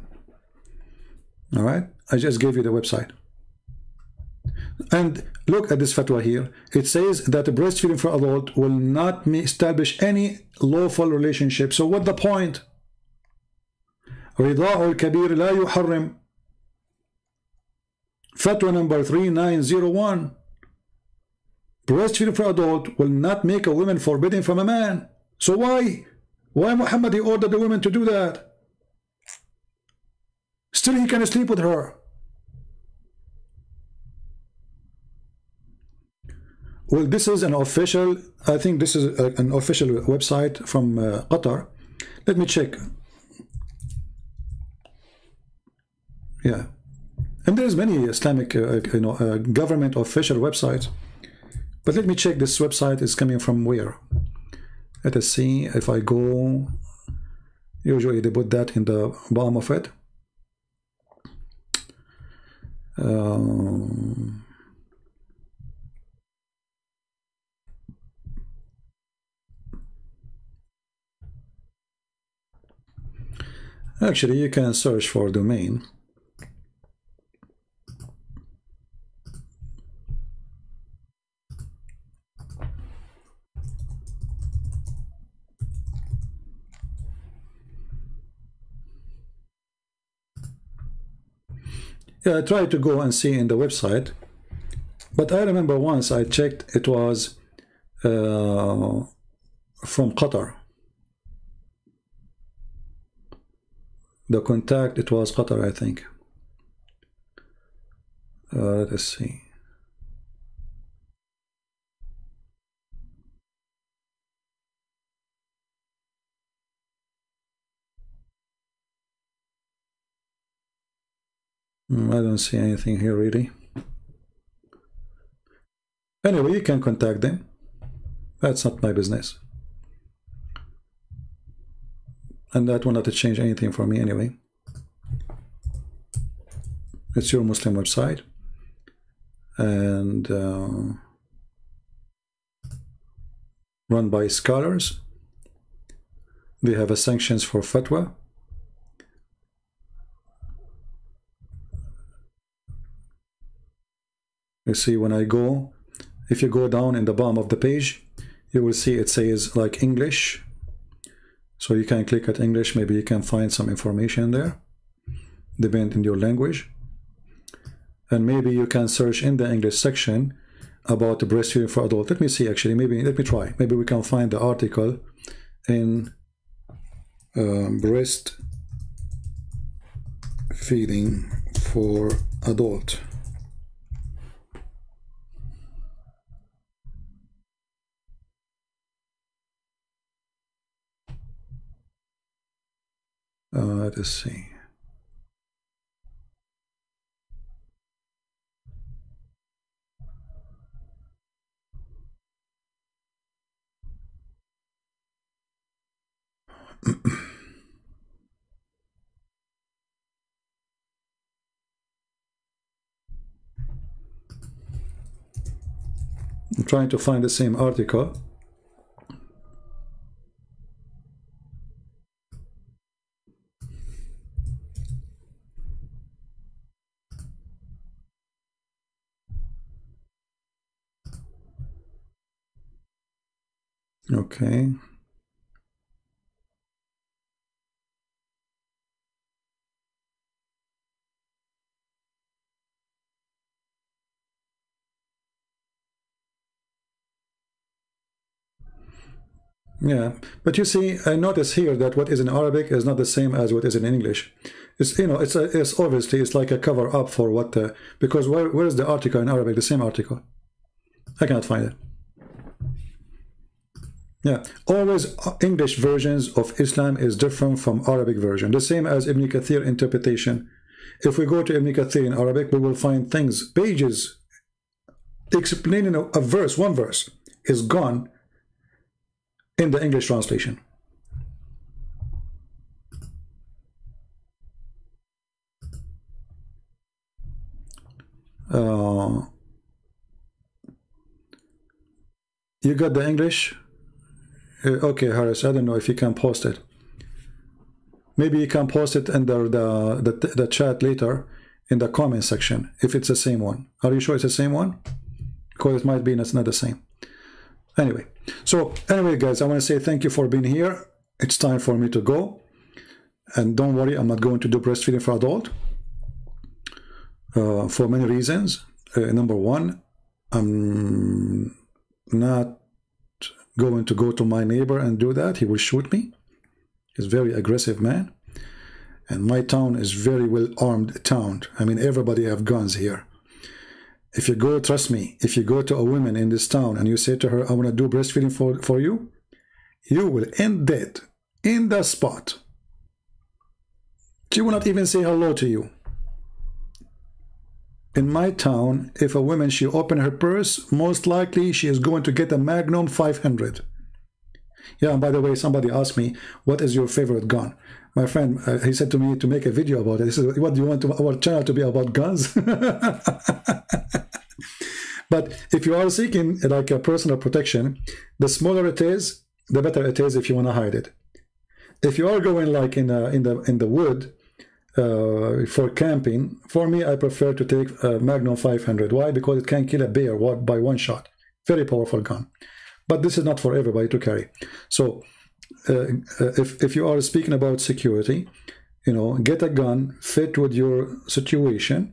A: All right, I just gave you the website, and look at this fatwa here. It says that breastfeeding for adult will not establish any lawful relationship. So what the point? رضاع الكبير لا يحرم. Fatwa number 3901. Breastfeeding for adult will not make a woman forbidden from a man. So why Muhammad, he ordered the woman to do that? Still he can sleep with her. Well, this is an official, I think this is an official website from Qatar. Let me check. Yeah. And there's many Islamic government official websites. But let me check this website is coming from where. Let us see if I go. Usually they put that in the bottom of it. Actually, you can search for domain. Yeah, I tried to go and see in the website, but I remember once I checked, it was from Qatar. The contact, it was Qatar, I think. Let us see. I don't see anything here really. Anyway, you can contact them. That's not my business. And that will not change anything for me anyway. It's your Muslim website. And run by scholars. They have a sanctions for fatwa. You see, when I go, if you go down in the bottom of the page, you will see it says like English. So you can click at English, maybe you can find some information there, depending on your language. And maybe you can search in the English section about breastfeeding for adults. Let me see, actually, maybe, let me try. Maybe we can find the article in breastfeeding for adult. Let us see. I'm trying to find the same article. Okay. Yeah, but you see, I notice here that what is in Arabic is not the same as what is in English. It's, you know, it's obviously it's like a cover up for what because where is the article in Arabic? The same article. I cannot find it. Yeah, always English versions of Islam is different from Arabic version. The same as Ibn Kathir interpretation. If we go to Ibn Kathir in Arabic, we will find things, pages explaining a verse, one verse is gone in the English translation. You got the English? Okay, Harris, I don't know if you can post it. Maybe you can post it under the chat later in the comment section if it's the same one. Are you sure it's the same one? Because it might be it's not the same. Anyway, guys, I want to say thank you for being here. It's time for me to go. And don't worry, I'm not going to do breastfeeding for adult for many reasons. Number one, I'm not going to go to my neighbor and do that. He will shoot me. He's a very aggressive man. And my town is very well armed town. I mean, everybody have guns here. If you go, trust me, if you go to a woman in this town and you say to her, I want to do breastfeeding for you, you will end dead in the spot. She will not even say hello to you. In my town, if a woman, she open her purse, most likely she is going to get a Magnum 500. Yeah, and by the way, somebody asked me, what is your favorite gun? My friend, he said to me to make a video about it. He said, what do you want our channel to be about guns? But if you are seeking like a personal protection, the smaller it is, the better it is if you want to hide it. If you are going like in the wood for camping, for me, I prefer to take a Magnum 500. Why? Because it can kill a bear by one shot. Very powerful gun. But this is not for everybody to carry. So if you are speaking about security, you know, get a gun fit with your situation.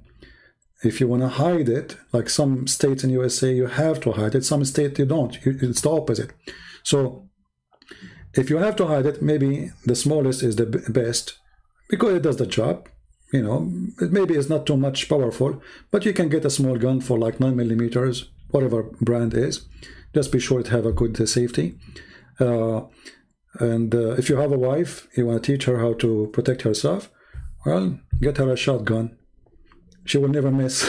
A: If you want to hide it, like some states in USA, you have to hide it. Some states you don't. It's the opposite. So if you have to hide it, maybe the smallest is the best because it does the job. You know, maybe it's not too much powerful, but you can get a small gun for like 9mm, whatever brand is. Just be sure to have a good safety. And if you have a wife, you want to teach her how to protect herself, well, get her a shotgun. she will never miss.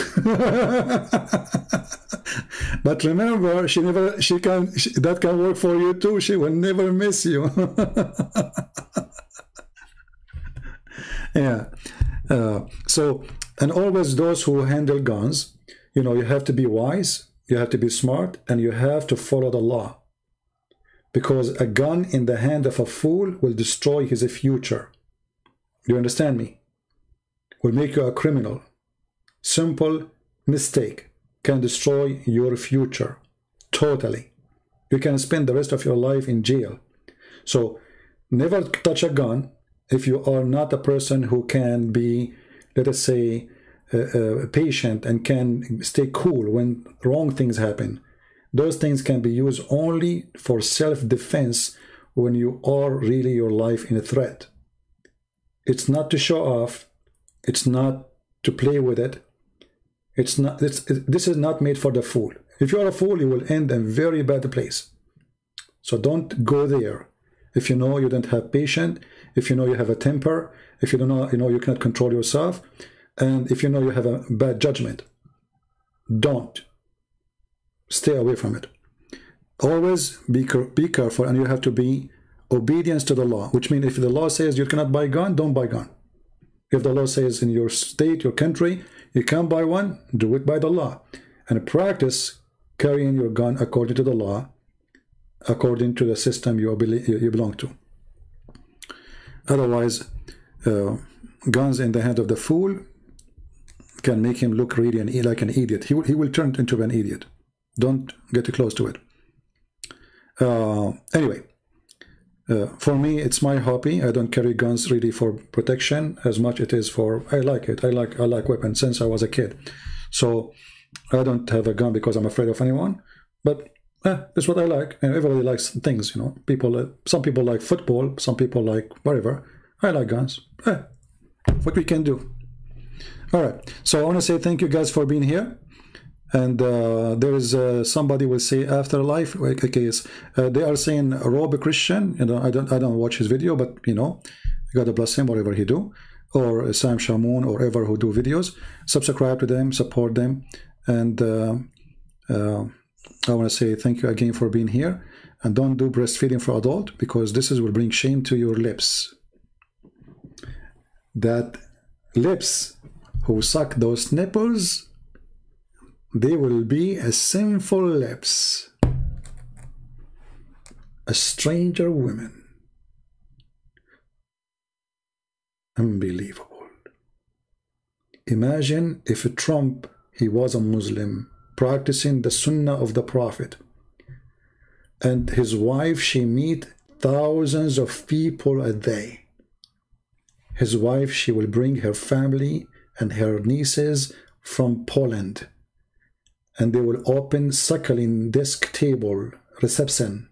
A: But remember, that can work for you too. She will never miss you. Yeah. So, and always those who handle guns, you know, you have to be wise, you have to be smart, and you have to follow the law. Because a gun in the hand of a fool will destroy his future. Do you understand me? Will make you a criminal. Simple mistake can destroy your future. Totally. You can spend the rest of your life in jail. So never touch a gun if you are not a person who can be, let us say, patient and can stay cool when wrong things happen. Those things can be used only for self-defense when you are really your life in a threat. It's not to show off. It's not to play with it. It's not. This is not made for the fool. If you are a fool, you will end in a very bad place. So don't go there. If you know you don't have patience, if you know you have a temper, if you don't know, you know you cannot control yourself, and if you know you have a bad judgment, don't. Stay away from it. Always be careful, and you have to be obedience to the law, which means if the law says you cannot buy gun, don't buy gun. If the law says in your state, your country, you can't buy one, do it by the law. And practice carrying your gun according to the law, according to the system you belong to. Otherwise, guns in the hand of the fool can make him look really like an idiot. He will turn into an idiot. Don't get too close to it. Anyway, for me, it's my hobby. I don't carry guns really for protection as much it is for, I like it. I like weapons since I was a kid. So I don't have a gun because I'm afraid of anyone, but that's what I like. And everybody likes things, you know. Some people like football, some people like whatever. I like guns. What we can do. All right. So I want to say thank you guys for being here. And there is somebody will say afterlife. Okay, they are saying Rob Christian. You know, I don't watch his video, but you know, God bless him, whatever he do, or Sam Shamoon, or ever who do videos. Subscribe to them, support them, and I want to say thank you again for being here. And don't do breastfeeding for adult, because this will bring shame to your lips. That lips who suck those nipples, they will be a sinful lips, a stranger woman. Unbelievable. Imagine if Trump, he was a Muslim, practicing the Sunnah of the Prophet, and his wife, she meet thousands of people a day. His wife, she will bring her family and her nieces from Poland, and they will open suckling desk table reception.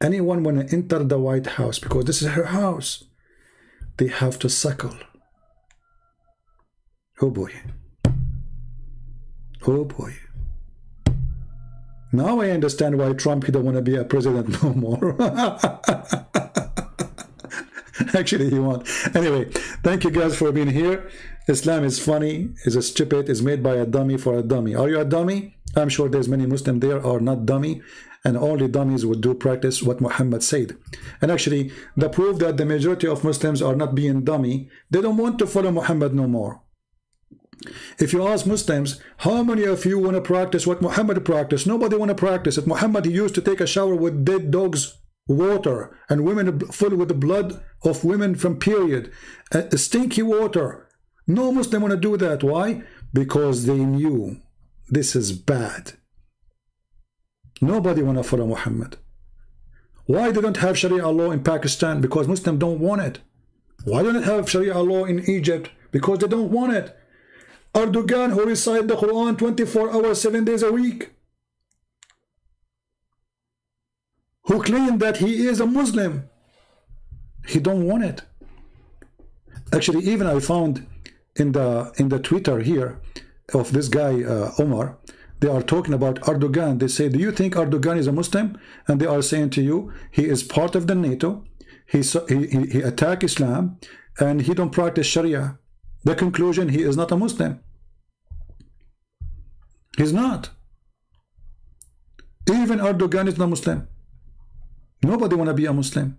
A: Anyone want to enter the White House, because this is her house, they have to suckle. Oh boy. Oh boy. Now I understand why Trump, he don't want to be a president no more. Actually, he won't. Anyway, thank you guys for being here. Islam is funny, is stupid, is made by a dummy for a dummy. Are you a dummy? I'm sure there's many Muslims there are not dummy, and only dummies would do practice what Muhammad said. And actually, the proof that the majority of Muslims are not being dummy, they don't want to follow Muhammad no more. If you ask Muslims, how many of you want to practice what Muhammad practiced? Nobody want to practice it. Muhammad, he used to take a shower with dead dogs' water, and women full with the blood of women from period, stinky water. No Muslim want to do that. Why? Because they knew this is bad. Nobody want to follow Muhammad. Why they don't have Sharia law in Pakistan? Because Muslims don't want it. Why don't they have Sharia law in Egypt? Because they don't want it. Erdogan, who recite the Quran 24 hours, 7 days a week, who claimed that he is a Muslim, he don't want it. Actually, even I found in the Twitter here of this guy Omar, they are talking about Erdogan. They say, do you think Erdogan is a Muslim? And they are saying to you, he is part of the NATO, he attack Islam, and he don't practice Sharia. The conclusion, he is not a Muslim. He's not. Even Erdogan is not Muslim. Nobody want to be a Muslim.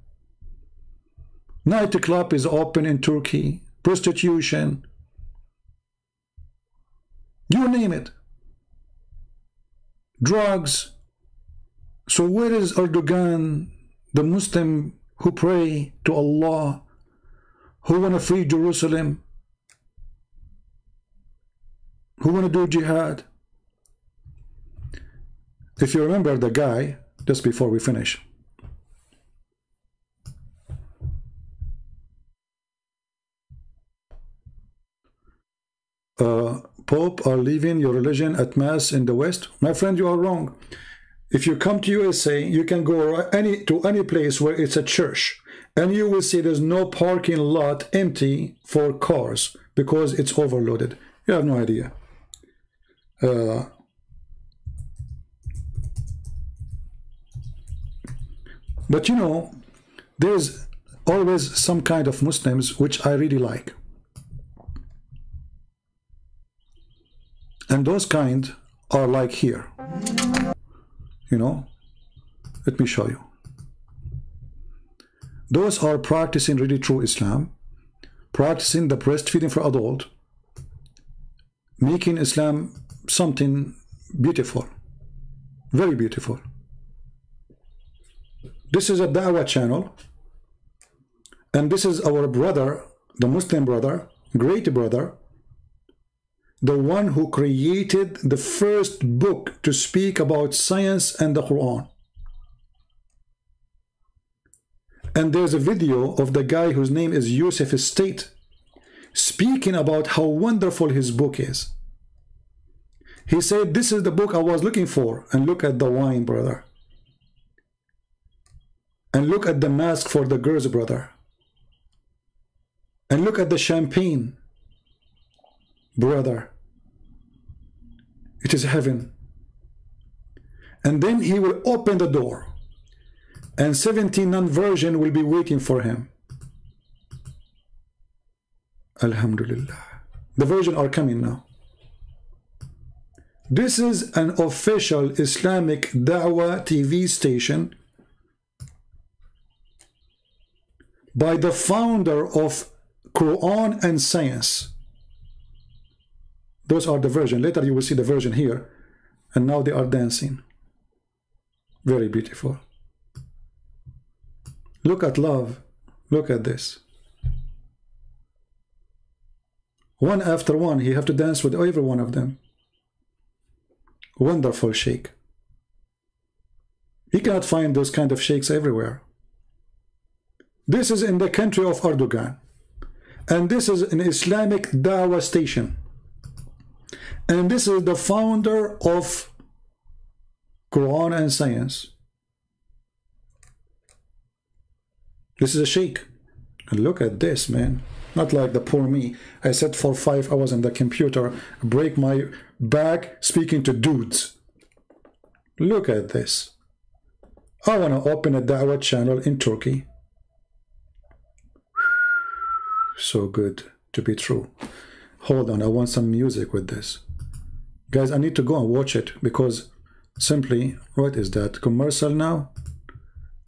A: Nightclub is open in Turkey. Prostitution. You name it. Drugs. So where is Erdogan, the Muslim who pray to Allah, who want to free Jerusalem, who want to do jihad? If you remember the guy, just before we finish, Pope are leaving your religion at Mass in the West. My friend, you are wrong. If you come to USA, you can go to any place where it's a church, and you will see there's no parking lot empty for cars because it's overloaded. You have no idea. But you know, there's always some kind of Muslims which I really like. And those kind are like here. You know, let me show you. Those are practicing really true Islam, practicing the breastfeeding for adult, making Islam something beautiful, very beautiful. This is a Dawah channel, and this is our brother, the Muslim brother, great brother, the one who created the first book to speak about science and the Quran. And there's a video of the guy whose name is Yusuf Estate speaking about how wonderful his book is. He said, this is the book I was looking for. And look at the wine, brother. And look at the mask for the girls, brother. And look at the champagne, brother. It is heaven. And then he will open the door, and 17 non-virgin will be waiting for him. Alhamdulillah. The virgin are coming now. This is an official Islamic Dawah TV station by the founder of Quran and Science. Those are the version. Later you will see the version here. And now they are dancing. Very beautiful. Look at love. Look at this. One after one, you have to dance with every one of them. Wonderful sheikh. You cannot find those kind of sheikhs everywhere. This is in the country of Erdogan. And this is an Islamic Dawah station. And this is the founder of Quran and Science. This is a sheikh. And look at this, man. Not like the poor me. I sat for 5 hours on the computer, break my back speaking to dudes. Look at this. I want to open a Dawah channel in Turkey. So good to be true. Hold on, I want some music with this. Guys, I need to go and watch it because simply, what is that? Commercial now?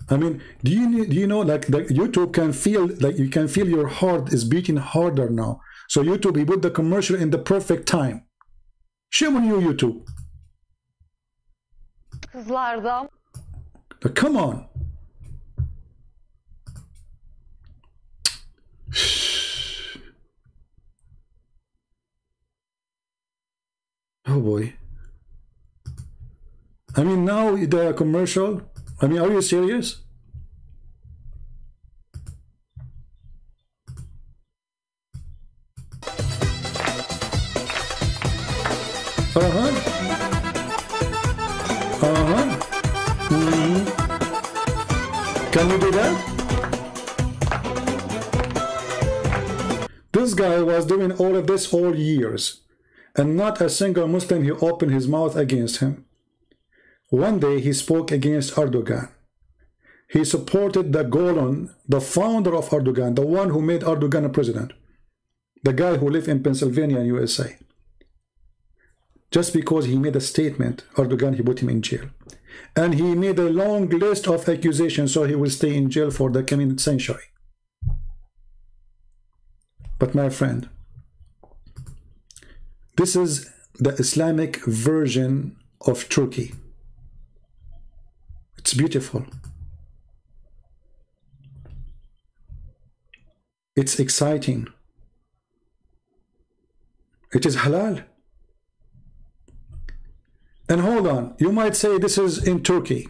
A: I mean, do you know, like the YouTube can feel, like you can feel your heart is beating harder now. So YouTube, he put the commercial in the perfect time. Shame on you, YouTube. Come on. Oh boy. I mean, now the commercial, I mean, are you serious? Can you do that? This guy was doing all of this all years, and not a single Muslim who opened his mouth against him. One day he spoke against Erdogan. He supported the Golan, the founder of Erdogan, the one who made Erdogan a president, the guy who lived in Pennsylvania, USA. just because he made a statement. Erdogan, he put him in jail. And he made a long list of accusations, so he will stay in jail for the coming century. But my friend, this is the Islamic version of Turkey. It's beautiful. It's exciting. It is halal. And hold on, you might say this is in Turkey.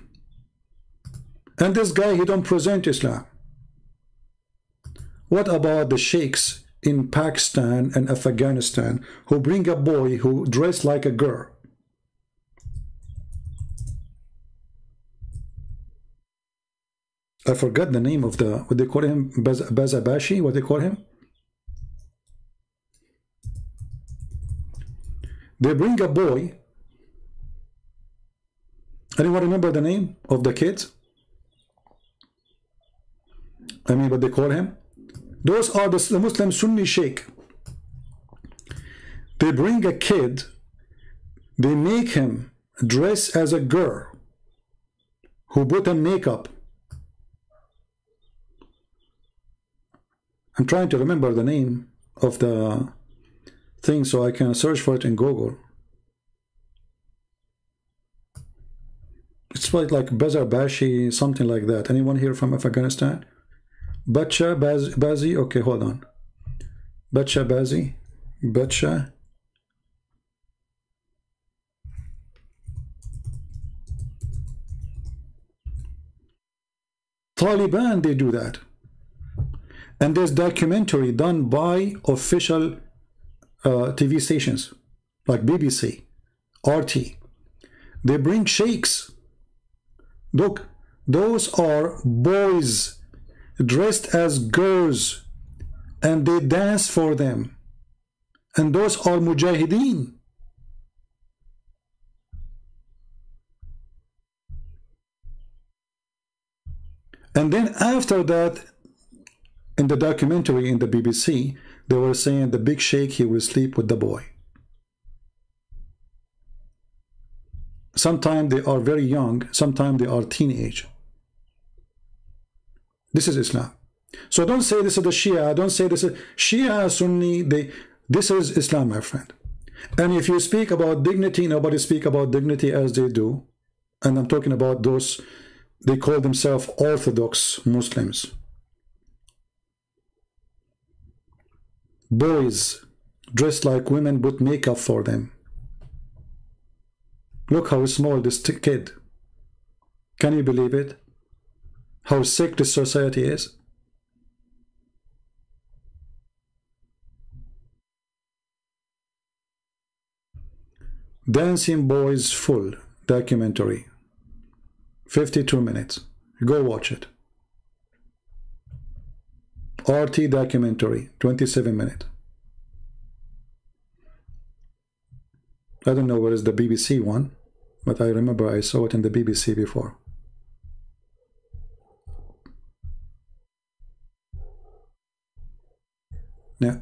A: And this guy, he don't present Islam. What about the sheikhs in Pakistan and Afghanistan who bring a boy who dressed like a girl? I forgot the name of the, what they call him, Bazabashi, what they call him? They bring a boy. Anyone remember the name of the kids? I mean, what they call him? Those are the Muslim Sunni sheikh. They bring a kid, they make him dress as a girl who put on makeup. I'm trying to remember the name of the thing so I can search for it in Google. It's like Bazabashi, something like that. Anyone here from Afghanistan? Bacha Bazi? Okay, hold on. Bacha Bazi? Bacha. Taliban, they do that. And there's documentary done by official TV stations like BBC, RT. They bring sheikhs. Look, those are boys dressed as girls and they dance for them. And those are mujahideen. And then after that, in the documentary in the BBC, they were saying the big sheikh, he will sleep with the boy. Sometimes they are very young, sometimes they are teenage. This is Islam. So don't say this is the Shia, don't say this is Shia, Sunni, this is Islam, my friend. And if you speak about dignity, nobody speak about dignity as they do. And I'm talking about those, they call themselves Orthodox Muslims. Boys dressed like women put makeup for them. Look how small this kid. Can you believe it? How sick this society is? Dancing Boys Full documentary. 52 minutes. Go watch it. RT documentary, 27 minutes. I don't know where is the BBC one, but I remember I saw it in the BBC before. Yeah.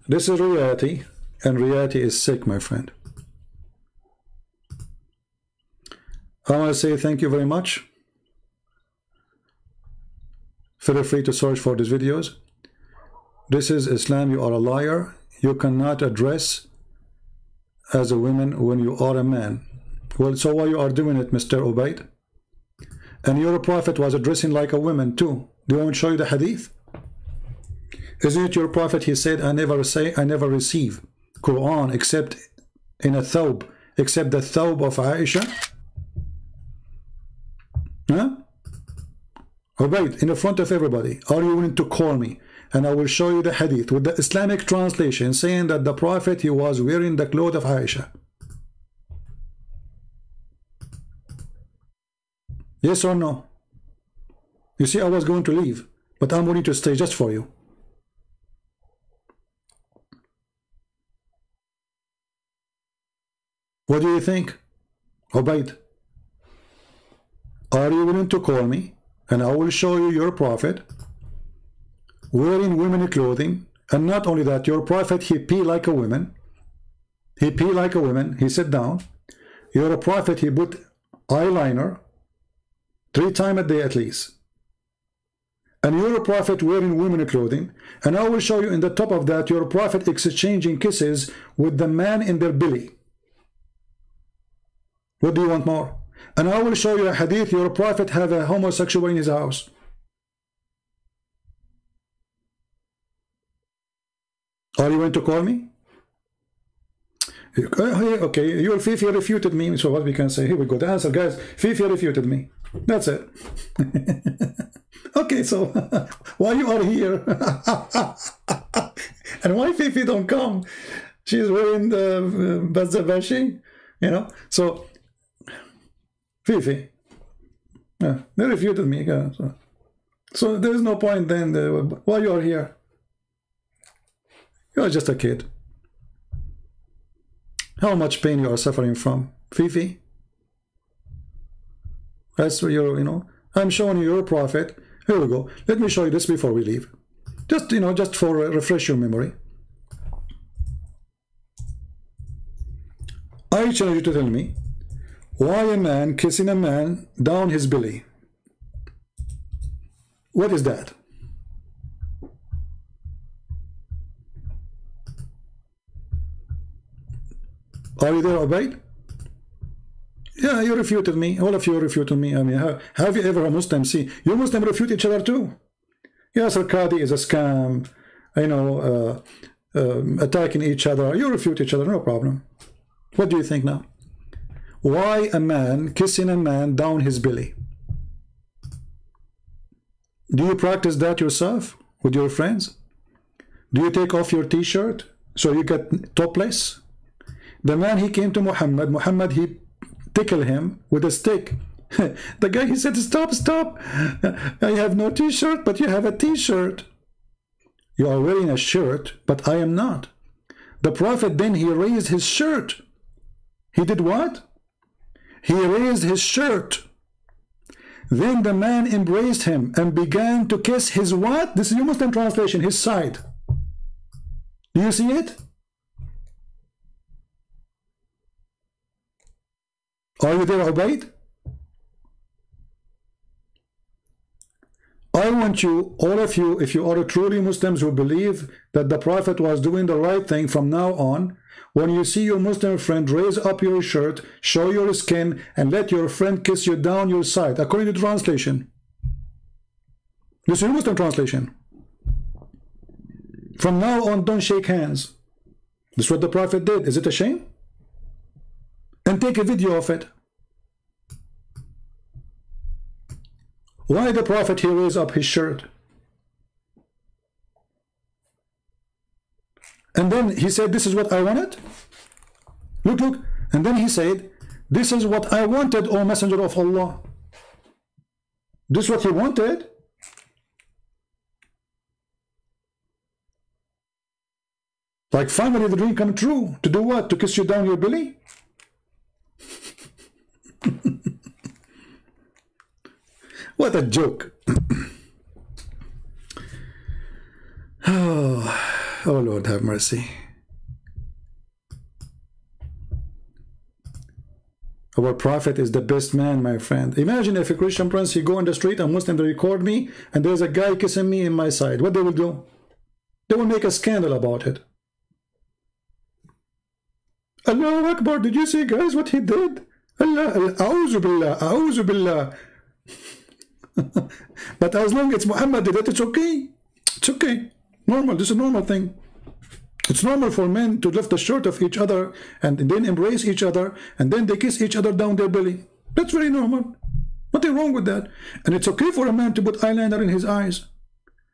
A: This is reality, and reality is sick, my friend. I want to say thank you very much. Feel free to search for these videos. This is Islam, you are a liar. You cannot address as a woman when you are a man. Well, so why you are doing it, Mr. Ubaid? And your prophet was addressing like a woman too. Do you want to show you the hadith? Isn't it your prophet? He said, I never receive Quran except in a thawb, except the thawb of Aisha. Huh? Ubaid, in the front of everybody, are you willing to call me? And I will show you the hadith with the Islamic translation saying that the prophet, he was wearing the clothes of Aisha. Yes or no? You see, I was going to leave, but I'm willing to stay just for you. What do you think? Ubaid, are you willing to call me? And I will show you your prophet wearing women clothing. And not only that, your prophet, he pee like a woman. he pee like a woman, he sit down. You're a prophet, he put eyeliner 3 times a day at least. And you're a prophet wearing women clothing. And I will show you in the top of that, you're a prophet exchanging kisses with the man in their belly. What do you want more? And I will show you a hadith, you're a prophet have a homosexual in his house. Are you going to call me? Okay, your Fifi refuted me, so what we can say, here we go, the answer, guys. Fifi refuted me. That's it. Okay, so why you are here? And why Fifi don't come? She's wearing the Bazabashi, you know. So Fifi, they refuted me. So there is no point then. Why you are here? You are just a kid. How much pain you are suffering from, Fifi? That's what you're, you know. I'm showing you your prophet. Here we go. Let me show you this before we leave. Just, you know, just for refresh your memory. I challenge you to tell me why a man kissing a man down his belly. What is that? Are you there, Ubayd? Yeah, you refuted me. All of you refuted me. I mean, have you ever a Muslim see? You Muslim refute each other too. Yes, Al-Qadi is a scam. You know, attacking each other. You refute each other, no problem. What do you think now? Why a man kissing a man down his belly? Do you practice that yourself with your friends? Do you take off your t-shirt so you get topless? The man, he came to Muhammad, he tickled him with a stick. The guy, he said, stop, stop. I have no t-shirt, but you have a t-shirt. You are wearing a shirt, but I am not. The Prophet then, he raised his shirt. He did what? He raised his shirt. Then the man embraced him and began to kiss his what? This is your Muslim translation, his side. Do you see it? Are you there, Ubayd? I want you, all of you, if you are truly Muslims who believe that the Prophet was doing the right thing from now on, when you see your Muslim friend, raise up your shirt, show your skin, and let your friend kiss you down your side, according to the translation. This is your Muslim translation. From now on, don't shake hands. This is what the Prophet did. Is it a shame? And take a video of it. Why the Prophet, he raised up his shirt? And then he said, this is what I wanted. Look, look. And then he said, this is what I wanted, O Messenger of Allah. This is what he wanted. Like finally the dream come true. To do what? To kiss you down your belly? What a joke. Oh Lord, have mercy. Our Prophet is the best man, my friend. Imagine if a Christian prince, he go on the street, a Muslim, they record me, and there's a guy kissing me in my side. What they will do? They will make a scandal about it. Allahu Akbar, did you see, guys, what he did? Allah, A'udhu Billah, A'udhu Billah. But as long as Muhammad did it, it's okay. It's okay. Normal. This is a normal thing. It's normal for men to lift the shirt of each other and then embrace each other and then they kiss each other down their belly. That's very normal. Nothing wrong with that. And it's okay for a man to put eyeliner in his eyes.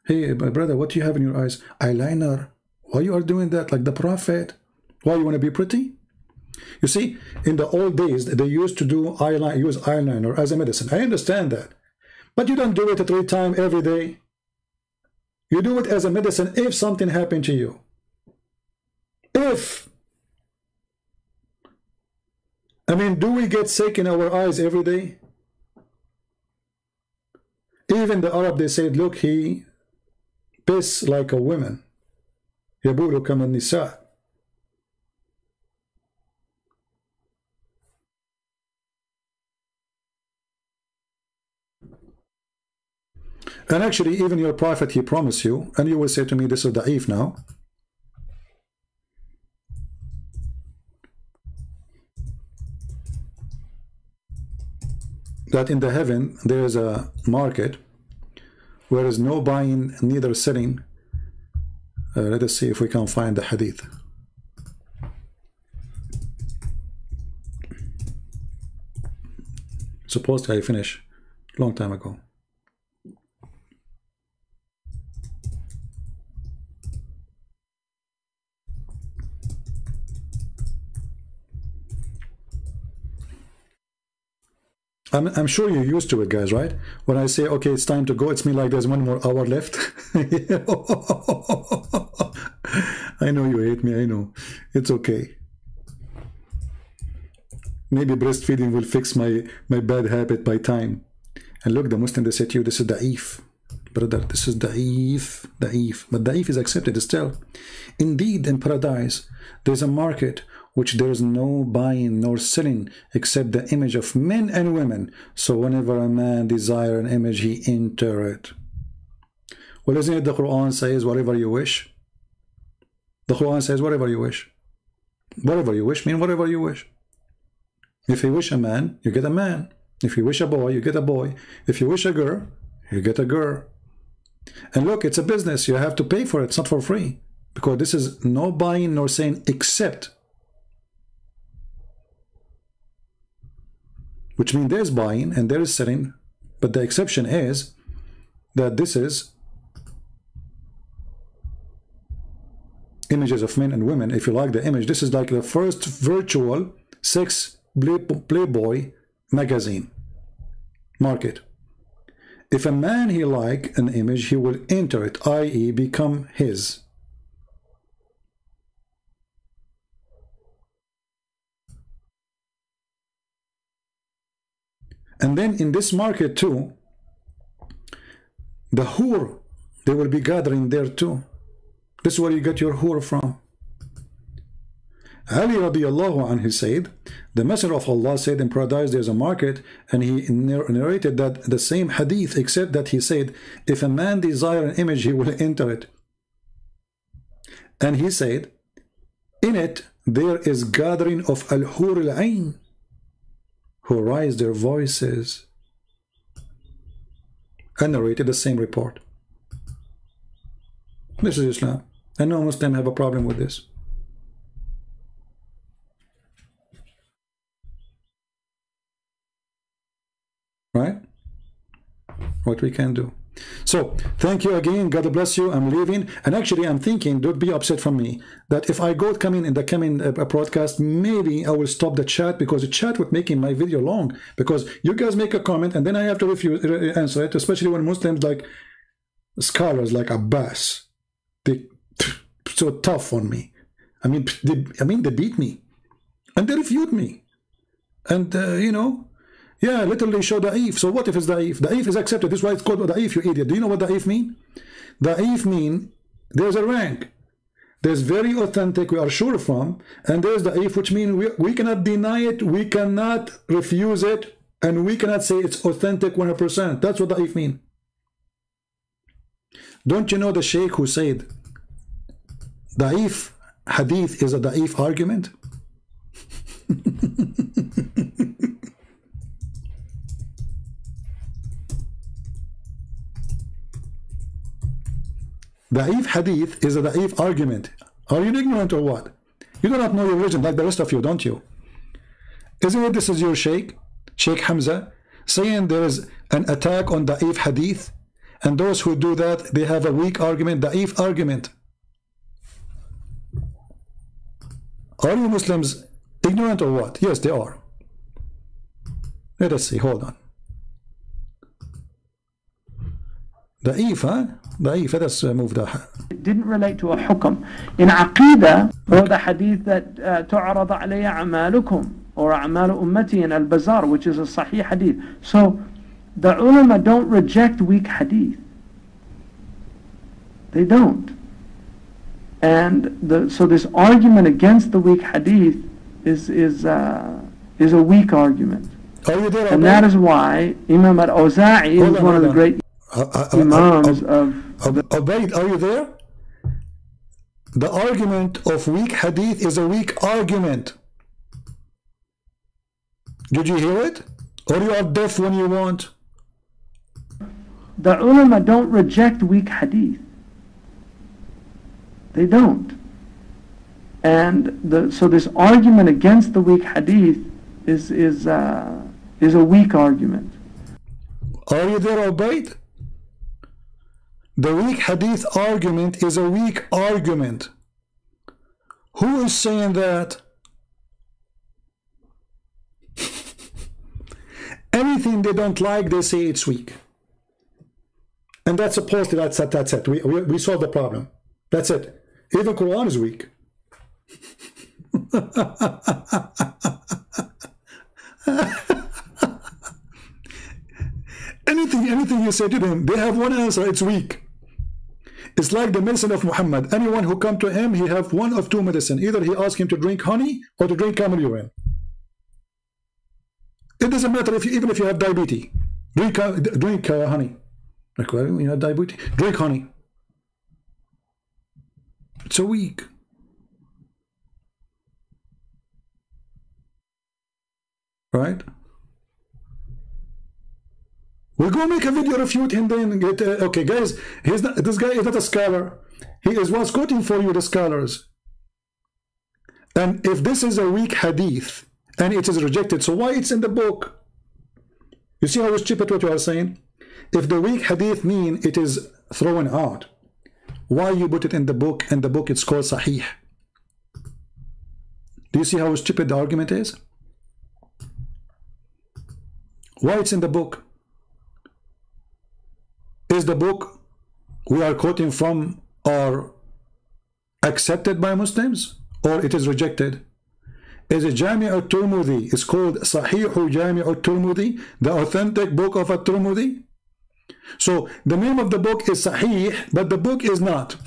A: Hey, my brother, what do you have in your eyes? Eyeliner. Why you are doing that like the Prophet? Why you want to be pretty? You see, in the old days, they used to do eyeliner, use eyeliner as a medicine. I understand that. But you don't do it 3 times every day. You do it as a medicine if something happened to you. If. I mean, do we get sick in our eyes every day? Even the Arab, they said, look, he piss like a woman. يبول كما النساء. And actually, even your prophet, he promised you, and you will say to me, this is da'if now. That in the heaven, there is a market where there is no buying, neither selling. Let us see if we can find the hadith. Supposedly I finished a long time ago. I'm sure you're used to it, guys, right? When I say, okay, it's time to go, it's me like there's 1 more hour left. I know you hate me, I know. It's okay. Maybe breastfeeding will fix my bad habit by time. And look, the Muslim, they say to you, this is da'if. Brother, this is da'if, da'if. But da'if is accepted still. Indeed, in paradise, there's a market which there is no buying nor selling except the image of men and women. So whenever a man desire an image, he enter it. Well, isn't it the Quran says whatever you wish? The Quran says whatever you wish. Whatever you wish mean whatever you wish. If you wish a man, you get a man. If you wish a boy, you get a boy. If you wish a girl, you get a girl. And look, it's a business. You have to pay for it. It's not for free. Because this is no buying nor selling except, which means there's buying and there is selling, but the exception is that this is images of men and women. If you like the image, this is like the first virtual sex Playboy magazine market. If a man he like an image, he will enter it, i.e. become his. And then in this market too, the whore, they will be gathering there too. This is where you get your whore from. Ali radiallahu anhu said, the Messenger of Allah said in paradise there's a market, and he narrated that the same hadith, except that he said, if a man desire an image, he will enter it. And he said, in it there is gathering of al-hur al-ain, who raise their voices, and narrated the same report. This is Islam, and no Muslim have a problem with this. Right? What we can do. So, thank you again. God bless you. I'm leaving. And actually, I'm thinking, don't be upset from me, that if I go come in the coming broadcast, maybe I will stop the chat, because the chat would making my video long. Because you guys make a comment, and then I have to answer it, especially when Muslims like scholars like Abbas, they so tough on me. I mean, they beat me. And they refute me. And, you know, yeah, literally show da'if. So what if it's da'if? Da'if is accepted. This is why it's called da'if, you idiot. Do you know what da'if mean? Da'if mean there's a rank. There's very authentic, we are sure from, and there's da'if, which means we cannot deny it, we cannot refuse it, and we cannot say it's authentic 100%. That's what da'if mean. Don't you know the sheikh who said da'if hadith is a da'if argument? Da'if hadith is a da'if argument. Are you ignorant or what? You do not know your religion like the rest of you, don't you? Isn't it this is your Sheikh Hamza, saying there is an attack on da'if hadith, and those who do that, they have a weak argument, da'if argument. Are you Muslims ignorant or what? Yes, they are. Let us see, hold on. Da'if, huh? Da'if, let us move that.
I: It didn't relate to a hukm. In Aqidah, or the hadith that تُعْرَضَ عَلَيَّ أَعْمَالُكُمْ or أَعْمَالُ أُمَّتِي in Al-Bazar, which is a Sahih hadith. So the ulama don't reject weak hadith. They don't. And so this argument against the weak hadith is a weak argument.
A: Are you there?
I: And that is why Imam al-Awza'i is one of the great... Imams of...
A: Ubaid, are you there? The argument of weak hadith is a weak argument. Did you hear it? Or you are deaf when you want?
I: The ulama don't reject weak hadith. They don't. And so this argument against the weak hadith is a weak argument.
A: Are you there, Ubaid? The weak hadith argument is a weak argument. Who is saying that? Anything they don't like, they say it's weak. And that's supposedly, that's it. We solved the problem. That's it. Even Quran is weak. Anything you say to them, they have one answer, it's weak. It's like the medicine of Muhammad. Anyone who come to him, he have one of two medicine. Either he asks him to drink honey or to drink camel urine. It doesn't matter even if you have diabetes. Drink honey. Like, well, you have diabetes, drink honey. It's a weak. Right? We'll go make a video refute him then get okay guys, this guy is not a scholar. He was quoting for you the scholars. And if this is a weak hadith and it is rejected, so why it's in the book? You see how stupid what you are saying? If the weak hadith mean it is thrown out, why you put it in the book, and the book it's called Sahih? Do you see how stupid the argument is? Why it's in the book? Is the book we are quoting from are accepted by Muslims, or it is rejected? Is it Jami' al-Tirmidhi? It's called Sahih Jami' al-Tirmidhi, the authentic book of al-Tirmidhi. So the name of the book is Sahih, but the book is not.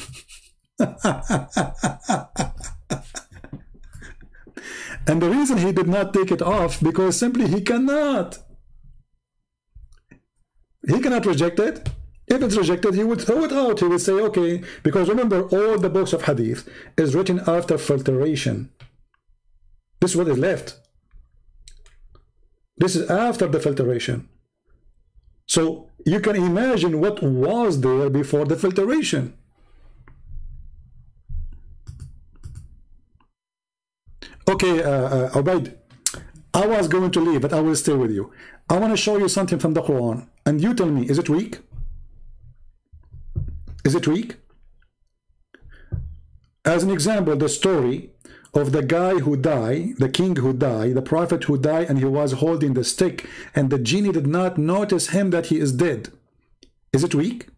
A: And the reason he did not take it off, because simply he cannot. He cannot reject it. If it's rejected, he would throw it out. He would say, okay, because remember, all the books of hadith is written after filtration. This is what is left. This is after the filtration. So you can imagine what was there before the filtration. Okay, Ubaid, I was going to leave, but I will stay with you. I want to show you something from the Quran, and you tell me, is it weak? Is it weak? As an example, the story of the guy who died, the king who died, the prophet who died, and he was holding the stick, and the genie did not notice him that he is dead. Is it weak?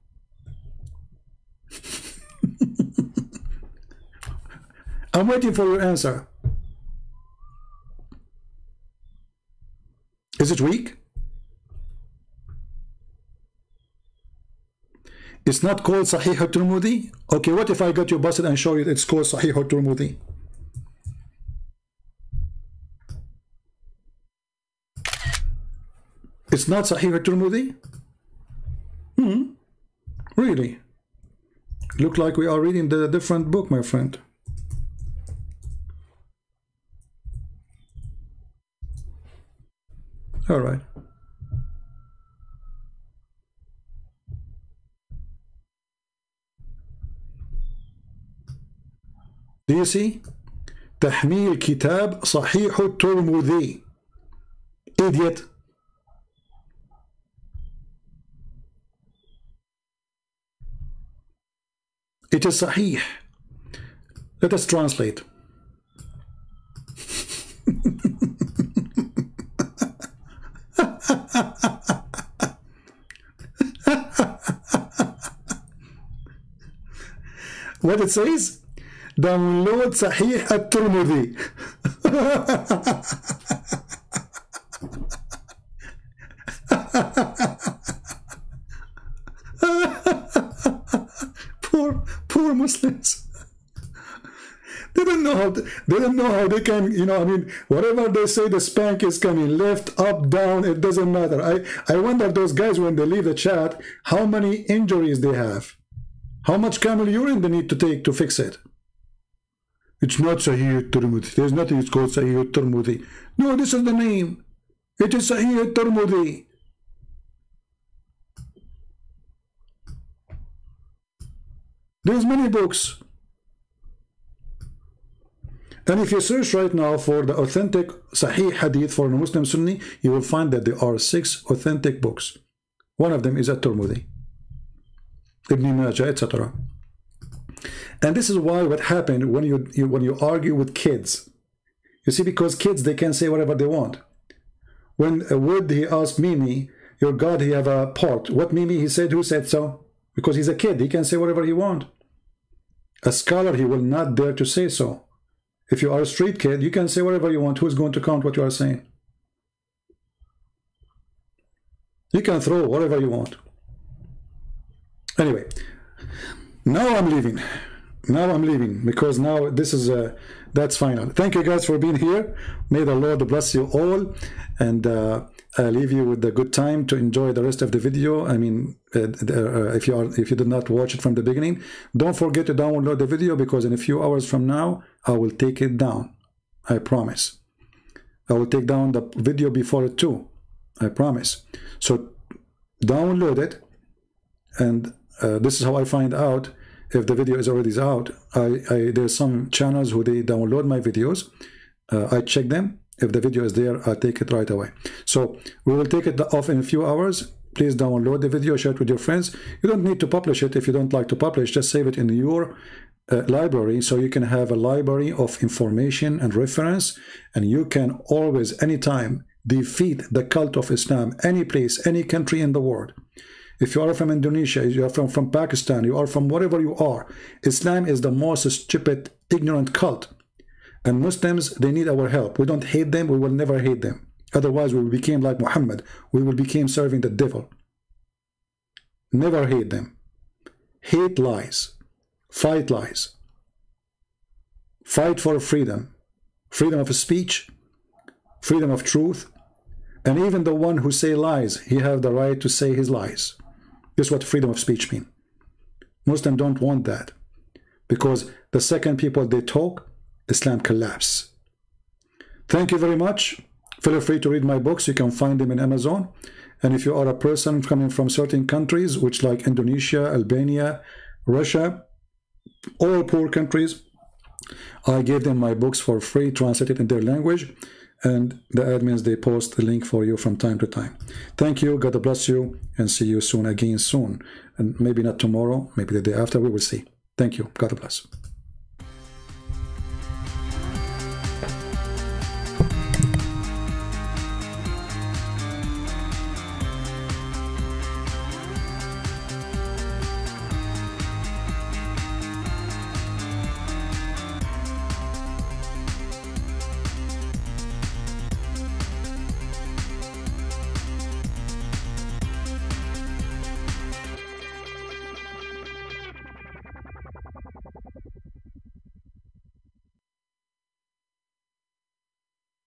A: I'm waiting for your answer. Is it weak? It's not called Sahih al-Tirmidhi? Okay, what if I got you busted and show you it's called Sahih al-Tirmidhi? It's not Sahih al-Tirmidhi? Really? Look like we are reading the different book, my friend. All right. Do you see? تحميل كتاب صحيح الترمذي. Idiot. It is Sahih. Let us translate. What it says? Download Sahih al-Tirmidhi. Poor Muslims. They don't know how to, They don't know how they can, you know, I mean, whatever they say, the spank is coming left, up, down, it doesn't matter. I wonder those guys, when they leave the chat, how many injuries they have. How much camel urine they need to take to fix it. It's not Sahih al-Tirmidhi. There's nothing it's called Sahih al-Tirmidhi. No, this is the name. It is Sahih al-Tirmidhi. There's many books. And if you search right now for the authentic Sahih Hadith for the Muslim Sunni, you will find that there are 6 authentic books. One of them is At-Tirmidhi, Ibn Majah, etc. And this is why what happened when you argue with kids. You see, because kids, they can say whatever they want. When Wood, he asked Mimi, your God, he have a part. What Mimi, he said, who said so? Because he's a kid, he can say whatever he want. A scholar, he will not dare to say so. If you are a street kid, you can say whatever you want. Who's going to count what you are saying? You can throw whatever you want. Anyway, now I'm leaving. Now I'm leaving because now this is that's final. Thank you guys for being here. May the Lord bless you all, and I leave you with a good time to enjoy the rest of the video. I mean, if you did not watch it from the beginning, don't forget to download the video, because in a few hours from now I will take it down. I promise. I will take down the video before it too. I promise. So download it, and this is how I find out if the video is already out. There's some channels who they download my videos. I check them. If the video is there, I take it right away. So we will take it off in a few hours. Please download the video, share it with your friends. You don't need to publish it if you don't like to publish. Just save it in your library, so you can have a library of information and reference, and you can always, anytime, defeat the cult of Islam, any place, any country in the world. If you are from Indonesia, you are from Pakistan, you are from whatever you are, Islam is the most stupid, ignorant cult. And Muslims, they need our help. We don't hate them, we will never hate them. Otherwise, we will become like Muhammad. We will become serving the devil. Never hate them. Hate lies. Fight lies. Fight for freedom. Freedom of speech. Freedom of truth. And even the one who say lies, he have the right to say his lies. This is what freedom of speech means. Muslims don't want that. Because the second people they talk, Islam collapse. Thank you very much. Feel free to read my books. You can find them in Amazon. And if you are a person coming from certain countries, which like Indonesia, Albania, Russia, all poor countries, I gave them my books for free, translated in their language. And the admins, they post the link for you from time to time. Thank you. God bless you. And see you soon, again soon. And maybe not tomorrow, maybe the day after. We will see. Thank you. God bless.